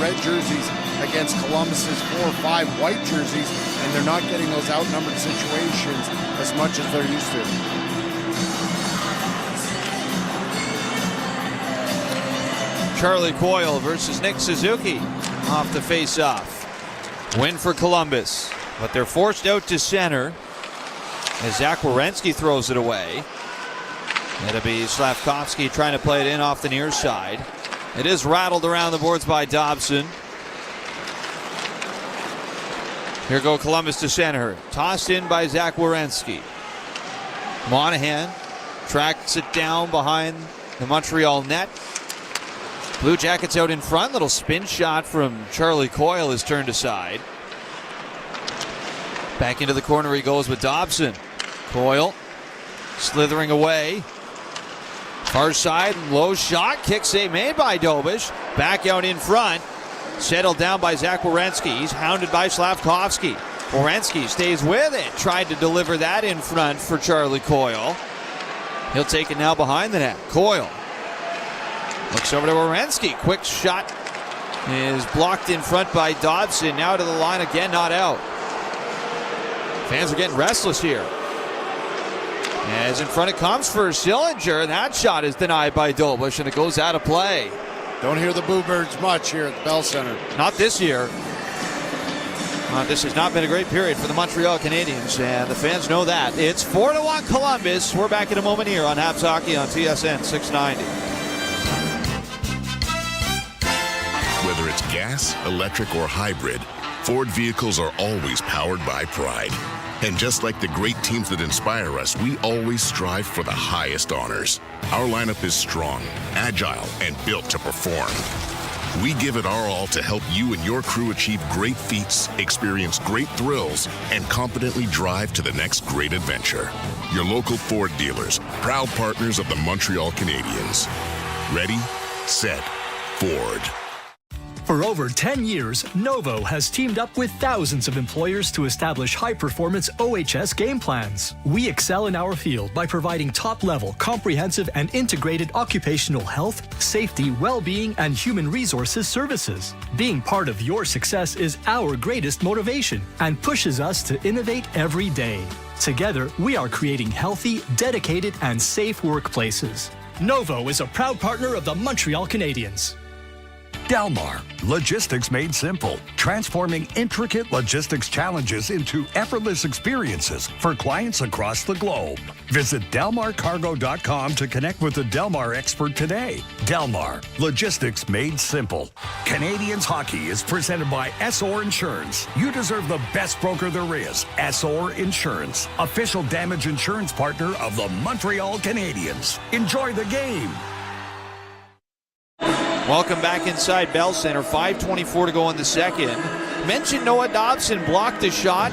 red jerseys against Columbus's 4 or 5 white jerseys, and they're not getting those outnumbered situations as much as they're used to. Charlie Coyle versus Nick Suzuki off the face-off. Win for Columbus, but they're forced out to center as Zach Werenski throws it away. It'll be Slavkovsky trying to play it in off the near side. It is rattled around the boards by Dobson. Here go Columbus to center. Tossed in by Zach Werenski. Monahan tracks it down behind the Montreal net. Blue Jackets out in front. Little spin shot from Charlie Coyle is turned aside. Back into the corner he goes with Dobson. Coyle slithering away. Far side, low shot. Kick save made by Dobish. Back out in front. Settled down by Zach Werenski. He's hounded by Slavkovsky. Werenski stays with it. Tried to deliver that in front for Charlie Coyle. He'll take it now behind the net. Coyle looks over to Werenski. Quick shot is blocked in front by Dobson. Now to the line again, not out. Fans are getting restless here. As in front it comes for Sillinger. That shot is denied by Dobish, and it goes out of play. Don't hear the Boo Birds much here at the Bell Center. Not this year. This has not been a great period for the Montreal Canadiens, and the fans know that. It's 4-1 Columbus. We're back in a moment here on Habs Hockey on TSN 690. Whether it's gas, electric, or hybrid, Ford vehicles are always powered by pride. And just like the great teams that inspire us, we always strive for the highest honors. Our lineup is strong, agile, and built to perform. We give it our all to help you and your crew achieve great feats, experience great thrills, and confidently drive to the next great adventure. Your local Ford dealers, proud partners of the Montreal Canadiens. Ready, set, Ford. For over 10 years, Novo has teamed up with thousands of employers to establish high-performance OHS game plans. We excel in our field by providing top-level, comprehensive, and integrated occupational health, safety, well-being, and human resources services. Being part of your success is our greatest motivation and pushes us to innovate every day. Together, we are creating healthy, dedicated, and safe workplaces. Novo is a proud partner of the Montreal Canadiens. Delmar, logistics made simple, transforming intricate logistics challenges into effortless experiences for clients across the globe. Visit delmarcargo.com to connect with a Delmar expert today. Delmar, logistics made simple. Canadians hockey is presented by Essor Insurance. You deserve the best broker there is. Essor Insurance, official damage insurance partner of the Montreal Canadiens. Enjoy the game. Welcome back inside Bell Center. 5:24 to go in the second. Mentioned Noah Dobson blocked a shot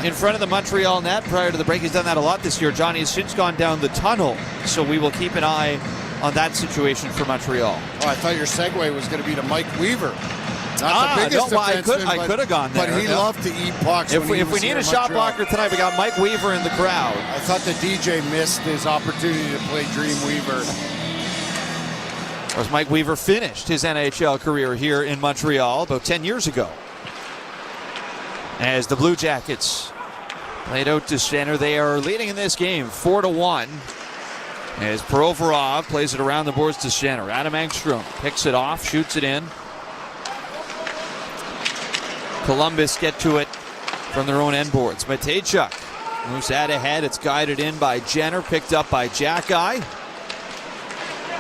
in front of the Montreal net prior to the break. He's done that a lot this year. Johnny has since gone down the tunnel, so we will keep an eye on that situation for Montreal. Oh, I thought your segue was going to be to Mike Weaver. Not the biggest defenseman, I could have gone there. But he loved to eat pucks. If we need a shot blocker tonight, we got Mike Weaver in the crowd. I thought the DJ missed his opportunity to play Dream Weaver. As Mike Weaver finished his NHL career here in Montreal about 10 years ago. As the Blue Jackets played out to center, they are leading in this game 4-1. As Provorov plays it around the boards to center. Adam Engstrom picks it off, shoots it in. Columbus get to it from their own end boards. Matejchuk moves that ahead. It's guided in by Jenner, picked up by Jack-Eye.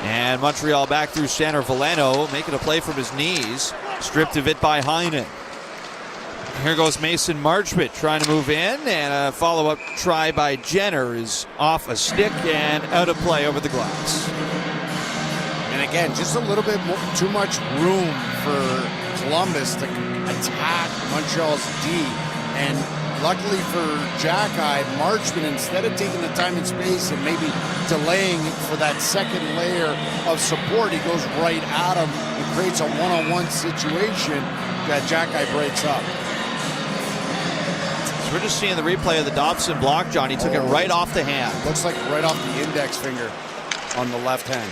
And Montreal back through center. Veleno making a play from his knees. Stripped of it by Heinen. Here goes Mason Marchment trying to move in. And a follow-up try by Jenner is off a stick and out of play over the glass. And again, just a little bit more, too much room for Columbus to attack Montreal's D. And luckily for Jack-Eye, Marchment, instead of taking the time and space and maybe delaying for that second layer of support, he goes right at him and creates a one-on-one situation that Jack-Eye breaks up. So we're just seeing the replay of the Dobson block, John. He took it right off the hand. Looks like right off the index finger on the left hand.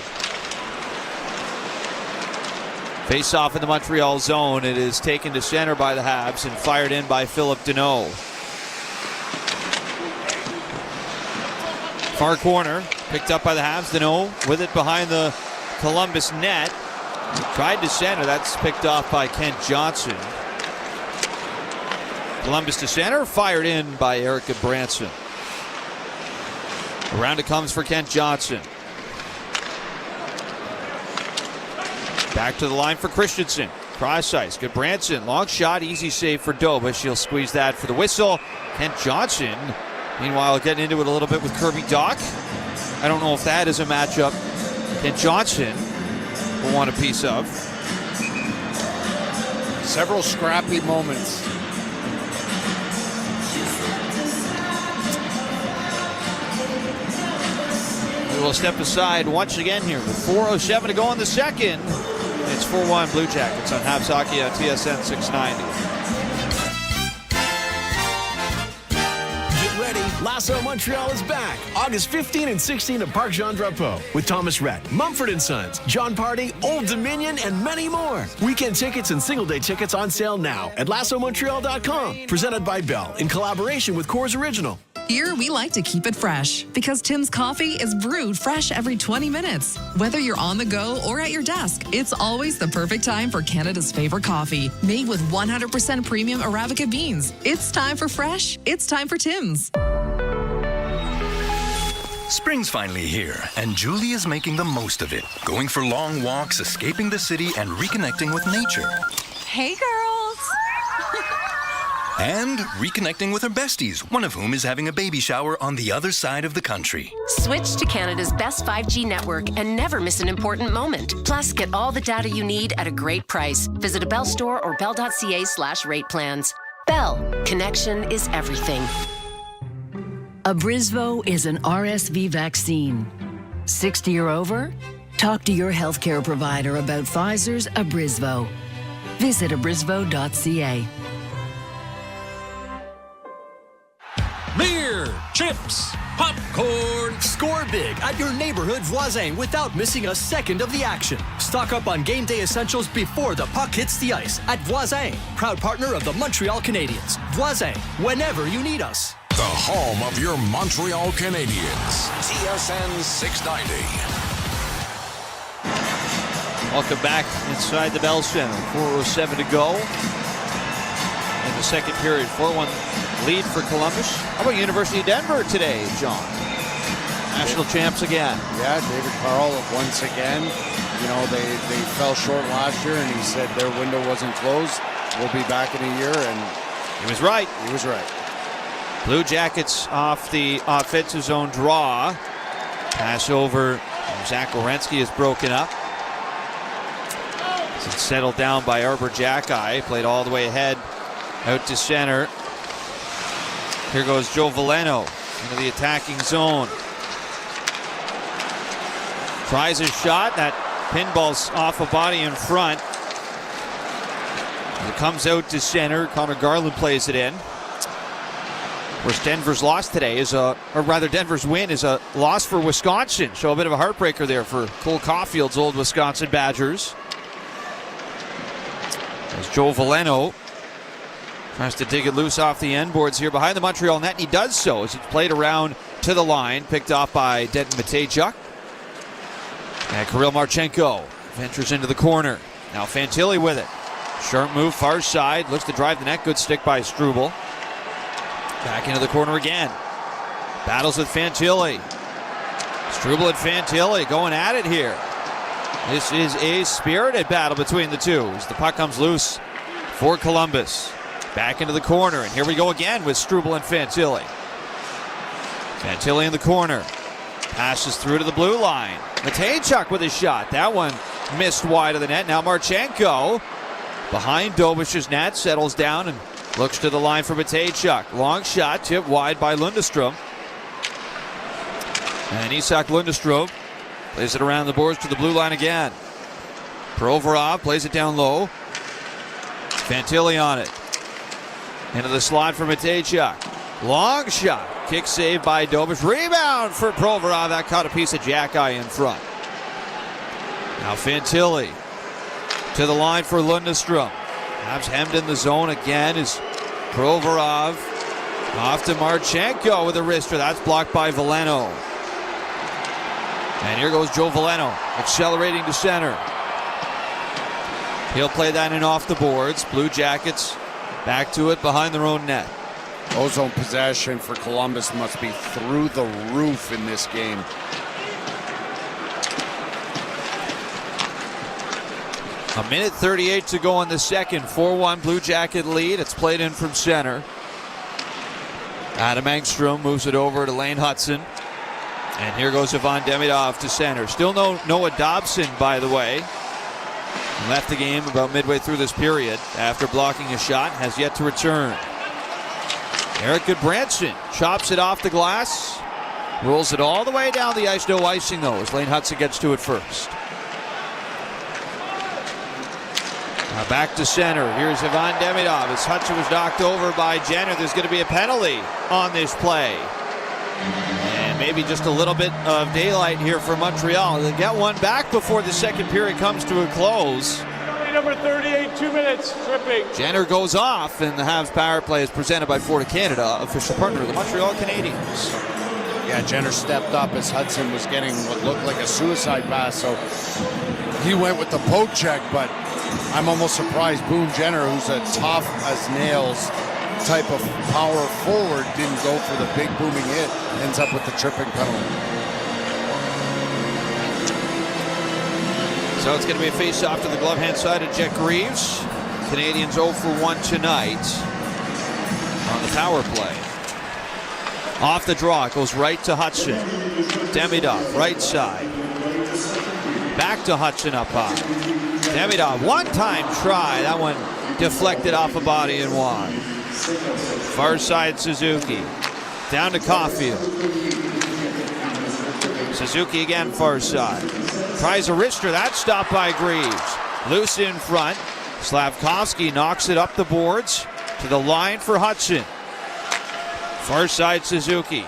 Face off in the Montreal zone. It is taken to center by the Habs and fired in by Philip Deneau. Far corner, picked up by the Habs. Deneau with it behind the Columbus net. Tried to center. That's picked off by Kent Johnson. Columbus to center, fired in by Erica Branson. Around it comes for Kent Johnson. Back to the line for Christensen. Cross ice. Good Branson. Long shot. Easy save for Doba. She'll squeeze that for the whistle. Kent Johnson, meanwhile, getting into it a little bit with Kirby Dach. I don't know if that is a matchup Kent Johnson will want a piece of. Several scrappy moments. We will step aside once again here with 4:07 to go in the second. It's 4-1 Blue Jackets on Habs Hockey on TSN 690. Get ready, Lasso Montreal is back. August 15 and 16 at Parc Jean Drapeau with Thomas Rhett, Mumford & Sons, John Party, Old Dominion, and many more. Weekend tickets and single-day tickets on sale now at LassoMontreal.com. Presented by Bell in collaboration with Coors Original. Here, we like to keep it fresh because Tim's coffee is brewed fresh every 20 minutes. Whether you're on the go or at your desk, it's always the perfect time for Canada's favorite coffee. Made with 100% premium Arabica beans. It's time for fresh. It's time for Tim's. Spring's finally here, and Julie is making the most of it. Going for long walks, escaping the city, and reconnecting with nature. Hey, girls. And reconnecting with her besties, one of whom is having a baby shower on the other side of the country. Switch to Canada's best 5G network and never miss an important moment. Plus, get all the data you need at a great price. Visit a Bell store or bell.ca/rate plans. Bell, connection is everything. Abrysvo is an RSV vaccine. 60 or over? Talk to your healthcare provider about Pfizer's Abrysvo. Visit abrisvo.ca. Beer, chips, popcorn. Score big at your neighborhood Voisin without missing a second of the action. Stock up on game day essentials before the puck hits the ice at Voisin, proud partner of the Montreal Canadiens. Voisin, whenever you need us. The home of your Montreal Canadiens. TSN 690. Welcome back inside the Bell Center. 4:07 to go in the second period. 4-1 lead for Columbus. How about University of Denver today, John? National champs again. Yeah, David Carl once again. You know, they fell short last year, and he said their window wasn't closed. We'll be back in a year, and he was right. He was right. Blue Jackets off the offensive zone draw. Pass over. Zach Werenski is broken up. It's settled down by Arbor Jacki. Played all the way ahead. Out to center. Here goes Joe Veleno into the attacking zone. Tries a shot. That pinball's off a body in front. It comes out to center. Connor Garland plays it in. Of course, Denver's loss today is Denver's win is a loss for Wisconsin. So a bit of a heartbreaker there for Cole Caulfield's old Wisconsin Badgers. As Joe Veleno tries to dig it loose off the end boards here behind the Montreal net, and he does so as it's played around to the line, picked off by Denton Matejchuk. And Kirill Marchenko ventures into the corner. Now Fantilli with it. Sharp move, far side, looks to drive the net. Good stick by Struble. Back into the corner again. Battles with Fantilli. Struble and Fantilli going at it here. This is a spirited battle between the two as the puck comes loose for Columbus. Back into the corner, and here we go again with Struble and Fantilli. Fantilli in the corner. Passes through to the blue line. Matejchuk with a shot. That one missed wide of the net. Now Marchenko behind Dobish's net, settles down and looks to the line for Matejchuk. Long shot, tipped wide by Lundestrom. And Isak Lundestrom plays it around the boards to the blue line again. Provorov plays it down low. Fantilli on it. Into the slot for Matejchuk. Long shot. Kick saved by Dobish. Rebound for Provorov. That caught a piece of Jacki in front. Now Fantilli to the line for Lundestrom. Habs hemmed in the zone again is Provorov. Off to Marchenko with a wrister. That's blocked by Veleno. And here goes Joe Veleno, accelerating to center. He'll play that in off the boards. Blue Jackets back to it behind their own net. Ozone possession for Columbus must be through the roof in this game. A minute 38 to go in the second. 4-1 Blue Jacket lead. It's played in from center. Adam Engstrom moves it over to Lane Hudson. And here goes Ivan Demidov to center. Still no Noah Dobson, by the way. Left the game about midway through this period after blocking a shot. Has yet to return. Eric Goodbranson chops it off the glass. Rolls it all the way down the ice. No icing, though, as Lane Hudson gets to it first. Now back to center. Here's Ivan Demidov. As Hudson was knocked over by Jenner, there's going to be a penalty on this play. And maybe just a little bit of daylight here for Montreal. They'll get one back before the second period comes to a close. Number 38, 2 minutes, tripping. Jenner goes off, and the Habs power play is presented by Florida Canada, official partner of the Montreal Canadiens. Yeah, Jenner stepped up as Hudson was getting what looked like a suicide pass, so he went with the poke check, but I'm almost surprised Boone Jenner, who's a tough as nails type of power forward, didn't go for the big booming hit, ends up with the tripping penalty. So it's going to be a face-off to the glove hand side of Jet Greaves. Canadians 0 for 1 tonight on the power play. Off the draw, it goes right to Hudson. Demidov, right side. Back to Hudson up high. Demidov, one-time try. That one deflected off a body and wide. Far side Suzuki. Down to Caulfield. Suzuki again, far side. Tries a wrister. That's stopped by Greaves. Loose in front. Slavkovsky knocks it up the boards to the line for Hudson. Far side Suzuki.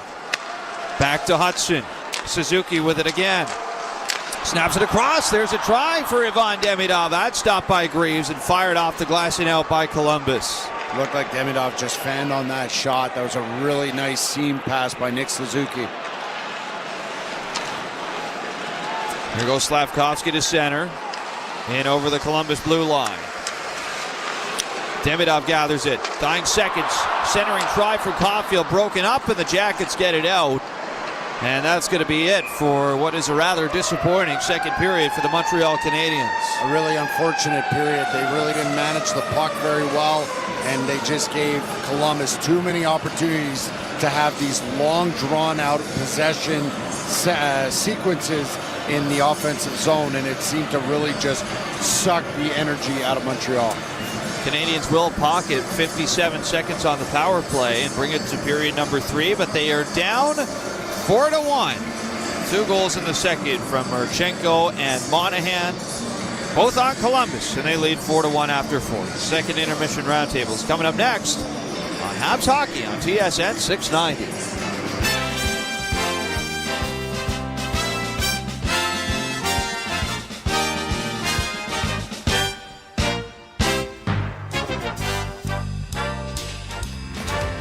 Back to Hudson. Suzuki with it again. Snaps it across. There's a try for Ivan Demidov. That's stopped by Greaves and fired off the glass and out by Columbus. Looked like Demidov just fanned on that shot. That was a really nice seam pass by Nick Suzuki. Here goes Slavkovsky to center. And over the Columbus blue line. Demidov gathers it. Dying seconds. Centering try from Caulfield. Broken up, and the Jackets get it out. And that's going to be it for what is a rather disappointing second period for the Montreal Canadiens. A really unfortunate period. They really didn't manage the puck very well, and they just gave Columbus too many opportunities to have these long, drawn-out possession sequences in the offensive zone, and it seemed to really just suck the energy out of Montreal. Canadians will pocket 57 seconds on the power play and bring it to period number 3, but they are down 4-1. 2 goals in the second from Marchenko and Monahan, both on Columbus, and they lead 4-1 after 4. Second intermission roundtable is coming up next on Habs Hockey on TSN 690.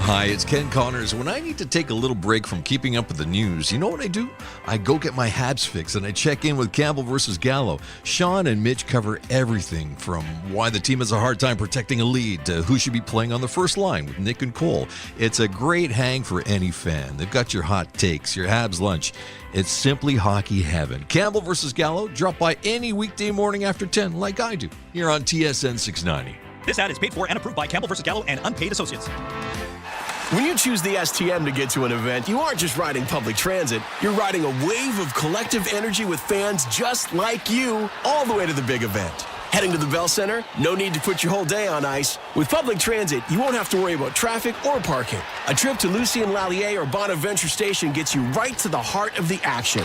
Hi, it's Ken Connors. When I need to take a little break from keeping up with the news, you know what I do? I go get my Habs fix and I check in with Campbell versus Gallo. Sean and Mitch cover everything from why the team has a hard time protecting a lead to who should be playing on the first line with Nick and Cole. It's a great hang for any fan. They've got your hot takes, your Habs lunch. It's simply hockey heaven. Campbell versus Gallo, drop by any weekday morning after 10 like I do here on TSN 690. This ad is paid for and approved by Campbell versus Gallo and unpaid associates. When you choose the STM to get to an event, you aren't just riding public transit. You're riding a wave of collective energy with fans just like you all the way to the big event. Heading to the Bell Center? No need to put your whole day on ice. With public transit, you won't have to worry about traffic or parking. A trip to Lucien Lallier or Bonaventure Station gets you right to the heart of the action.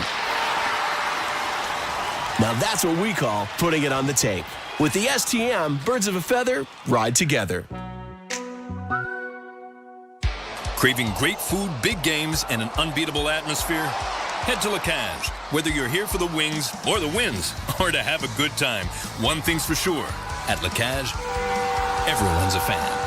Now that's what we call putting it on the tape. With the STM, birds of a feather ride together. Craving great food, big games, and an unbeatable atmosphere? Head to La Cage. Whether you're here for the wings or the wins, or to have a good time, one thing's for sure. At La Cage, everyone's a fan.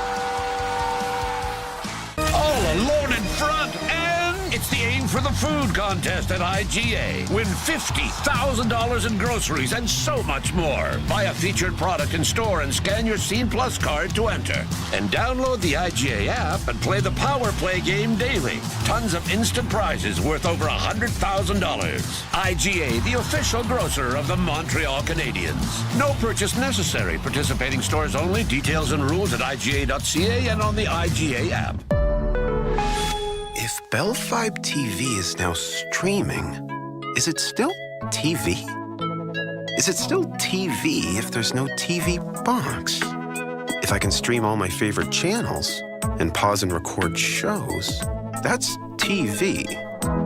All alone in front, and it's the Aim for the Food contest at IGA. Win $50,000 in groceries and so much more. Buy a featured product in store and scan your Scene Plus card to enter. And download the IGA app and play the Power Play game daily. Tons of instant prizes worth over $100,000. IGA, the official grocer of the Montreal Canadiens. No purchase necessary. Participating stores only. Details and rules at IGA.ca and on the IGA app. If Bell Fibe TV is now streaming, is it still TV? Is it still TV if there's no TV box? If I can stream all my favorite channels and pause and record shows, that's TV,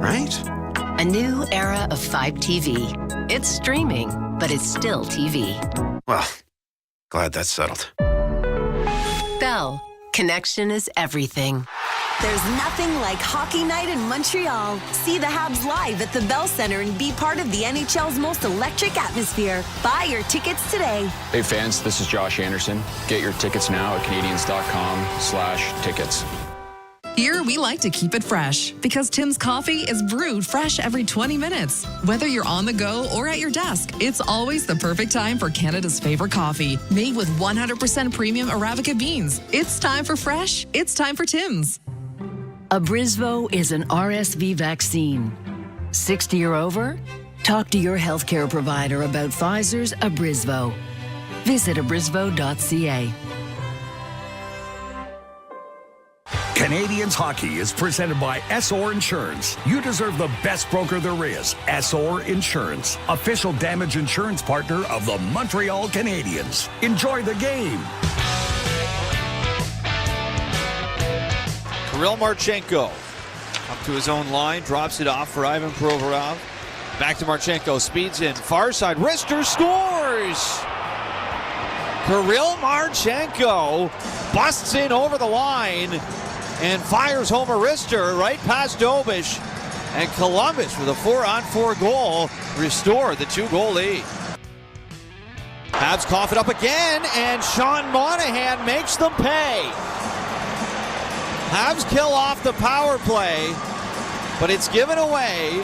right? A new era of Fibe TV. It's streaming, but it's still TV. Well, glad that's settled. Bell. Connection is everything. There's nothing like hockey night in Montreal. See the Habs live at the Bell Center and be part of the NHL's most electric atmosphere. Buy your tickets today. Hey fans, this is Josh Anderson. Get your tickets now at Canadiens.com/tickets. Here, we like to keep it fresh because Tim's coffee is brewed fresh every 20 minutes. Whether you're on the go or at your desk, it's always the perfect time for Canada's favorite coffee. Made with 100% premium Arabica beans. It's time for fresh. It's time for Tim's. Abrysvo is an RSV vaccine. 60 or over? Talk to your healthcare provider about Pfizer's Abrysvo. Visit abrysvo.ca. Canadiens Hockey is presented by Essor Insurance. You deserve the best broker there is. Essor Insurance, official damage insurance partner of the Montreal Canadiens. Enjoy the game. Kirill Marchenko up to his own line, drops it off for Ivan Provorov. Back to Marchenko, speeds in, far side, wrister scores! Kirill Marchenko busts in over the line and fires home a wrister right past Dobish. And Columbus, with a 4-on-4 goal, restore the 2-goal lead. Habs cough it up again, and Sean Monahan makes them pay. Habs kill off the power play, but it's given away.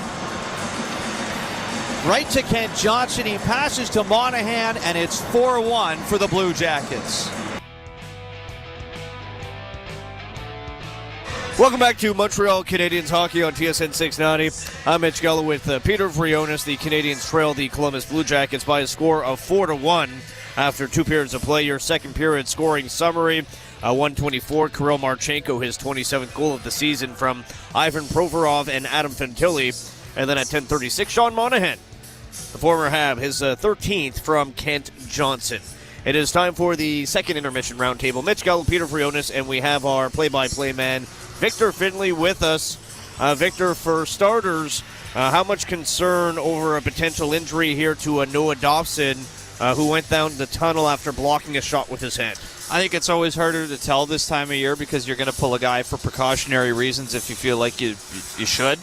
Right to Kent Johnson. He passes to Monahan, and it's 4-1 for the Blue Jackets. Welcome back to Montreal Canadiens hockey on TSN 690. I'm Mitch Gallo with Peter Vrionis. The Canadiens trail the Columbus Blue Jackets by a score of 4-1 after 2 periods of play. Your second period scoring summary. 124, Kirill Marchenko, his 27th goal of the season from Ivan Provorov and Adam Fantilli. And then at 10:36, Sean Monahan, the former Hab, his 13th from Kent Johnson. It is time for the second intermission roundtable. Mitch Gallo, Peter Vrionis, and we have our play-by-play man, Victor Finley, with us. Victor, for starters, how much concern over a potential injury here to Noah Dobson, who went down the tunnel after blocking a shot with his hand? I think it's always harder to tell this time of year because you're going to pull a guy for precautionary reasons if you feel like you should.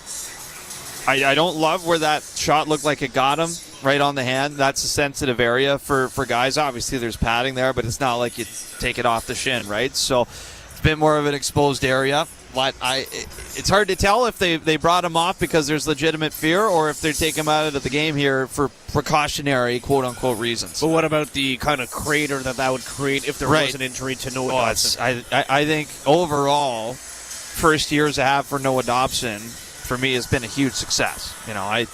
I don't love where that shot looked like it got him right on the hand. That's a sensitive area for guys. Obviously, there's padding there, but it's not like you take it off the shin, right? So it's a bit more of an exposed area. But it's hard to tell if they brought him off because there's legitimate fear or if they take him out of the game here for precautionary, quote-unquote, reasons. But what about the kind of crater that would create if there was an injury to Noah Dobson? I think overall, first year as a Hab for Noah Dobson, for me, has been a huge success. You know,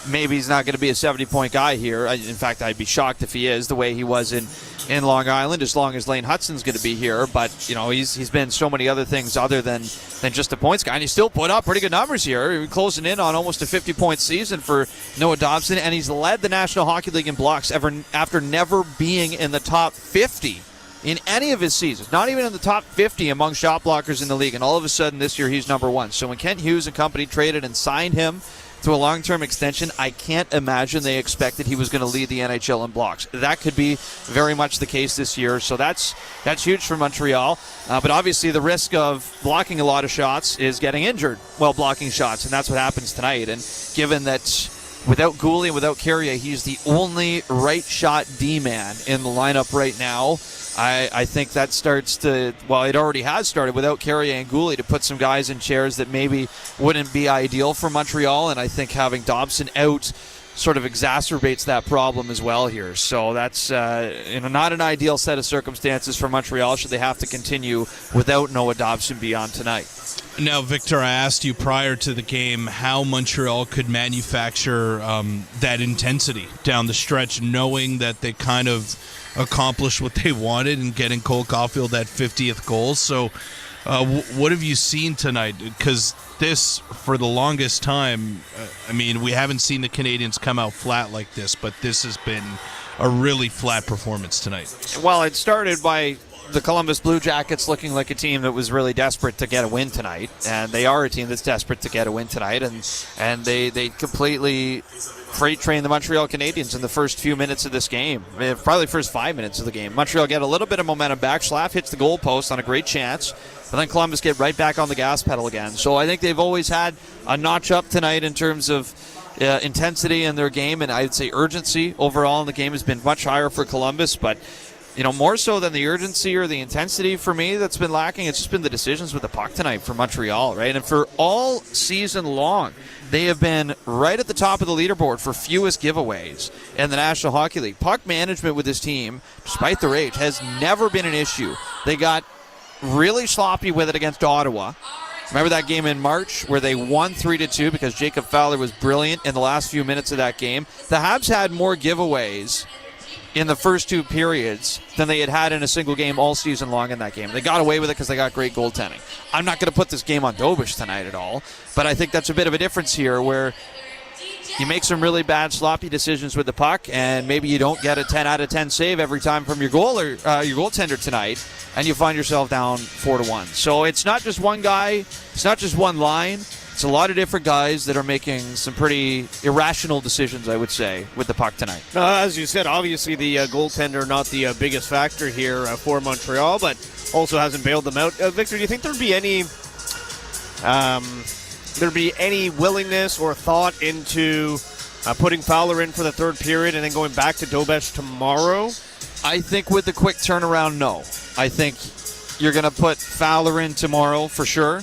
maybe he's not going to be a 70-point guy here. In fact, I'd be shocked if he is the way he was in Long Island, as long as Lane Hutson's going to be here. But, you know, he's been so many other things other than just a points guy. And he still put up pretty good numbers here. He's closing in on almost a 50-point season for Noah Dobson. And he's led the National Hockey League in blocks after never being in the top 50 in any of his seasons, not even in the top 50 among shot blockers in the league. And all of a sudden this year he's number 1. So when Kent Hughes and company traded and signed him to a long-term extension, I can't imagine they expected he was going to lead the NHL in blocks. That could be very much the case this year. So that's huge for Montreal. But obviously the risk of blocking a lot of shots is getting injured while blocking shots, and that's what happens tonight. And given that without Gouli and without Carrier, he's the only right shot D-man in the lineup right now. I think that starts to, well, it already has started without Carrier and Gouli, to put some guys in chairs that maybe wouldn't be ideal for Montreal, and I think having Dobson out sort of exacerbates that problem as well here. So that's not an ideal set of circumstances for Montreal should they have to continue without Noah Dobson beyond tonight. Now, Victor, I asked you prior to the game how Montreal could manufacture that intensity down the stretch, knowing that they kind of accomplished what they wanted in getting Cole Caulfield that 50th goal. So what have you seen tonight? Because this, for the longest time, we haven't seen the Canadiens come out flat like this, but this has been a really flat performance tonight. Well, it started by the Columbus Blue Jackets looking like a team that was really desperate to get a win tonight, and they are a team that's desperate to get a win tonight, and they completely freight train the Montreal Canadiens in the first few minutes of this game, probably the first 5 minutes of the game. Montreal get a little bit of momentum back. Schlaff hits the goalpost on a great chance, but then Columbus get right back on the gas pedal again. So I think they've always had a notch up tonight in terms of intensity in their game, and I'd say urgency overall in the game has been much higher for Columbus, but more so than the urgency or the intensity for me that's been lacking, it's just been the decisions with the puck tonight for Montreal, right? And for all season long, they have been right at the top of the leaderboard for fewest giveaways in the National Hockey League. Puck management with this team, despite their age, has never been an issue. They got really sloppy with it against Ottawa. Remember that game in March where they won 3-2 because Jacob Fowler was brilliant in the last few minutes of that game? The Habs had more giveaways in the first 2 periods than they had in a single game all season long in that game. They got away with it because they got great goaltending. I'm not going to put this game on Dobish tonight at all, but I think that's a bit of a difference here where you make some really bad, sloppy decisions with the puck, and maybe you don't get a 10 out of 10 save every time from your goaltender tonight, and you find yourself down 4-1. So it's not just one guy, it's not just one line. It's a lot of different guys that are making some pretty irrational decisions, I would say, with the puck tonight. As you said, obviously the goaltender not the biggest factor here for Montreal, but also hasn't bailed them out. Victor, do you think there'd be any willingness or thought into putting Fowler in for the third period and then going back to Dobesh tomorrow? I think with the quick turnaround, no. I think you're going to put Fowler in tomorrow for sure.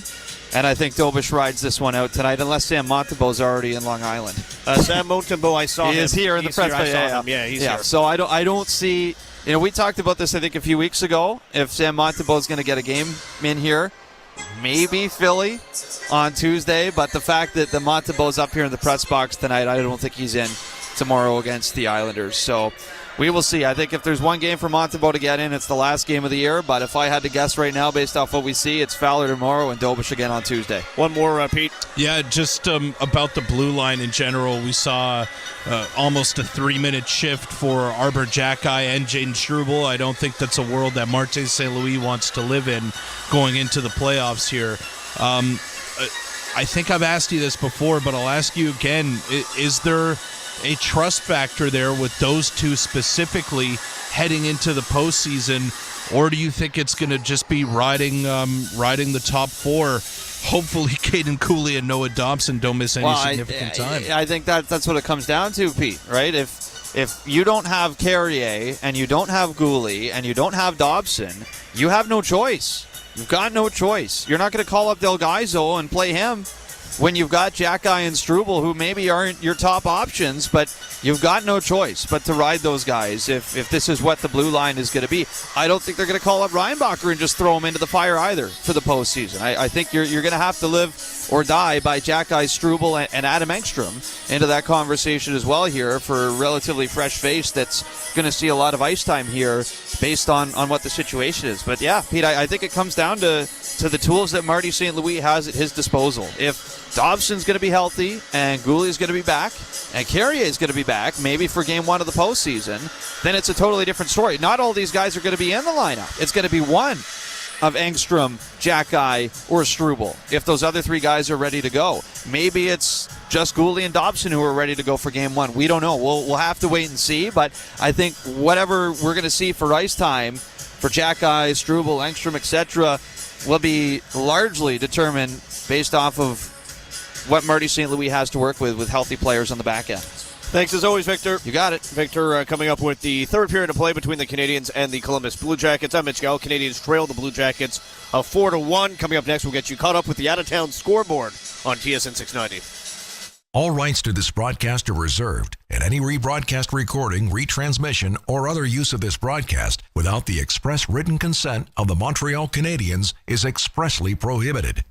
And I think Dobish rides this one out tonight, unless Sam Montembeau's already in Long Island. Sam Montembeau, I saw him. He is here in the press box. Yeah, he's here. So I don't see. We talked about this I think a few weeks ago. If Sam Montembeau's going to get a game in here, maybe Philly on Tuesday. But the fact that the Montembeau's up here in the press box tonight, I don't think he's in tomorrow against the Islanders. So we will see. I think if there's one game for Montembeau to get in, it's the last game of the year. But if I had to guess right now, based off what we see, it's Fowler tomorrow and Dobish again on Tuesday. One more, Pete. Yeah, just about the blue line in general, we saw almost a 3-minute shift for Arbor Jackeye and Jaden Struble. I don't think that's a world that Martin St. Louis wants to live in going into the playoffs here. I think I've asked you this before, but I'll ask you again. Is there a trust factor there with those two specifically heading into the postseason, or do you think it's going to just be riding the top four? Hopefully Caden Cooley and Noah Dobson don't miss any significant time. I think that's what it comes down to, Pete, right? If you don't have Carrier and you don't have Cooley and you don't have Dobson, you have no choice. You've got no choice. You're not going to call up Del Gaizo and play him when you've got Jackeye and Struble, who maybe aren't your top options, but you've got no choice but to ride those guys if this is what the blue line is going to be. I don't think they're going to call up Reinbacher and just throw him into the fire either for the postseason. I think you're going to have to live or die by Jackeye, Struble, and Adam Engstrom into that conversation as well here for a relatively fresh face that's going to see a lot of ice time here based on what the situation is. But yeah, Pete, I think it comes down to the tools that Marty St. Louis has at his disposal. If Dobson's going to be healthy and Gouley's going to be back and Carrier is going to be back, maybe for game one of the postseason, then it's a totally different story. Not all these guys are going to be in the lineup. It's going to be one of Engstrom, Jackeye, or Struble if those other three guys are ready to go. Maybe it's just Gouley and Dobson who are ready to go for game one. We don't know. We'll have to wait and see, but I think whatever we're going to see for ice time for Jackeye, Struble, Engstrom, etc., will be largely determined based off of what Marty St. Louis has to work with healthy players on the back end. Thanks as always, Victor. You got it. Victor coming up with the third period of play between the Canadiens and the Columbus Blue Jackets. I'm Mitch Gall. Canadiens trail the Blue Jackets 4-1. Coming up next, we'll get you caught up with the out-of-town scoreboard on TSN 690. All rights to this broadcast are reserved, and any rebroadcast recording, retransmission, or other use of this broadcast without the express written consent of the Montreal Canadiens is expressly prohibited.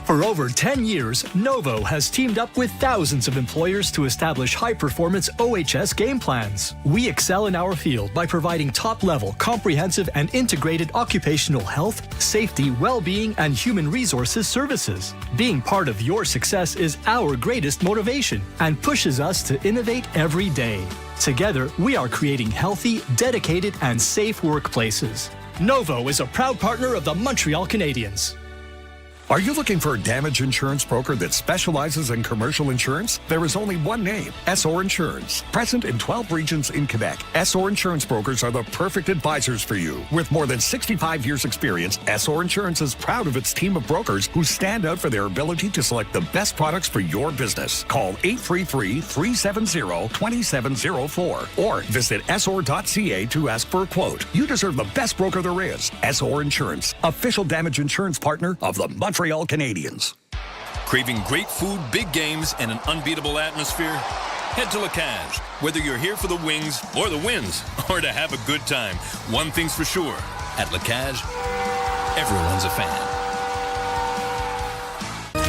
For over 10 years, Novo has teamed up with thousands of employers to establish high-performance OHS game plans. We excel in our field by providing top-level, comprehensive, and integrated occupational health, safety, well-being, and human resources services. Being part of your success is our greatest motivation and pushes us to innovate every day. Together, we are creating healthy, dedicated, and safe workplaces. Novo is a proud partner of the Montreal Canadiens. Are you looking for a damage insurance broker that specializes in commercial insurance? There is only one name, Essor Insurance. Present in 12 regions in Quebec, Essor Insurance brokers are the perfect advisors for you. With more than 65 years experience, Essor Insurance is proud of its team of brokers who stand out for their ability to select the best products for your business. Call 833-370-2704 or visit Essor.ca to ask for a quote. You deserve the best broker there is. Essor Insurance, official damage insurance partner of the Montreal Canadiens. Craving great food, big games, and an unbeatable atmosphere? Head to La Cage. Whether you're here for the wings or the wins, or to have a good time, one thing's for sure. At La Cage, everyone's a fan.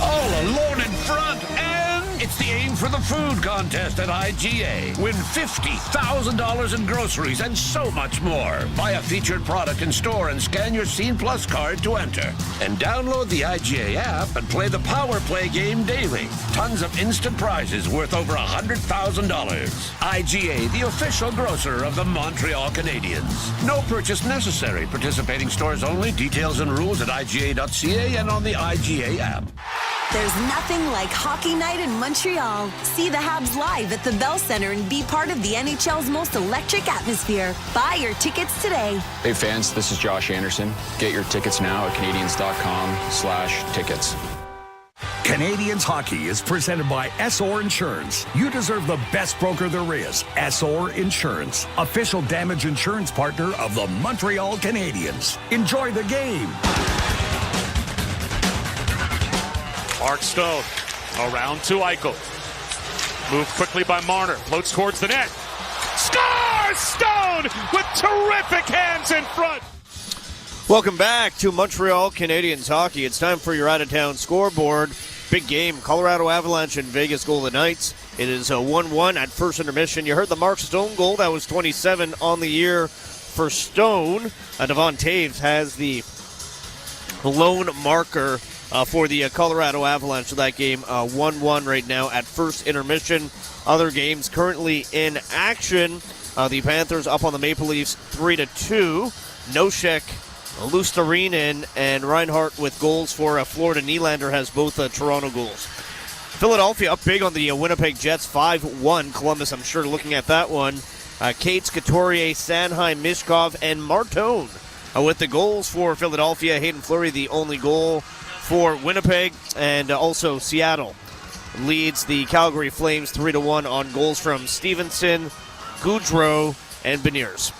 All alone in front, and it's the Aim for the Food contest at IGA. Win $50,000 in groceries and so much more. Buy a featured product in store and scan your Scene Plus card to enter. And download the IGA app and play the Power Play game daily. Tons of instant prizes worth over $100,000. IGA, the official grocer of the Montreal Canadiens. No purchase necessary. Participating stores only. Details and rules at IGA.ca and on the IGA app. There's nothing like hockey night in Montreal. See the Habs live at the Bell Center and be part of the NHL's most electric atmosphere. Buy your tickets today. Hey fans, this is Josh Anderson. Get your tickets now at Canadians.com/tickets. Canadians Hockey is presented by Essor Insurance. You deserve the best broker there is. Essor Insurance, official damage insurance partner of the Montreal Canadiens. Enjoy the game. Mark Stone around to Eichel. Moved quickly by Marner. Floats towards the net. Scores! Stone with terrific hands in front. Welcome back to Montreal Canadiens Hockey. It's time for your out-of-town scoreboard. Big game, Colorado Avalanche and Vegas Golden Knights. It is a 1-1 at first intermission. You heard the Mark Stone goal. That was 27 on the year for Stone. Devon Toews has the lone marker for the Colorado Avalanche. So that game 1-1 right now at first intermission. Other games currently in action. The Panthers up on the Maple Leafs 3-2. Nosek, Luostarinen, and Reinhart with goals for Florida. Nylander has both Toronto goals. Philadelphia up big on the Winnipeg Jets 5-1. Columbus, I'm sure, looking at that one. Cates, Couturier, Sanheim, Mishkov, and Martone with the goals for Philadelphia. Hayden Fleury, the only goal for Winnipeg. And also Seattle leads the Calgary Flames 3-1 on goals from Stevenson, Goudreau, and Beniers.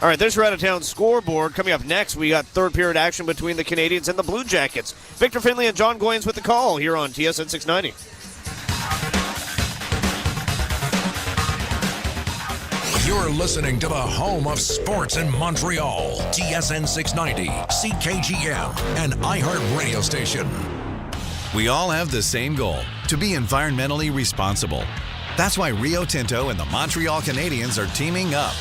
All right, there's your out-of-town scoreboard. Coming up next, we got third period action between the Canadiens and the Blue Jackets. Victor Finley and John Goyens with the call here on TSN 690. You're listening to the home of sports in Montreal. TSN 690, CKGM, and iHeart Radio Station. We all have the same goal, to be environmentally responsible. That's why Rio Tinto and the Montreal Canadiens are teaming up.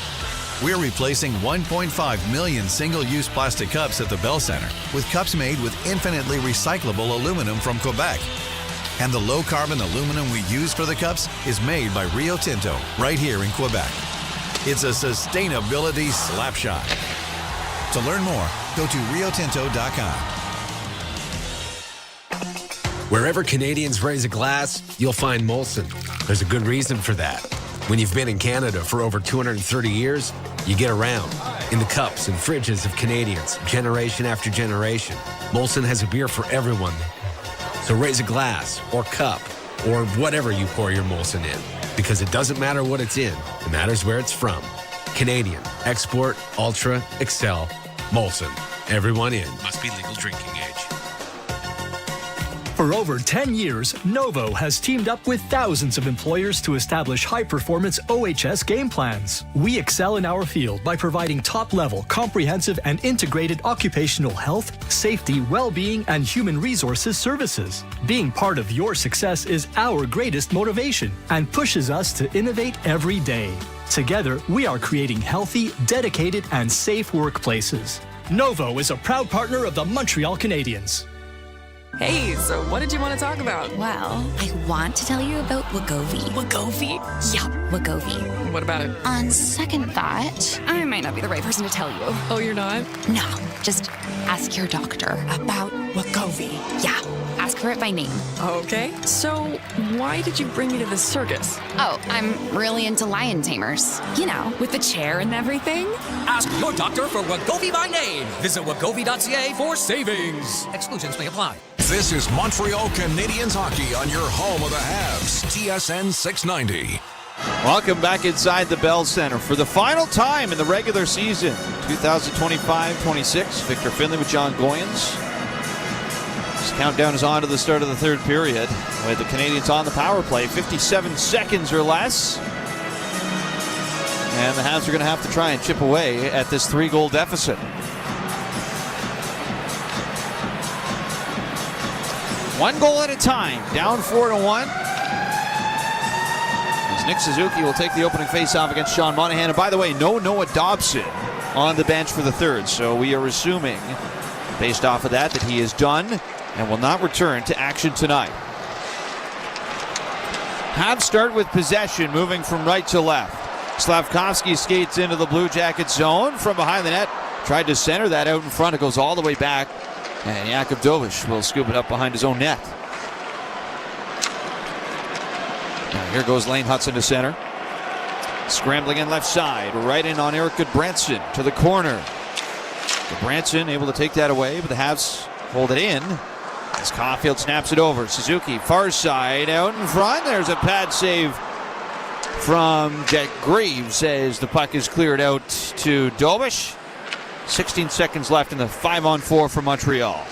We're replacing 1.5 million single-use plastic cups at the Bell Center with cups made with infinitely recyclable aluminum from Quebec. And the low-carbon aluminum we use for the cups is made by Rio Tinto right here in Quebec. It's a sustainability slapshot. To learn more, go to riotinto.com. Wherever Canadians raise a glass, you'll find Molson. There's a good reason for that. When you've been in Canada for over 230 years, you get around in the cups and fridges of Canadians, generation after generation. Molson has a beer for everyone. So raise a glass or cup or whatever you pour your Molson in, because it doesn't matter what it's in, it matters where it's from. Canadian, export, ultra, excel, Molson. Everyone in. Must be legal drinking age. For over 10 years, Novo has teamed up with thousands of employers to establish high-performance OHS game plans. We excel in our field by providing top-level, comprehensive, and integrated occupational health, safety, well-being, and human resources services. Being part of your success is our greatest motivation and pushes us to innovate every day. Together, we are creating healthy, dedicated, and safe workplaces. Novo is a proud partner of the Montreal Canadiens. Hey, so what did you want to talk about? Well, I want to tell you about Wegovy. Wegovy? Yeah, Wegovy. What about it? On second thought, I might not be the right person to tell you. Oh, you're not? No, just ask your doctor about Wegovy. Yeah, ask for it by name. Okay, so why did you bring me to this circus? Oh, I'm really into lion tamers. You know, with the chair and everything. Ask your doctor for Wegovy by name. Visit wegovy.ca for savings. Exclusions may apply. This is Montreal Canadiens Hockey on your home of the Habs, TSN 690. Welcome back inside the Bell Center for the final time in the regular season, 2025-26. Victor Finley with John Goyens. This countdown is on to the start of the third period with the Canadiens on the power play, 57 seconds or less. And the Habs are going to have to try and chip away at this 3-goal deficit. One goal at a time, down 4-1. As Nick Suzuki will take the opening faceoff against Sean Monahan. And by the way, no Noah Dobson on the bench for the third. So we are assuming, based off of that he is done and will not return to action tonight. Habs start with possession, moving from right to left. Slavkovsky skates into the Blue Jacket zone from behind the net. Tried to center that out in front. It goes all the way back. And Jakub Dovish will scoop it up behind his own net. Here goes Lane Hudson to center. Scrambling in left side. Right in on Eric Goodbranson to the corner. Goodbranson able to take that away, but the Habs hold it in. As Caulfield snaps it over. Suzuki, far side, out in front. There's a pad save from Jet Greaves as the puck is cleared out to Dobish. 16 seconds left in the 5-on-4 for Montreal.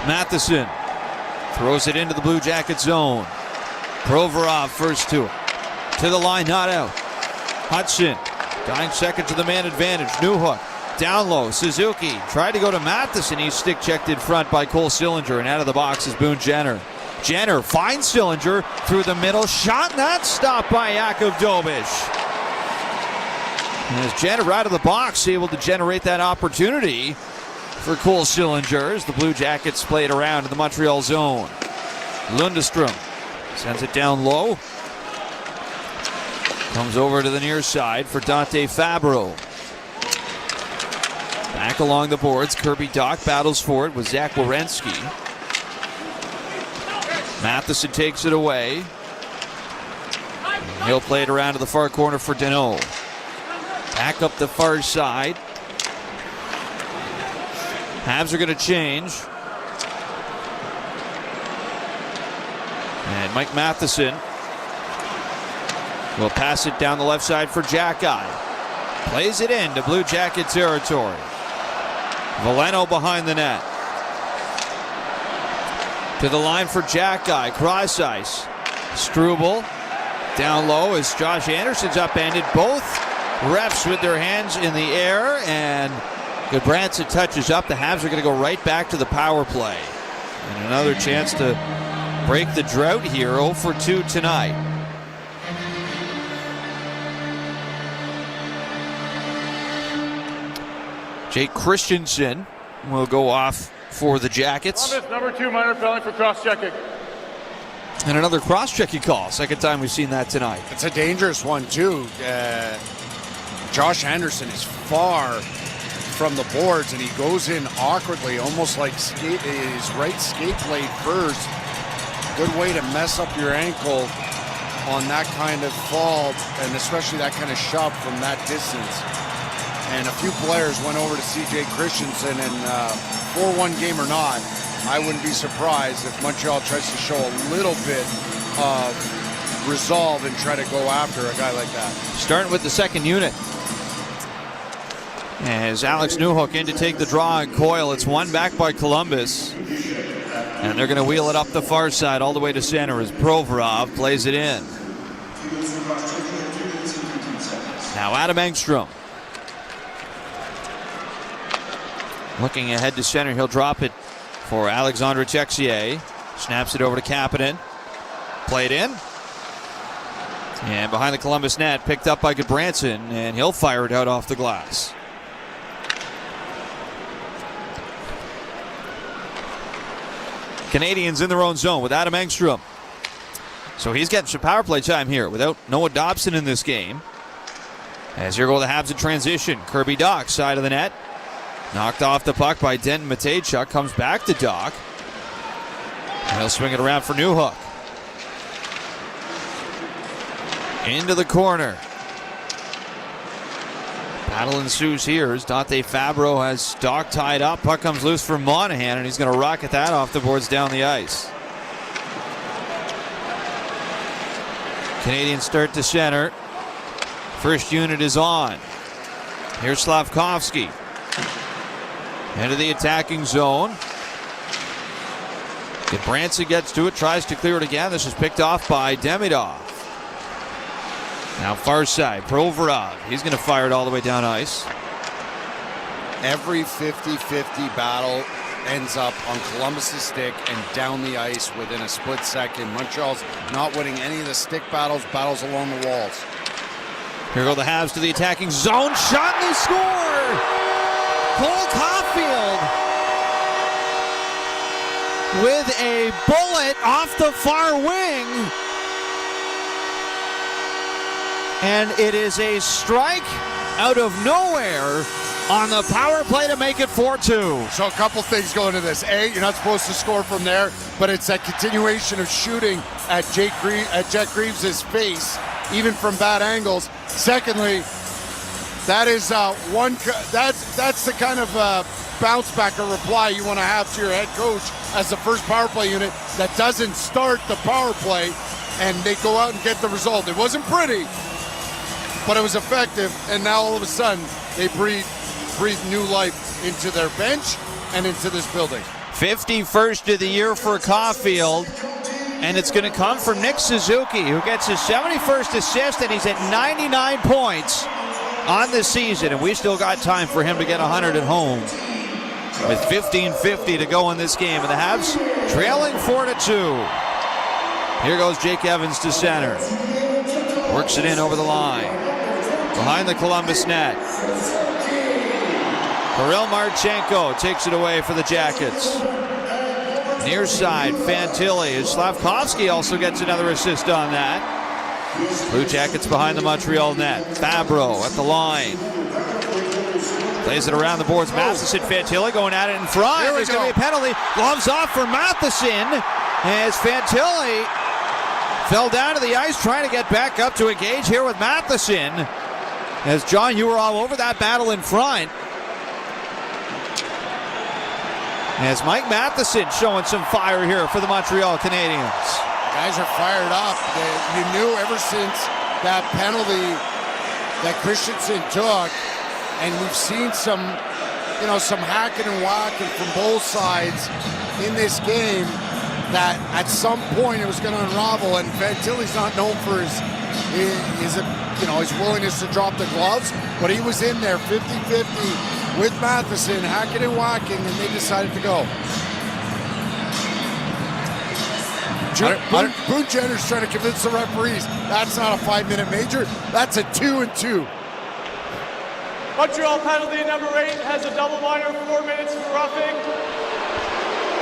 Matheson throws it into the Blue Jacket zone. Provorov first to the line, not out. Hudson, dying seconds of the man advantage. Newhook, down low. Suzuki tried to go to Matheson. He's stick checked in front by Cole Sillinger, and out of the box is Boone Jenner. Jenner finds Sillinger through the middle. Shot not stopped by Jakub Dobish. And as Jenner out of the box, able to generate that opportunity for Cole Sillinger as the Blue Jackets play it around in the Montreal zone. Lundestrom sends it down low. Comes over to the near side for Dante Fabro. Back along the boards, Kirby Dach battles for it with Zach Werenski. Matheson takes it away. He'll play it around to the far corner for Deneau. Back up the far side. Habs are going to change. And Mike Matheson will pass it down the left side for Jackeye. Plays it into Blue Jacket territory. Veleno behind the net. To the line for Jackeye. Cross ice. Struble down low as Josh Anderson's upended. Both refs with their hands in the air, and Goodbranson touches up. The Habs are going to go right back to the power play. And another chance to break the drought here. 0 for 2 tonight. Jake Christensen will go off for the Jackets. Number 2 minor penalty for cross-checking. And another cross-checking call. Second time we've seen that tonight. It's a dangerous one, too. Josh Anderson is far from the boards, and he goes in awkwardly, almost like his right skate blade first. Good way to mess up your ankle on that kind of fall, and especially that kind of shove from that distance. And a few players went over to C.J. Christensen, and 4-1 game or not, I wouldn't be surprised if Montreal tries to show a little bit of resolve and try to go after a guy like that. Starting with the second unit. As Alex Newhook in to take the draw and Coyle. It's one back by Columbus. And they're going to wheel it up the far side all the way to center as Provorov plays it in. Now Adam Engstrom. Looking ahead to center, he'll drop it for Alexandre Texier. Snaps it over to Kapanen. Played in. And behind the Columbus net, picked up by Goodbranson, and he'll fire it out off the glass. Canadians in their own zone with Adam Engstrom. So he's getting some power play time here without Noah Dobson in this game. As here go the Habs in transition. Kirby Dach, side of the net. Knocked off the puck by Denton Matejchuk. Comes back to Dach. And he'll swing it around for Newhook. Into the corner. Battle ensues here as Dante Fabro has Dach tied up. Puck comes loose for Monahan, and he's going to rocket that off the boards down the ice. Canadians start to center. First unit is on. Here's Slavkovsky. Into the attacking zone. Goodbranson gets to it, tries to clear it again. This is picked off by Demidov. Now far side, Provorov. He's going to fire it all the way down ice. Every 50-50 battle ends up on Columbus's stick and down the ice within a split second. Montreal's not winning any of the stick battles along the walls. Here go the Habs to the attacking zone. Shot and they score! Cole Caulfield with a bullet off the far wing. And it is a strike out of nowhere on the power play to make it 4-2. So a couple things go into this. A, you're not supposed to score from there, but it's that continuation of shooting at Jack Greaves' face, even from bad angles. Secondly, that is that's the kind of bounce back or reply you want to have to your head coach as the first power play unit that doesn't start the power play, and they go out and get the result. It wasn't pretty, but it was effective, and now all of a sudden they breathe new life into their bench and into this building. 51st of the year for Caulfield, and it's going to come from Nick Suzuki, who gets his 71st assist, and he's at 99 points on the season, and we still got time for him to get 100 at home with 15:50 to go in this game, and the Habs trailing 4-2. Here goes Jake Evans to center, works it in over the line behind the Columbus net. Kirill Marchenko takes it away for the Jackets. Near side, Fantilli. Slavkovsky also gets another assist on that. Blue Jackets behind the Montreal net. Fabro at the line. Plays it around the boards. Matheson, Fantilli going at it in front. There's going to be a penalty. Gloves off for Matheson as Fantilli fell down to the ice trying to get back up to engage here with Matheson. As John, you were all over that battle in front. As Mike Matheson showing some fire here for the Montreal Canadiens. Guys are fired up. You knew ever since that penalty that Christensen took, and we've seen some hacking and whacking from both sides in this game, that at some point it was going to unravel. And Fantilli's not known for his willingness to drop the gloves, but he was in there 50-50 with Matheson, hacking and whacking, and they decided to go. Boone Jenner's trying to convince the referees that's not a 5-minute major, that's a 2-2. Montreal penalty number 8 has a double minor, 4 minutes for roughing.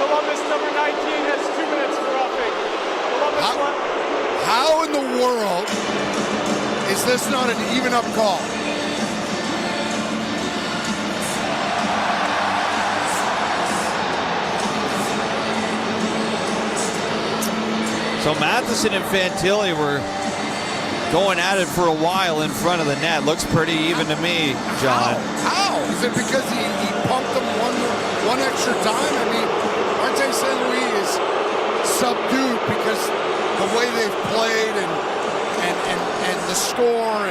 Columbus number 19 has 2 minutes for roughing. How in the world is this not an even up call? So Matheson and Fantilli were going at it for a while in front of the net. Looks pretty even to me, John. How? Is it because he pumped them one extra time? I mean, Martin St. Louis is subdued because the way they've played and the score,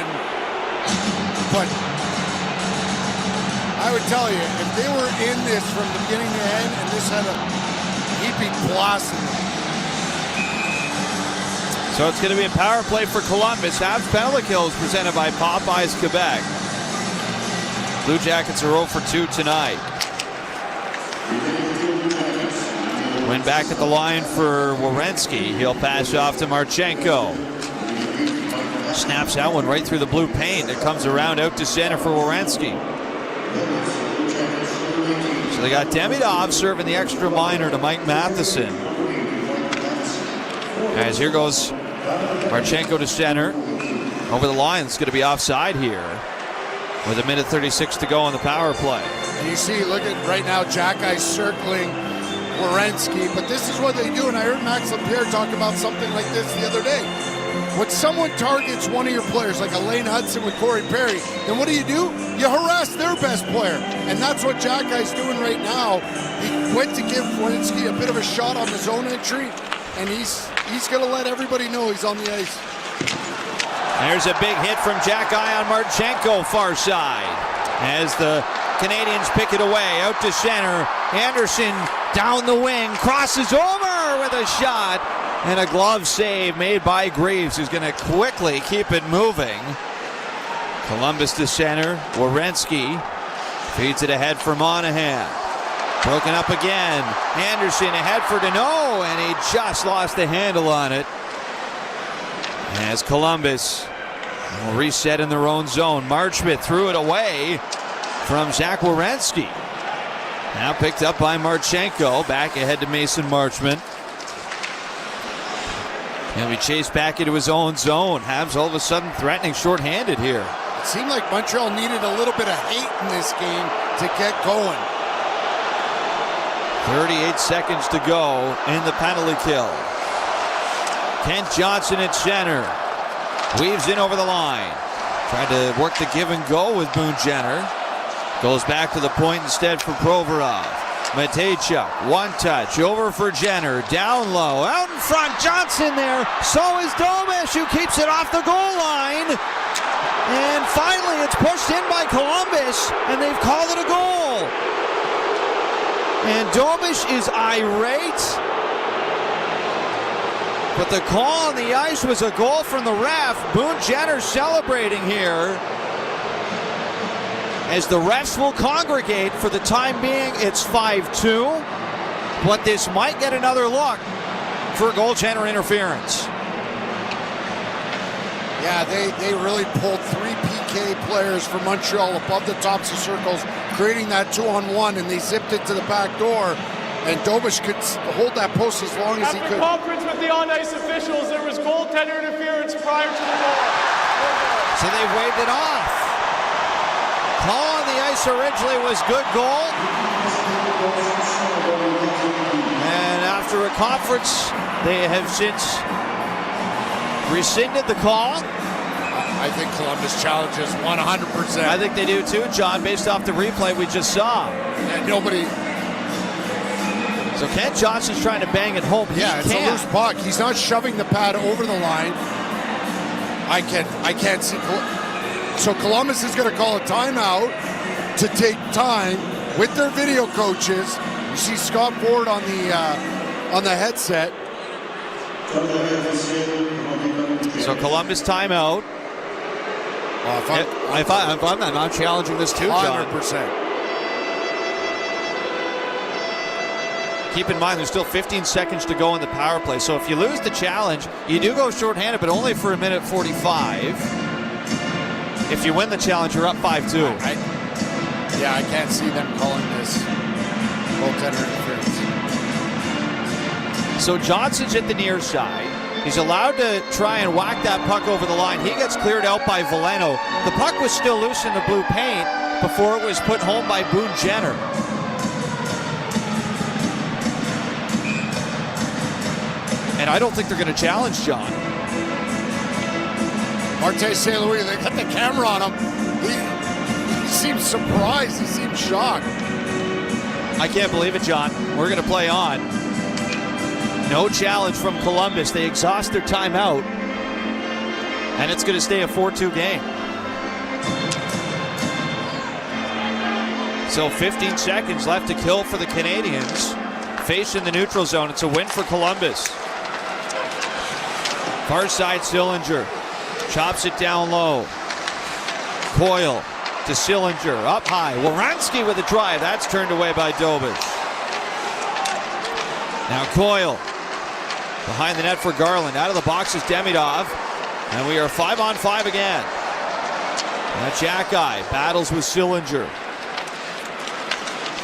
but I would tell you, if they were in this from the beginning to end and this had he'd be blasting them. So it's going to be a power play for Columbus. Habs penalty kills presented by Popeyes Quebec. Blue Jackets are 0 for 2 tonight. Went back at the line for Werenski. He'll pass off to Marchenko. Snaps that one right through the blue paint. It comes around out to center for Werenski. So they got Demidov serving the extra minor to Mike Matheson. As here goes Marchenko to center. Over the line. It's going to be offside here with 1:36 to go on the power play. And you see, look at right now, Jack-Eye circling Werenski, but this is what they do, and I heard Max Lapierre talk about something like this the other day. When someone targets one of your players, like Elaine Hudson with Corey Perry, then what do? You harass their best player, and that's what Jack-Eye's doing right now. He went to give Werenski a bit of a shot on the zone entry, and he's going to let everybody know he's on the ice. There's a big hit from Jack-Eye on Marchenko, far side. As the Canadians pick it away, out to center. Anderson down the wing, crosses over with a shot. And a glove save made by Greaves, who's going to quickly keep it moving. Columbus to center. Werenski feeds it ahead for Monahan. Broken up again. Anderson ahead for Deneau, and he just lost the handle on it. As Columbus will reset in their own zone. Marchment threw it away from Zach Werenski. Now picked up by Marchenko. Back ahead to Mason Marchment. He'll be chased back into his own zone. Habs all of a sudden threatening shorthanded here. It seemed like Montreal needed a little bit of hate in this game to get going. 38 seconds to go in the penalty kill. Kent Johnson at center. Weaves in over the line. Tried to work the give and go with Boone Jenner. Goes back to the point instead for Provorov. Matejchuk, one touch, over for Jenner, down low, out in front, Johnson there, so is Dobish, who keeps it off the goal line. And finally it's pushed in by Columbus, and they've called it a goal. And Dobish is irate, but the call on the ice was a goal from the ref. Boone Jenner celebrating here. As the refs will congregate, for the time being, it's 5-2. But this might get another look for goaltender interference. Yeah, they really pulled 3 PK players from Montreal above the tops of circles, creating that 2-on-1, and they zipped it to the back door. And Dobish could hold that post as long as he could. After conference with the on-ice officials, there was goaltender interference prior to the goal. So they waved it off. Call on the ice originally was good goal. And after a conference, they have since rescinded the call. I think Columbus challenges 100%. I think they do too, John, based off the replay we just saw. And nobody. So Kent Johnson's trying to bang it home. Yeah, it's a loose puck. He's not shoving the pad over the line. I can't see. So Columbus is going to call a timeout to take time with their video coaches. You see Scott Ford on the headset. So Columbus timeout. If I'm not challenging this too, John. 100%. Keep in mind, there's still 15 seconds to go in the power play. So if you lose the challenge, you do go shorthanded, but only for 1:45. If you win the challenge, you're up 5-2. I can't see them calling this goaltender interference. So Johnson's at the near side. He's allowed to try and whack that puck over the line. He gets cleared out by Veleno. The puck was still loose in the blue paint before it was put home by Boone Jenner. And I don't think they're going to challenge John. Martin St. Louis, they got the camera on him. He seems surprised. He seems shocked. I can't believe it, John. We're going to play on. No challenge from Columbus. They exhaust their timeout. And it's going to stay a 4-2 game. So 15 seconds left to kill for the Canadians. Facing the neutral zone. It's a win for Columbus. Far side Sillinger. Chops it down low. Coyle to Sillinger. Up high. Werenski with a drive. That's turned away by Dobish. Now Coyle. Behind the net for Garland. Out of the box is Demidov. And we are 5-on-5 again. That Xhekaj battles with Sillinger.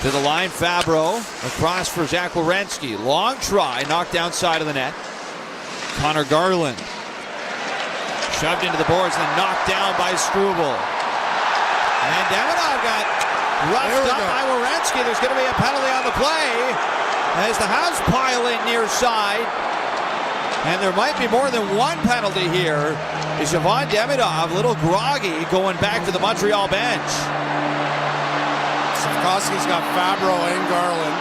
To the line, Fabro. Across for Zach Werenski. Long try. Knocked down side of the net. Connor Garland. Shoved into the boards and then knocked down by Struble. And Demidov got roughed up by Werenski. There's going to be a penalty on the play as the Habs pile in near side. And there might be more than one penalty here. Is Yvon Demidov, a little groggy, going back to the Montreal bench. Slavkovsky's got Fabro and Garland.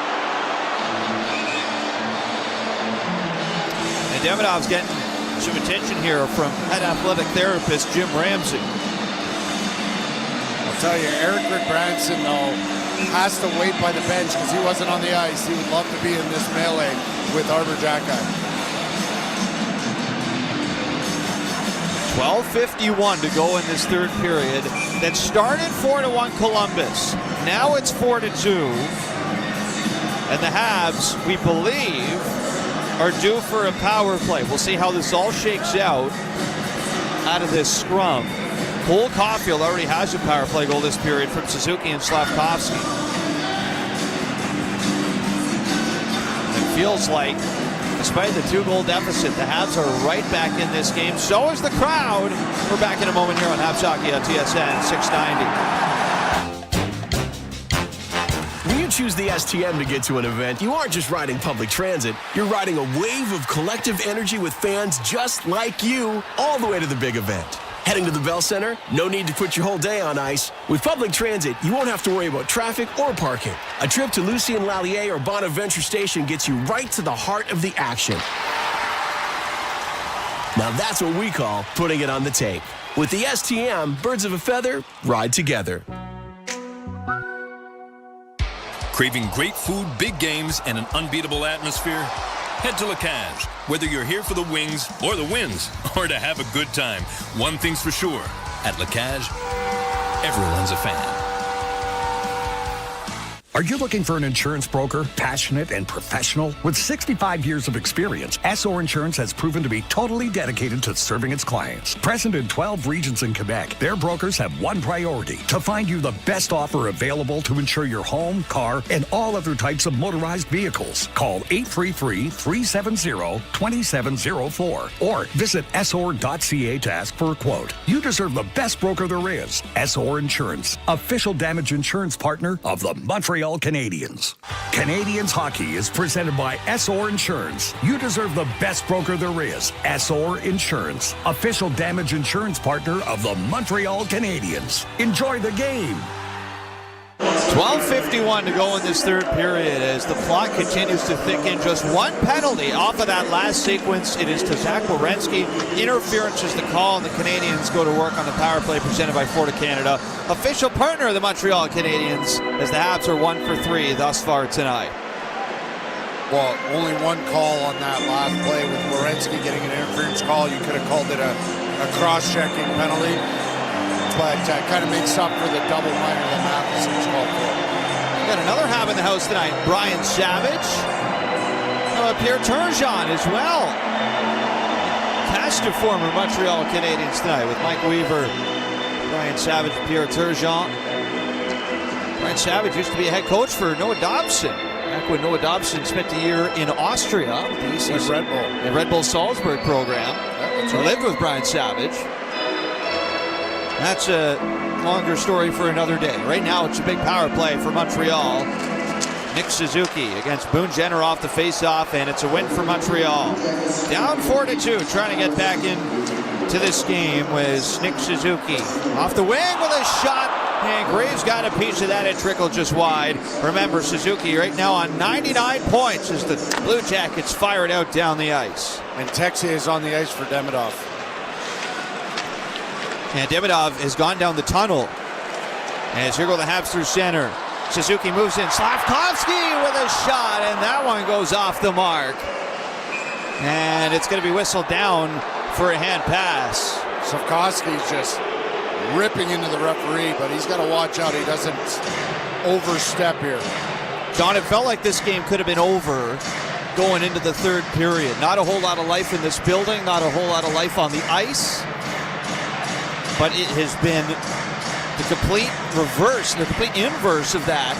And Demidov's getting some attention here from head athletic therapist Jim Ramsey. I'll tell you, Eric Branson, though, has to wait by the bench because he wasn't on the ice. He would love to be in this melee with Arber Xhekaj. 12:51 to go in this third period. That started 4-1 Columbus. Now it's 4-2. And the Habs, we believe, are due for a power play. We'll see how this all shakes out of this scrum. Cole Caulfield already has a power play goal this period from Suzuki and Slavkovsky. It feels like the despite the 2-goal deficit, the Habs are right back in this game. So is the crowd. We're back in a moment here on Habs Hockey on TSN 690. When you choose the STM to get to an event, you aren't just riding public transit. You're riding a wave of collective energy with fans just like you all the way to the big event. Heading to the Bell Center? No need to put your whole day on ice. With public transit, you won't have to worry about traffic or parking. A trip to Lucien Lallier or Bonaventure Station gets you right to the heart of the action. Now that's what we call putting it on the tape. With the STM, birds of a feather ride together. Craving great food, big games, and an unbeatable atmosphere? Head to La Cage. Whether you're here for the wings or the wins, or to have a good time, one thing's for sure. At La Cage, everyone's a fan. Are you looking for an insurance broker, passionate and professional? With 65 years of experience, SO Insurance has proven to be totally dedicated to serving its clients. Present in 12 regions in Quebec, their brokers have one priority: to find you the best offer available to insure your home, car, and all other types of motorized vehicles. Call 833-370-2704 or visit SOR.ca to ask for a quote. You deserve the best broker there is. SO Insurance, official damage insurance partner of the Montreal Canadiens. Canadiens hockey is presented by SOR Insurance. You deserve the best broker there is. SOR Insurance, official damage insurance partner of the Montreal Canadiens. Enjoy the game. 12:51 to go in this third period as the plot continues to thicken. Just one penalty off of that last sequence. It is to Zach Werenski. Interference is the call, and the Canadiens go to work on the power play presented by Florida Canada. Official partner of the Montreal Canadiens, as the Habs are 1 for 3 thus far tonight. Well, only one call on that last play with Werenski getting an interference call. You could have called it a cross-checking penalty. But kind of makes up for the double minor that Matheson's called for. Got another Hab in the house tonight. Brian Savage. Pierre Turgeon as well. Cast of former Montreal Canadiens tonight with Mike Weaver, Brian Savage, Pierre Turgeon. Brian Savage used to be a head coach for Noah Dobson. Back when Noah Dobson spent a year in Austria with the ECC Red Bull. The Red Bull Salzburg program. So lived with Brian Savage. That's a longer story for another day. Right now, it's a big power play for Montreal. Nick Suzuki against Boone Jenner off the face-off, and it's a win for Montreal. Down 4-2, trying to get back into this game was Nick Suzuki. Off the wing with a shot, and Graves got a piece of that. It trickled just wide. Remember, Suzuki right now on 99 points as the Blue Jackets fire it out down the ice. And Texier is on the ice for Demidov. And Demidov has gone down the tunnel. As here go the Habs through center. Suzuki moves in. Slavkovsky with a shot, and that one goes off the mark. And it's going to be whistled down for a hand pass. Slavkovsky's just ripping into the referee, but he's got to watch out he doesn't overstep here. Don, it felt like this game could have been over going into the third period. Not a whole lot of life in this building, not a whole lot of life on the ice. But it has been the complete reverse, the complete inverse of that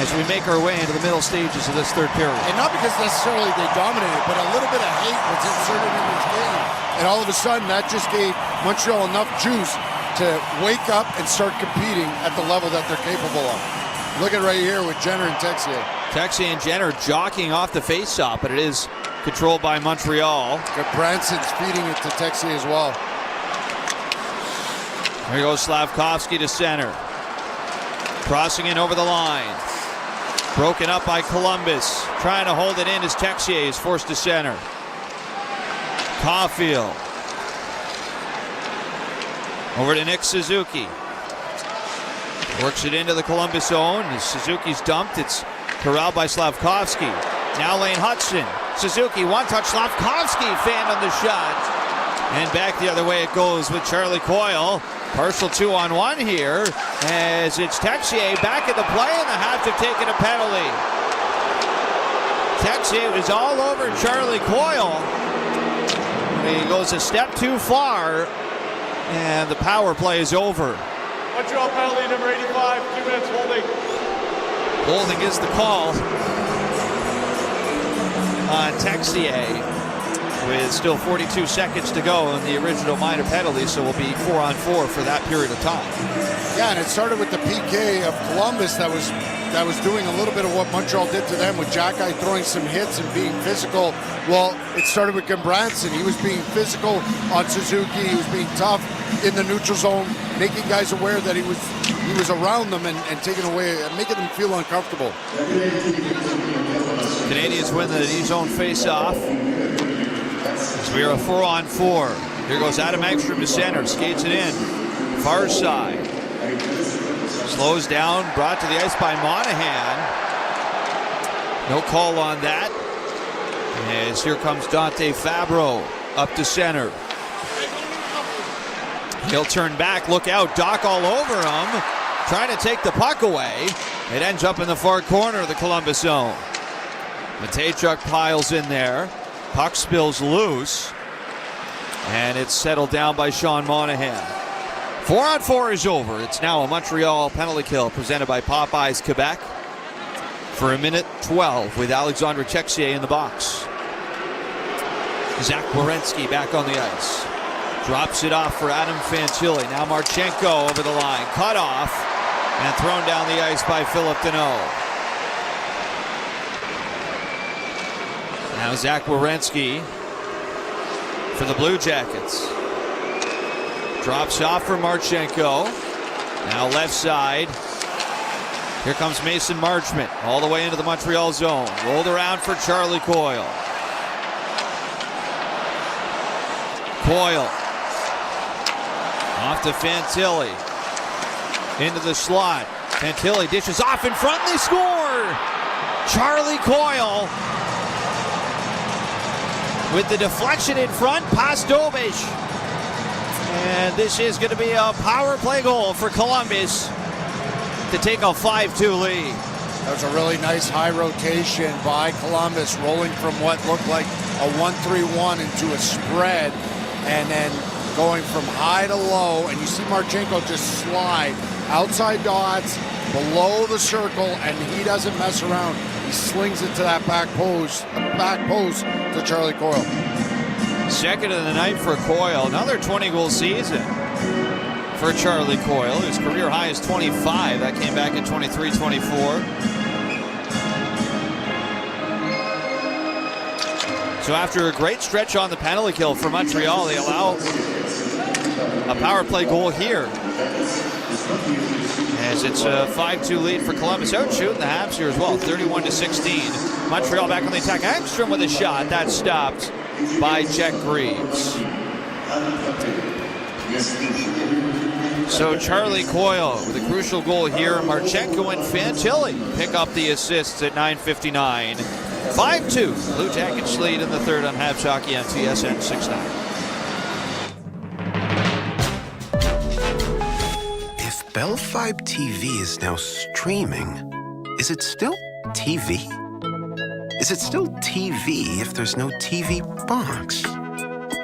as we make our way into the middle stages of this third period. And not because necessarily they dominated, but a little bit of hate was inserted in this game. And all of a sudden, that just gave Montreal enough juice to wake up and start competing at the level that they're capable of. Look at right here with Jenner and Texier. Texier and Jenner jockeying off the face-off, but it is controlled by Montreal. Branson's feeding it to Texier as well. Here goes Slavkovsky to center. Crossing in over the line. Broken up by Columbus. Trying to hold it in as Texier is forced to center. Caulfield. Over to Nick Suzuki. Works it into the Columbus zone. As Suzuki's dumped, it's corralled by Slavkovsky. Now Lane Hudson. Suzuki, one-touch. Slavkovsky fanned on the shot. And back the other way it goes with Charlie Coyle. Partial 2-on-1 here as it's Texier back at the play, and the Habs have taken a penalty. Texier was all over Charlie Coyle. He goes a step too far, and the power play is over. Montreal penalty number 85, 2 minutes holding. Holding is the call. on Texier with still 42 seconds to go in the original minor penalty, so we'll be 4-on-4 for that period of time. Yeah, and it started with the PK of Columbus that was doing a little bit of what Montreal did to them with Jackeye throwing some hits and being physical. Well, it started with Gambranson. He was being physical on Suzuki. He was being tough in the neutral zone, making guys aware that he was around them and taking away and making them feel uncomfortable. Canadians win the D-zone face-off. So we are a 4-on-4. Here goes Adam Ekstrom to center, skates it in. Far side. Slows down, brought to the ice by Monahan. No call on that. As here comes Dante Fabro up to center. He'll turn back, look out, Doc all over him, trying to take the puck away. It ends up in the far corner of the Columbus zone. Matejchuk piles in there. Puck spills loose. And it's settled down by Sean Monahan. 4-on-4 is over. It's now a Montreal penalty kill presented by Popeyes Quebec for 1:12 with Alexandre Texier in the box. Zach Werenski back on the ice. Drops it off for Adam Fantilli. Now Marchenko over the line. Cut off and thrown down the ice by Philip Deneau. Now Zach Werenski for the Blue Jackets. Drops off for Marchenko. Now left side. Here comes Mason Marchment all the way into the Montreal zone. Rolled around for Charlie Coyle. Coyle. Off to Fantilli. Into the slot. Fantilli dishes off in front. They score! Charlie Coyle with the deflection in front, past Dobish. And this is going to be a power play goal for Columbus to take a 5-2 lead. That was a really nice high rotation by Columbus, rolling from what looked like a 1-3-1 into a spread, and then going from high to low. And you see Marchenko just slide outside dots, below the circle, and he doesn't mess around. He slings it to that back post to Charlie Coyle. Second of the night for Coyle. Another 20-goal season for Charlie Coyle. His career high is 25. That came back in 23-24. So after a great stretch on the penalty kill for Montreal, they allow a power play goal here. As it's a 5-2 lead for Columbus. Out shooting the Habs here as well, 31-16. Montreal back on the attack. Ekstrom with a shot. That's stopped by Jack Greaves. So Charlie Coyle with a crucial goal here. Marchenko and Fantilli pick up the assists at 9:59. 5-2. Blue Jackets lead in the third on Habs Hockey on TSN 6-9. Bell Fibe TV is now streaming. Is it still TV? Is it still TV if there's no TV box?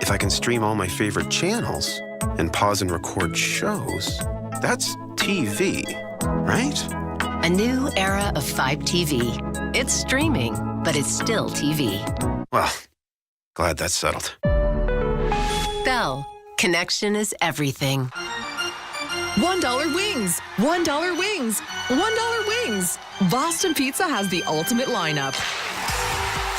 If I can stream all my favorite channels and pause and record shows, that's TV, right? A new era of Fibe TV. It's streaming, but it's still TV. Well, glad that's settled. Bell, connection is everything. $1 wings, $1 wings, $1 wings. Boston Pizza has the ultimate lineup.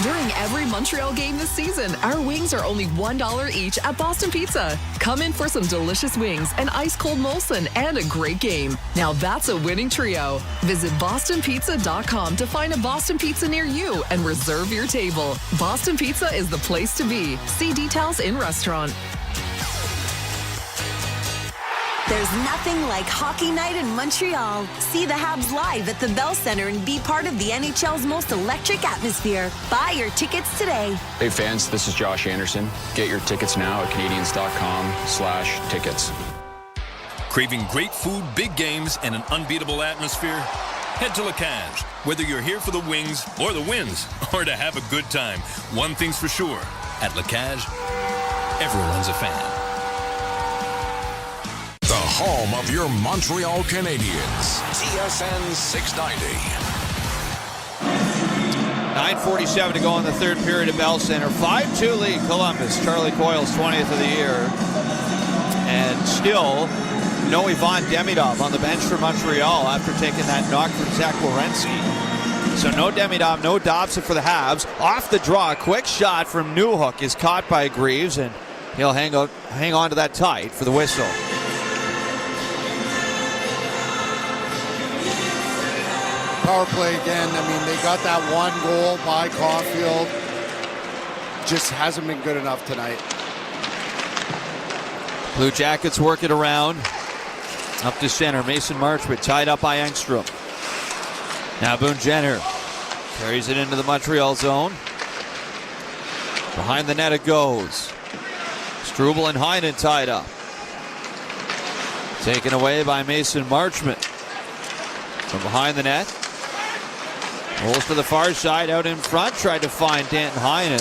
During every Montreal game this season, our wings are only $1 each at Boston Pizza. Come in for some delicious wings, an ice-cold Molson, and a great game. Now that's a winning trio. Visit bostonpizza.com to find a Boston Pizza near you and reserve your table. Boston Pizza is the place to be. See details in restaurant. There's nothing like hockey night in Montreal. See the Habs live at the Bell Center and be part of the NHL's most electric atmosphere. Buy your tickets today. Hey fans, this is Josh Anderson. Get your tickets now at Canadians.com/tickets. Craving great food, big games, and an unbeatable atmosphere? Head to La Cage. Whether you're here for the wings or the wins, or to have a good time, one thing's for sure. At La Cage, everyone's a fan. The home of your Montreal Canadiens. TSN 690. 9:47 to go in the third period at Bell Center. 5-2 lead Columbus. Charlie Coyle's 20th of the year. And still no Ivan Demidov on the bench for Montreal after taking that knock from Zach Werenski. So no Demidov, no Dobson for the Habs. Off the draw, quick shot from Newhook is caught by Greaves, and he'll hang on to that tight for the whistle. Power play again. I mean, they got that one goal by Caulfield. Just hasn't been good enough tonight. Blue Jackets work it around. Up to center, Mason Marchwood tied up by Engstrom. Now Boone Jenner carries it into the Montreal zone. Behind the net it goes. Struble and Heinen tied up. Taken away by Mason Marchment. From behind the net. Rolls to the far side, out in front. Tried to find Danton Heinen.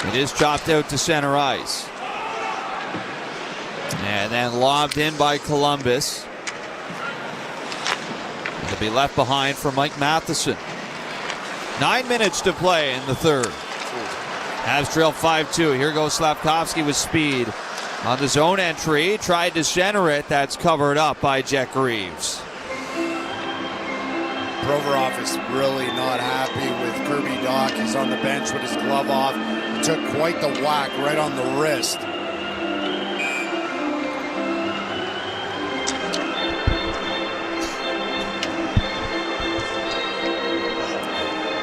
It is chopped out to center ice. And then lobbed in by Columbus. It'll be left behind for Mike Matheson. 9 minutes to play in the third. Habs trail 5-2. Here goes Slavkovsky with speed. On the zone entry, tried to center it. That's covered up by Jack Greaves. Provorov is really not happy with Kirby Dach. He's on the bench with his glove off. He took quite the whack right on the wrist.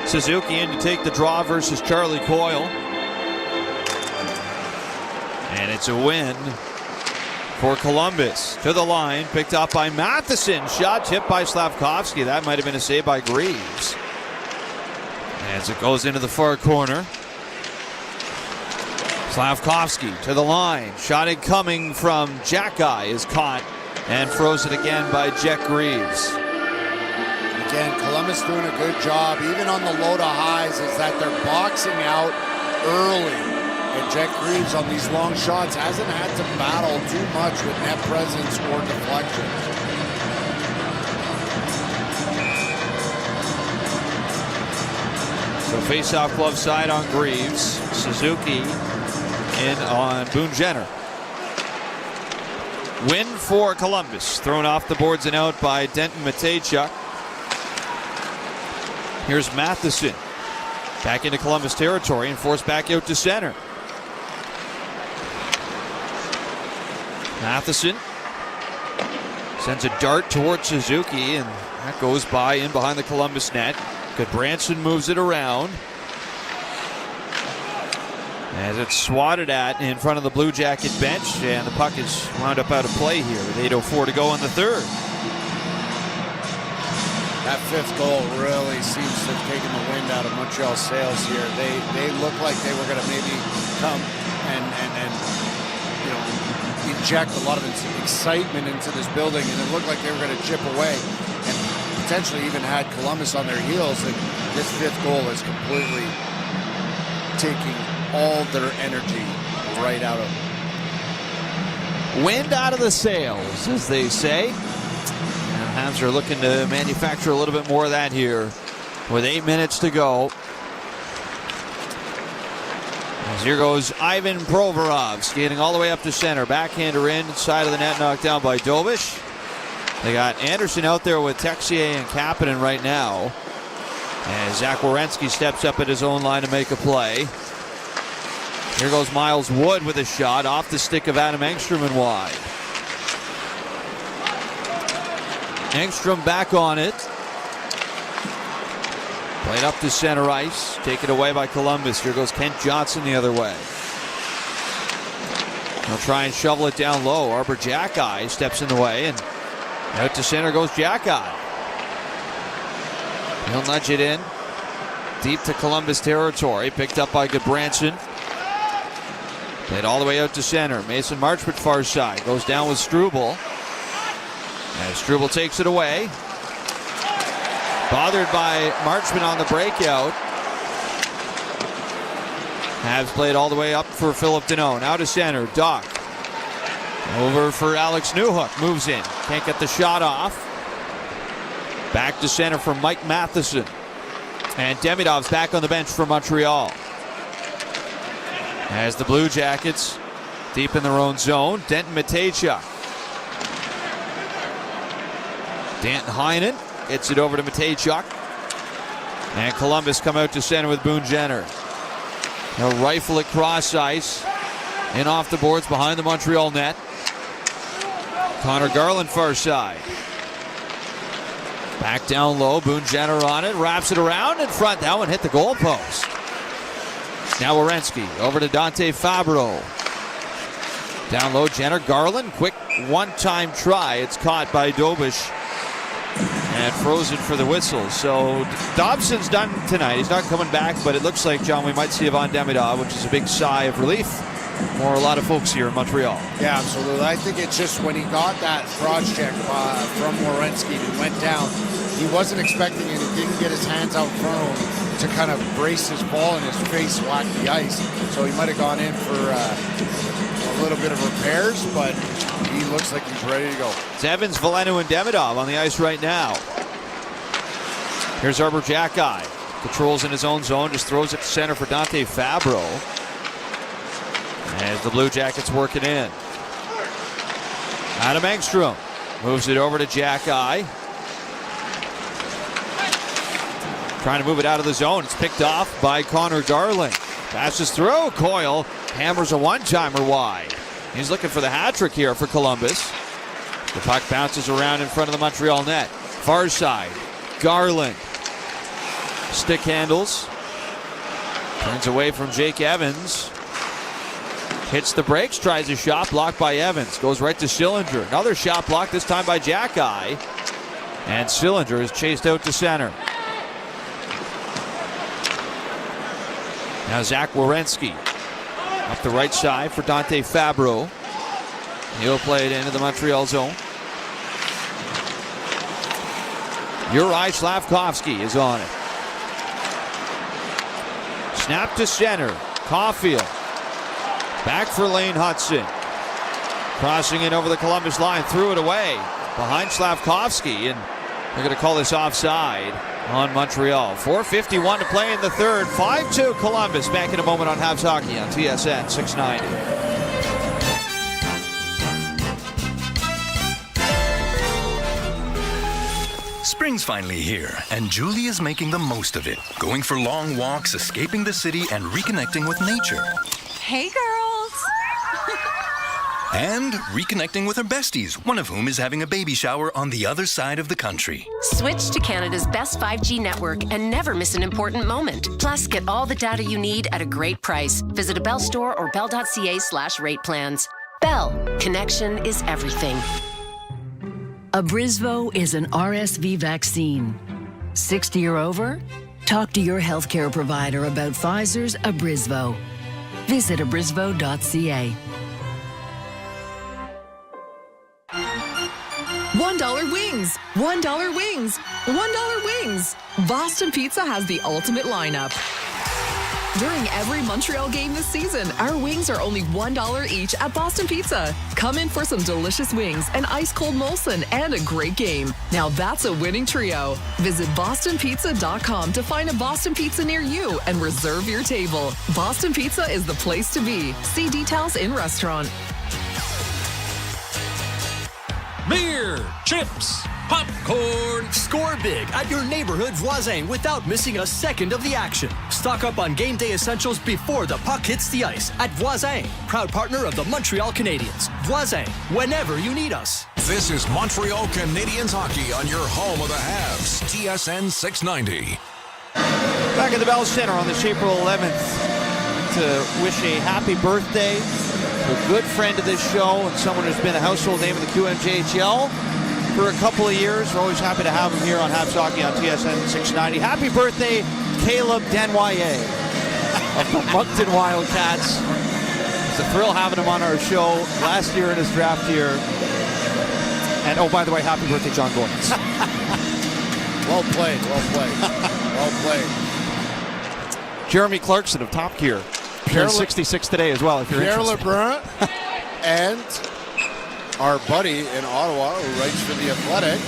Suzuki in to take the draw versus Charlie Coyle. And it's a win for Columbus. To the line, picked up by Matheson. Shot tipped by Slavkovsky. That might have been a save by Greaves. As it goes into the far corner. Slavkovsky to the line. Shot incoming from Jackeye is caught and frozen again by Jack Greaves. Again, Columbus doing a good job, even on the low to highs, is that they're boxing out early. And Jack Greaves on these long shots hasn't had to battle too much with net presence or deflection. So face-off glove side on Greaves. Suzuki in on Boone Jenner. Win for Columbus. Thrown off the boards and out by Denton Matejchuk. Here's Matheson. Back into Columbus territory and forced back out to center. Matheson sends a dart towards Suzuki, and that goes by in behind the Columbus net. Goodbranson moves it around. As it's swatted at in front of the Blue Jacket bench, and the puck is wound up out of play here with 8:04 to go in the third. That fifth goal really seems to have taken the wind out of Montreal's sails here. They look like they were going to maybe come and you know, inject a lot of excitement into this building, and it looked like they were going to chip away and potentially even had Columbus on their heels. And this fifth goal is completely taking all their energy right out of them. Wind out of the sails, as they say. Habs are looking to manufacture a little bit more of that here with 8 minutes to go. As here goes Ivan Provorov skating all the way up to center. Backhander in, side of the net, knocked down by Dobish. They got Anderson out there with Texier and Kapanen right now. And Zach Werenski steps up at his own line to make a play. Here goes Miles Wood with a shot off the stick of Adam Engstrom and wide. Engstrom back on it. Played up to center ice. Taken away by Columbus. Here goes Kent Johnson the other way. They'll try and shovel it down low. Arbor Jackeye steps in the way, and out to center goes Jackeye. He'll nudge it in. Deep to Columbus territory. Picked up by Goodbranson. Played all the way out to center. Mason Marchment far side. Goes down with Struble. As Struble takes it away. Bothered by Marchment on the breakout. Habs played all the way up for Philip Deneau. Now to center. Dach. Over for Alex Newhook. Moves in. Can't get the shot off. Back to center for Mike Matheson. And Demidov's back on the bench for Montreal. As the Blue Jackets deep in their own zone, Denton Matejchuk. Danton Heinen gets it over to Matejchuk. And Columbus come out to center with Boone Jenner. They'll rifle it cross ice. In off the boards behind the Montreal net. Connor Garland far side. Back down low. Boone Jenner on it. Wraps it around in front. That one hit the goal post. Now Werenski over to Dante Fabro. Down low, Jenner. Garland. Quick one-time try. It's caught by Dobish. And frozen for the whistle. So Dobson's done tonight. He's not coming back, but it looks like, John, we might see Ivan Demidov, which is a big sigh of relief for a lot of folks here in Montreal. Yeah, absolutely. I think it's just when he got that cross check from Werenski and went down, he wasn't expecting it. He didn't get his hands out in front of him to kind of brace his ball, and his face whacked the ice. So he might have gone in for a little bit of repairs, but he looks like he's ready to go. It's Evans, Veleno, and Demidov on the ice right now. Here's Arbor Jacki. Controls in his own zone, just throws it to center for Dante Fabro. As the Blue Jackets work it in. Adam Engstrom moves it over to Jacki. Trying to move it out of the zone. It's picked off by Connor Garland. Passes through. Coyle hammers a one-timer wide. He's looking for the hat trick here for Columbus. The puck bounces around in front of the Montreal net. Far side. Garland. Stick handles. Turns away from Jake Evans. Hits the brakes. Tries a shot. Blocked by Evans. Goes right to Sillinger. Another shot blocked, this time by Jacki. And Sillinger is chased out to center. Now Zach Werenski up the right side for Dante Fabro. He'll play it into the Montreal zone. Juraj Slavkovsky is on it. Snap to center. Caulfield. Back for Lane Hudson. Crossing in over the Columbus line. Threw it away behind Slavkovsky. And they're going to call this offside on Montreal. 4:51 to play in the third. 5-2 Columbus. Back in a moment on Habs Hockey on TSN 690. Spring's finally here, and Julie is making the most of it. Going for long walks, escaping the city, and reconnecting with nature. Hey, girls! And reconnecting with her besties, one of whom is having a baby shower on the other side of the country. Switch to Canada's best 5G network and never miss an important moment. Plus, get all the data you need at a great price. Visit a Bell store or bell.ca/rate plans. Bell. Connection is everything. Abrysvo is an RSV vaccine. 60 or over? Talk to your healthcare provider about Pfizer's Abrysvo. Visit abrysvo.ca. $1 wings, $1 wings, $1 wings. Boston Pizza has the ultimate lineup. During every Montreal game this season, our wings are only $1 each at Boston Pizza. Come in for some delicious wings, an ice-cold Molson, and a great game. Now that's a winning trio. Visit bostonpizza.com to find a Boston Pizza near you and reserve your table. Boston Pizza is the place to be. See details in restaurant. Beer, chips, popcorn. Score big at your neighborhood Voisin without missing a second of the action. Stock up on game day essentials before the puck hits the ice at Voisin, proud partner of the Montreal Canadiens. Voisin, whenever you need us. This is Montreal Canadiens hockey on your home of the Habs, TSN 690. Back at the Bell Center on this April 11th to wish a happy birthday to a good friend of this show and someone who's been a household name in the QMJHL for a couple of years. We're always happy to have him here on Habs Hockey on TSN 690. Happy birthday, Caleb Desnoyers of the Moncton Wildcats. It's a thrill having him on our show last year in his draft year. And oh, by the way, happy birthday, John Goins. Well played, well played, well played. Jeremy Clarkson of Top Gear. Pierre 66 today as well, if you're Pierre interested. Lebrun and our buddy in Ottawa who writes for The Athletic,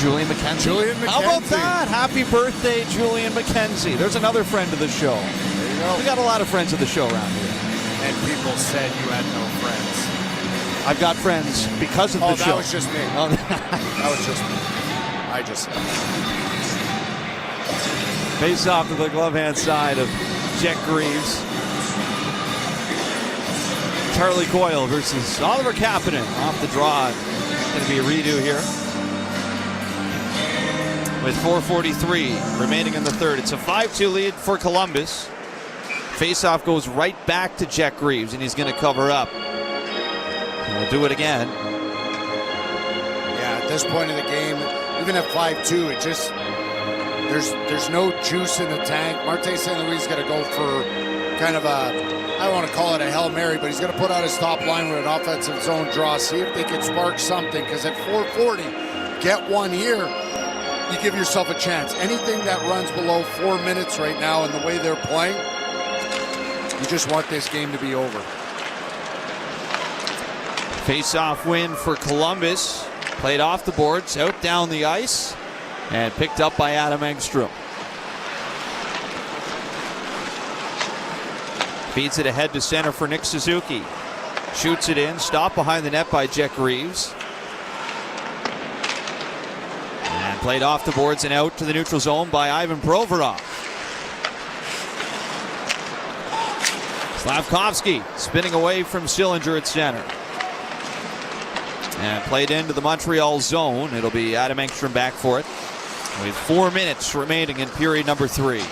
Julian McKenzie. How about that? Happy birthday, Julian McKenzie. There's another friend of the show. There you go. We got a lot of friends of the show around here. And people said you had no friends. I've got friends because of the show. That was just me. Oh. That was just me. I just... Face off to the glove hand side of Jet Greaves. Charlie Coyle versus Oliver Kapanen off the draw. It's going to be a redo here. With 4:43 remaining in the third. It's a 5-2 lead for Columbus. Faceoff goes right back to Jet Greaves, and he's going to cover up. And we'll do it again. Yeah, at this point in the game, even at 5-2, it just... There's no juice in the tank. Martin St. Louis is going to go for kind of a, I don't want to call it a Hail Mary, but he's going to put out his top line with an offensive zone draw, see if they can spark something, because at 4:40, get one here, you give yourself a chance. Anything that runs below 4 minutes right now and the way they're playing, you just want this game to be over. Face-off win for Columbus. Played off the boards, out down the ice, and picked up by Adam Engstrom. Feeds it ahead to center for Nick Suzuki. Shoots it in, stopped behind the net by Jet Greaves. And played off the boards and out to the neutral zone by Ivan Provorov. Slavkovsky spinning away from Sillinger at center. And played into the Montreal zone. It'll be Adam Engstrom back for it, with 4 minutes remaining in period number 3.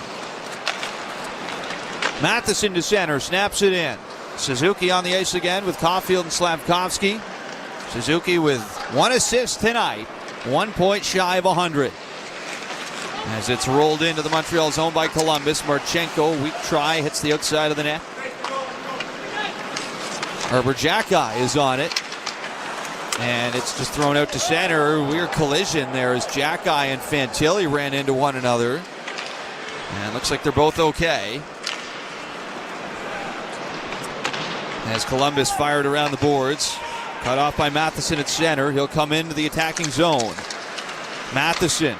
Matheson to center, snaps it in. Suzuki on the ice again with Caulfield and Slavkovsky. Suzuki with 1 assist tonight, 1 point shy of 100. As it's rolled into the Montreal zone by Columbus, Marchenko, weak try, hits the outside of the net. Herbert Xhekaj is on it. And it's just thrown out to center. Weird collision there as Xhekaj and Fantilli ran into one another. And looks like they're both okay. As Columbus fired around the boards. Cut off by Matheson at center. He'll come into the attacking zone. Matheson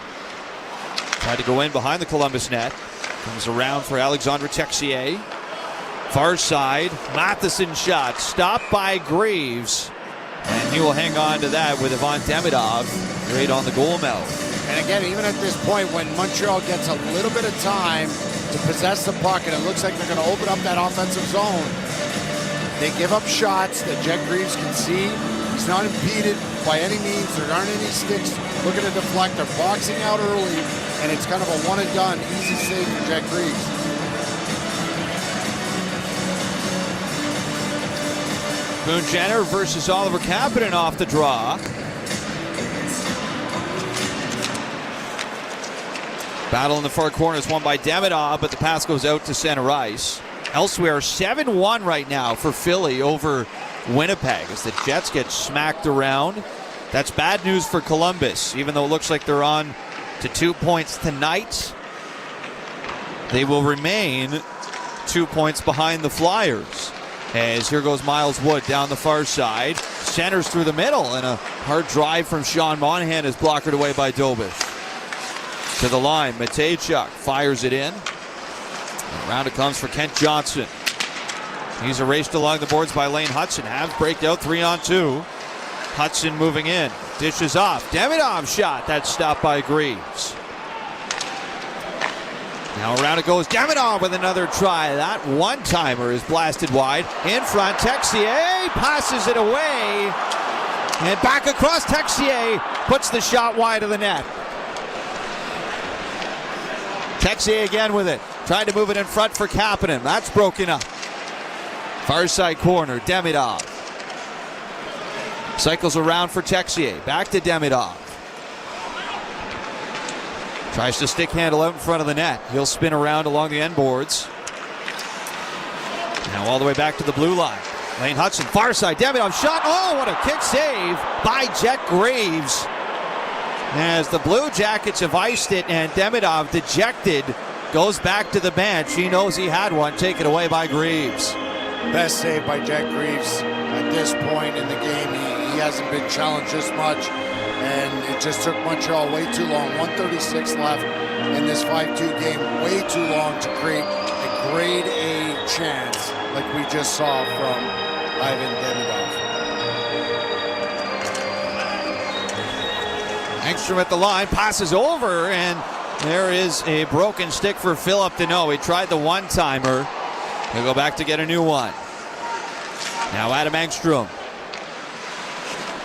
tried to go in behind the Columbus net. Comes around for Alexandre Texier. Far side. Matheson shot. Stopped by Greaves. And he will hang on to that with Ivan Demidov right on the goal mouth. And again, even at this point, when Montreal gets a little bit of time to possess the puck, and it looks like they're going to open up that offensive zone, they give up shots that Jet Greaves can see. He's not impeded by any means. There aren't any sticks looking to deflect. They're boxing out early, and it's kind of a one and done, easy save for Jet Greaves. Boone Jenner versus Oliver Kapanen off the draw. Battle in the far corner is won by Demidov, but the pass goes out to center ice. Elsewhere, 7-1 right now for Philly over Winnipeg as the Jets get smacked around. That's bad news for Columbus, even though it looks like they're on to 2 points tonight. They will remain 2 points behind the Flyers. As here goes Miles Wood down the far side. Centers through the middle, and a hard drive from Sean Monahan is blockered away by Dobish. To the line, Matejchuk fires it in. Around it comes for Kent Johnson. He's erased along the boards by Lane Hutson. Habs break out 3-on-2. Hutson moving in. Dishes off. Demidov shot. That's stopped by Greaves. Now around it goes Demidov with another try. That one-timer is blasted wide. In front, Texier passes it away. And back across, Texier puts the shot wide of the net. Texier again with it. Trying to move it in front for Kapanen. That's broken up. Far side corner, Demidov. Cycles around for Texier. Back to Demidov. Tries to stick handle out in front of the net. He'll spin around along the end boards. Now all the way back to the blue line. Lane Hutson, far side, Demidov shot. Oh, what a kick save by Jet Greaves. As the Blue Jackets have iced it, and Demidov, dejected, goes back to the bench. He knows he had one, taken away by Greaves. Best save by Jet Greaves at this point in the game. He hasn't been challenged this much, and it just took Montreal way too long. 1:36 left in this 5-2 game, way too long to create a grade A chance like we just saw from Ivan Demidov. Engstrom at the line, passes over, and there is a broken stick for Philip Deneau. He tried the one-timer. He'll go back to get a new one. Now Adam Engstrom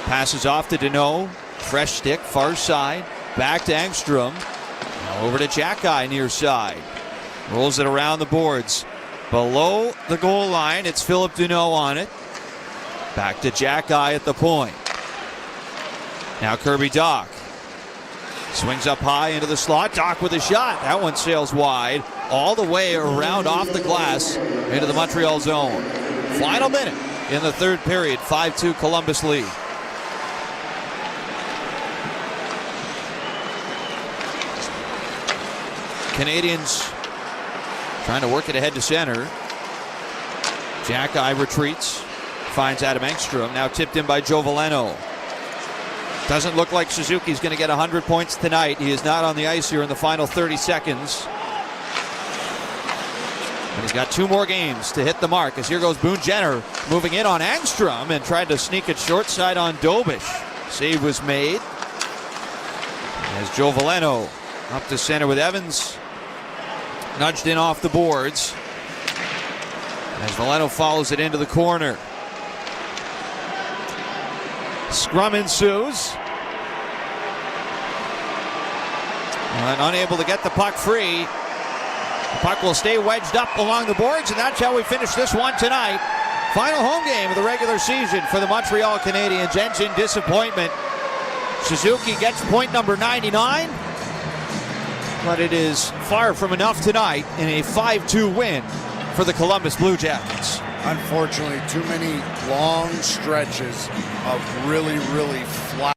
passes off to Deneau. Fresh stick, far side. Back to Engstrom. Now over to Jack-Eye near side. Rolls it around the boards. Below the goal line, it's Philip Deneau on it. Back to Jack-Eye at the point. Now Kirby Dach. Swings up high into the slot. Dach with a shot. That one sails wide. All the way around off the glass into the Montreal zone. Final minute in the third period. 5-2 Columbus lead. Canadians trying to work it ahead to center. Jack-Eye retreats. Finds Adam Engstrom. Now tipped in by Joe Veleno. Doesn't look like Suzuki's going to get 100 points tonight. He is not on the ice here in the final 30 seconds. And he's got 2 more games to hit the mark, as here goes Boone Jenner moving in on Engstrom and tried to sneak it short side on Dobish. Save was made. As Joe Veleno up to center with Evans. Nudged in off the boards. As Veleno follows it into the corner. Scrum ensues. And unable to get the puck free. The puck will stay wedged up along the boards, and that's how we finish this one tonight. Final home game of the regular season for the Montreal Canadiens. Ends in disappointment. Suzuki gets point number 99, but it is far from enough tonight in a 5-2 win for the Columbus Blue Jackets. Unfortunately, too many long stretches of really, really flat